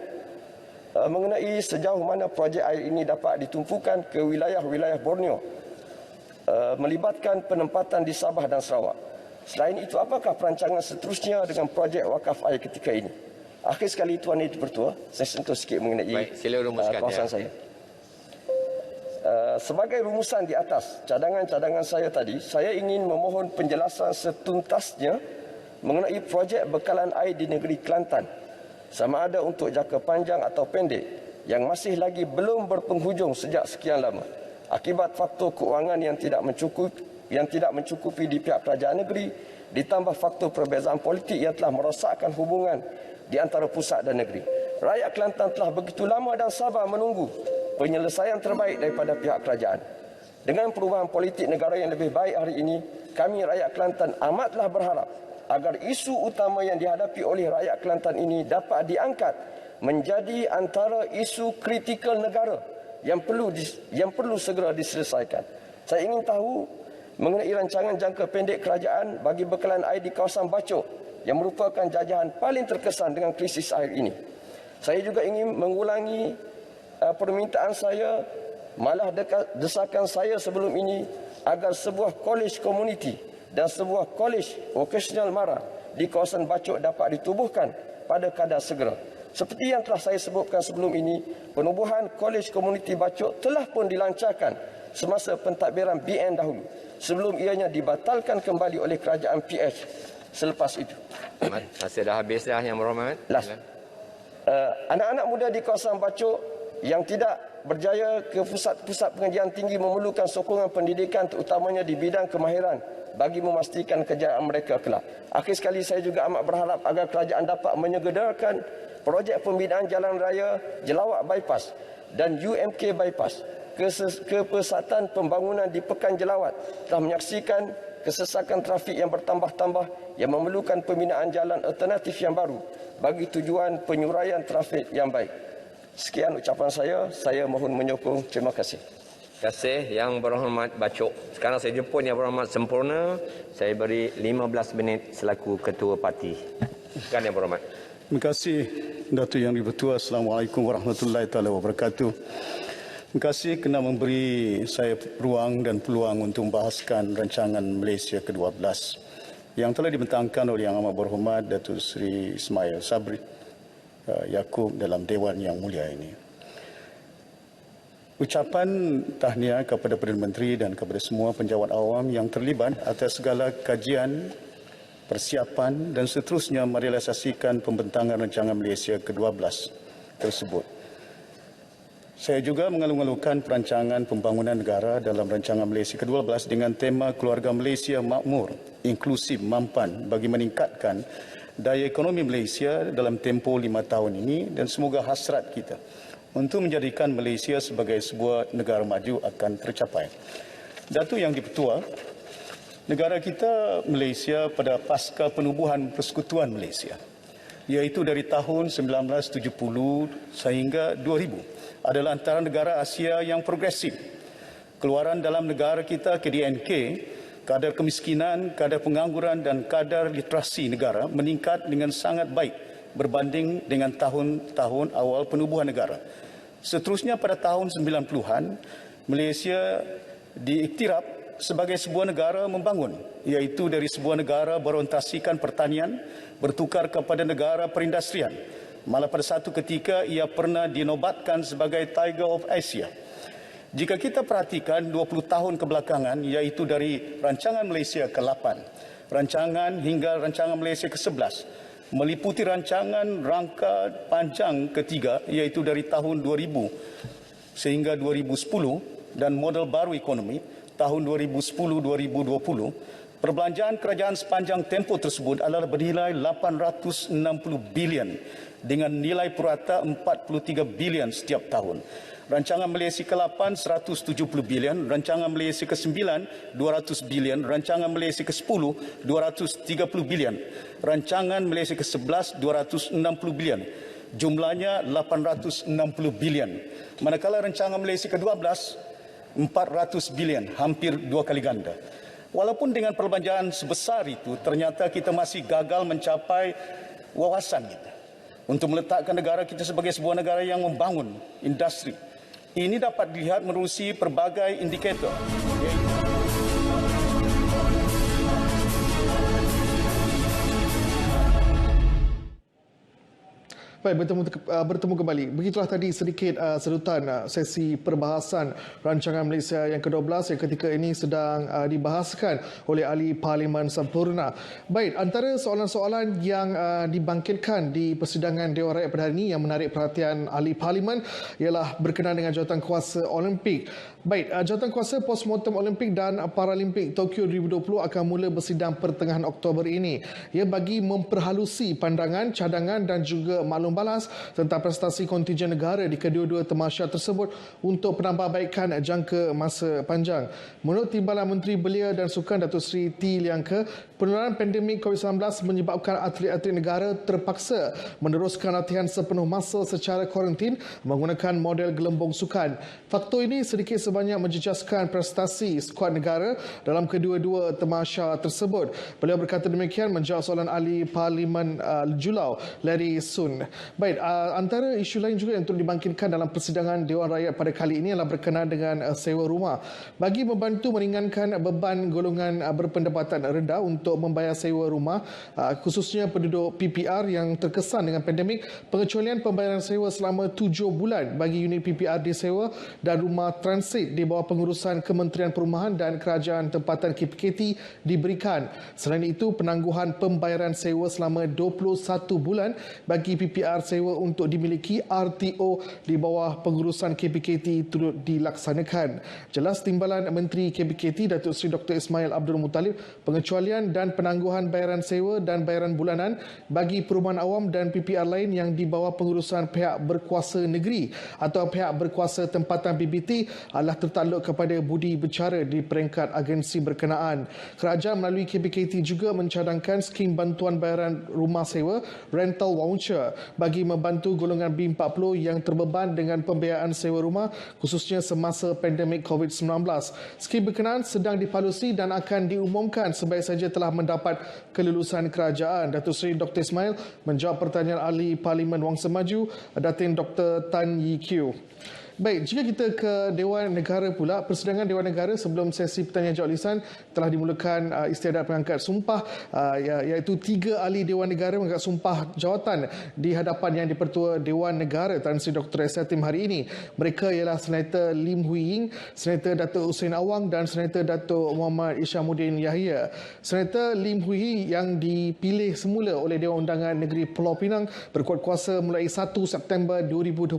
mengenai sejauh mana projek air ini dapat ditumpukan ke wilayah-wilayah Borneo melibatkan penempatan di Sabah dan Sarawak. Selain itu, apakah perancangan seterusnya dengan projek wakaf air ketika ini? Akhir sekali, Tuan Yang Dipertua, saya sentuh sikit mengenai kawasan saya. Sebagai rumusan di atas cadangan-cadangan saya tadi, saya ingin memohon penjelasan setuntasnya mengenai projek bekalan air di negeri Kelantan, sama ada untuk jangka panjang atau pendek, yang masih lagi belum berpenghujung sejak sekian lama akibat faktor keuangan yang tidak mencukupi di pihak kerajaan negeri, ditambah faktor perbezaan politik yang telah merosakkan hubungan di antara pusat dan negeri. Rakyat Kelantan telah begitu lama dan sabar menunggu penyelesaian terbaik daripada pihak kerajaan. Dengan perubahan politik negara yang lebih baik hari ini, kami rakyat Kelantan amatlah berharap agar isu utama yang dihadapi oleh rakyat Kelantan ini dapat diangkat menjadi antara isu kritikal negara yang perlu segera diselesaikan. Saya ingin tahu mengenai rancangan jangka pendek kerajaan bagi bekalan air di kawasan Bacok yang merupakan jajahan paling terkesan dengan krisis air ini. Saya juga ingin mengulangi permintaan saya Malah desakan saya sebelum ini agar sebuah kolej komuniti dan sebuah kolej vokasional MARA di kawasan Bacok dapat ditubuhkan pada kadar segera. Seperti yang telah saya sebutkan sebelum ini, penubuhan kolej komuniti Bacok telah pun dilancarkan semasa pentadbiran BN dahulu, sebelum ianya dibatalkan kembali oleh kerajaan PH selepas itu. Masa dah habis dah, Yang Berhormat. Anak-anak muda di kawasan Bacok yang tidak berjaya ke pusat-pusat pengajian tinggi memerlukan sokongan pendidikan terutamanya di bidang kemahiran bagi memastikan kejayaan mereka kelak. Akhir sekali, saya juga amat berharap agar kerajaan dapat menyegerakan projek pembinaan jalan raya Jelawak Bypass dan UMK Bypass. Kepesatan pembangunan di Pekan Jelawat telah menyaksikan kesesakan trafik yang bertambah-tambah yang memerlukan pembinaan jalan alternatif yang baru bagi tujuan penyuraian trafik yang baik. Sekian ucapan saya mohon menyokong. Terima kasih. Terima kasih Yang Berhormat Bacok. Sekarang saya jemput Yang Berhormat Sempurna. Saya beri 15 minit selaku Ketua Parti. Silakan Yang Berhormat. Terima kasih Datuk Yang Di-Pertua. Assalamualaikum warahmatullahi taala wabarakatuh. Terima kasih kerana memberi saya ruang dan peluang untuk membahaskan rancangan Malaysia ke-12 yang telah dibentangkan oleh Yang Amat Berhormat Datuk Seri Ismail Sabri Yaakob dalam Dewan Yang Mulia ini. Ucapan tahniah kepada Perdana Menteri dan kepada semua penjawat awam yang terlibat atas segala kajian, persiapan dan seterusnya merealisasikan pembentangan rancangan Malaysia ke-12 tersebut. Saya juga mengalu-alukan perancangan pembangunan negara dalam rancangan Malaysia ke-12 dengan tema Keluarga Malaysia Makmur, Inklusif, Mampan bagi meningkatkan daya ekonomi Malaysia dalam tempoh 5 tahun ini, dan semoga hasrat kita untuk menjadikan Malaysia sebagai sebuah negara maju akan tercapai. Datuk Yang Di-Pertua, negara kita Malaysia pada pasca penubuhan Persekutuan Malaysia, iaitu dari tahun 1970 sehingga 2000, adalah antara negara Asia yang progresif. Keluaran dalam negara kita KDNK, kadar kemiskinan, kadar pengangguran dan kadar literasi negara meningkat dengan sangat baik berbanding dengan tahun-tahun awal penubuhan negara. Seterusnya pada tahun 90-an, Malaysia diiktiraf sebagai sebuah negara membangun, iaitu dari sebuah negara berorientasikan pertanian bertukar kepada negara perindustrian. Malah pada satu ketika ia pernah dinobatkan sebagai Tiger of Asia. Jika kita perhatikan 20 tahun kebelakangan, iaitu dari rancangan Malaysia ke-8, rancangan hingga rancangan Malaysia ke-11, meliputi rancangan rangka panjang ketiga, iaitu dari tahun 2000 sehingga 2010, dan model baru ekonomi tahun 2010-2020, perbelanjaan kerajaan sepanjang tempoh tersebut adalah bernilai 860 bilion dengan nilai purata 43 bilion setiap tahun. Rancangan Malaysia ke-8 170 bilion, rancangan Malaysia ke-9 200 bilion, rancangan Malaysia ke-10 230 bilion, rancangan Malaysia ke-11 260 bilion. Jumlahnya 860 bilion. Manakala rancangan Malaysia ke-12 400 bilion, hampir 2 kali ganda. Walaupun dengan perbelanjaan sebesar itu, ternyata kita masih gagal mencapai wawasan kita untuk meletakkan negara kita sebagai sebuah negara yang membangun industri. Ini dapat dilihat menerusi pelbagai indikator. Baik, bertemu kembali. Begitulah tadi sedikit sedutan sesi perbahasan rancangan Malaysia yang ke-12 yang ketika ini sedang dibahaskan oleh Ahli Parlimen Sempurna. Baik, antara soalan-soalan yang dibangkitkan di persidangan Dewan Rakyat pada hari ini yang menarik perhatian Ahli Parlimen ialah berkenaan dengan jawatan kuasa Olimpik. Baik, jawatan kuasa postmortem Olimpik dan Paralimpik Tokyo 2020 akan mula bersidang pertengahan Oktober ini. Ia bagi memperhalusi pandangan, cadangan dan juga maklum balas tentang prestasi kontingen negara di kedua-dua tamasya tersebut untuk penambahbaikan jangka masa panjang. Menurut Timbalan Menteri Belia dan Sukan Datuk Seri T. Liangke, penularan pandemik COVID-19 menyebabkan atlet-atlet negara terpaksa meneruskan latihan sepenuh masa secara kuarantin menggunakan model gelembung sukan. Faktor ini sedikit sebanyak menjejaskan prestasi skuad negara dalam kedua-dua tamasya tersebut. Beliau berkata demikian menjawab soalan ahli Parlimen Julau, Larry Sun. Baik, antara isu lain juga yang turut dibangkitkan dalam persidangan Dewan Rakyat pada kali ini adalah berkenaan dengan sewa rumah. Bagi membantu meringankan beban golongan berpendapatan rendah untuk membayar sewa rumah, khususnya penduduk PPR yang terkesan dengan pandemik, pengecualian pembayaran sewa selama 7 bulan bagi unit PPR disewa dan rumah transit di bawah pengurusan Kementerian Perumahan dan Kerajaan Tempatan KPKT diberikan. Selain itu, penangguhan pembayaran sewa selama 21 bulan bagi PPR sewa untuk dimiliki RTO di bawah pengurusan KPKT turut dilaksanakan. Jelas timbalan Menteri KPKT Datuk Seri Dr. Ismail Abdul Muttalib, pengecualian dan penangguhan bayaran sewa dan bayaran bulanan bagi perumahan awam dan PPR lain yang di bawah pengurusan pihak berkuasa negeri atau pihak berkuasa tempatan BBT adalah tertakluk kepada budi bicara di peringkat agensi berkenaan. Kerajaan melalui KPKT juga mencadangkan skim bantuan bayaran rumah sewa rental voucher bagi membantu golongan B40 yang terbeban dengan pembiayaan sewa rumah khususnya semasa pandemik COVID-19. Skim berkenaan sedang dipalusi dan akan diumumkan sebaik saja telah mendapat kelulusan kerajaan. Datuk Seri Dr. Ismail menjawab pertanyaan ahli Parlimen Wangsa Maju, Datin Dr. Tan Yee Kiew. Baik, jika kita ke Dewan Negara pula, persidangan Dewan Negara sebelum sesi pertanyaan jawab lisan telah dimulakan istiadat pengangkat sumpah, iaitu 3 ahli Dewan Negara mengangkat sumpah jawatan di hadapan Yang di-Pertua Dewan Negara Tan Sri Dr. Yatim hari ini. Mereka ialah Senator Lim Hui Ying, Senator Datuk Hussein Awang dan Senator Datuk Muhammad Isyamuddin Yahya. Senator Lim Hui Ying yang dipilih semula oleh Dewan Undangan Negeri Pulau Pinang berkuat kuasa mulai 1 September 2021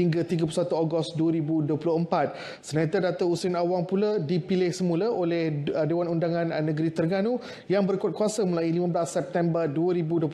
hingga 31 Ogos 2024. Senator Datuk Hussein Awang pula dipilih semula oleh Dewan Undangan Negeri Terengganu yang berkuat kuasa mulai 15 September 2021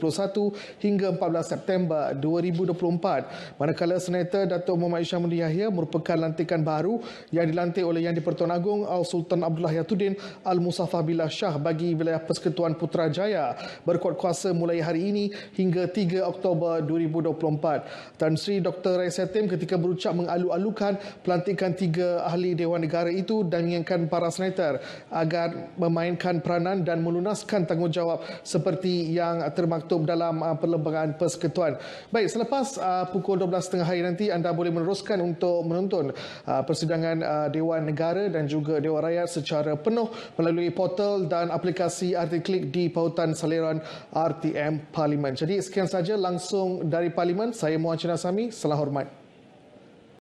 hingga 14 September 2024. Manakala Senator Datuk Muhammad Isyamuddin Yahya merupakan lantikan baru yang dilantik oleh Yang di-Pertuan Agong Sultan Abdullah Yatuddin Al-Musaffah Billah Shah bagi wilayah Persekutuan Putrajaya berkuat kuasa mulai hari ini hingga 3 Oktober 2024. Tan Sri Dr. Yatim ketika berucap mengalu-alukan pelantikan 3 ahli Dewan Negara itu dan mengingatkan para senator agar memainkan peranan dan melunaskan tanggungjawab seperti yang termaktub dalam Perlembagaan Persekutuan. Baik, selepas pukul 12.30 hari nanti anda boleh meneruskan untuk menonton persidangan Dewan Negara dan juga Dewan Rakyat secara penuh melalui portal dan aplikasi RT Klik di pautan saliran RTM Parlimen. Jadi sekian saja langsung dari Parlimen. Saya Muhammad Cina Sami. Salam hormat.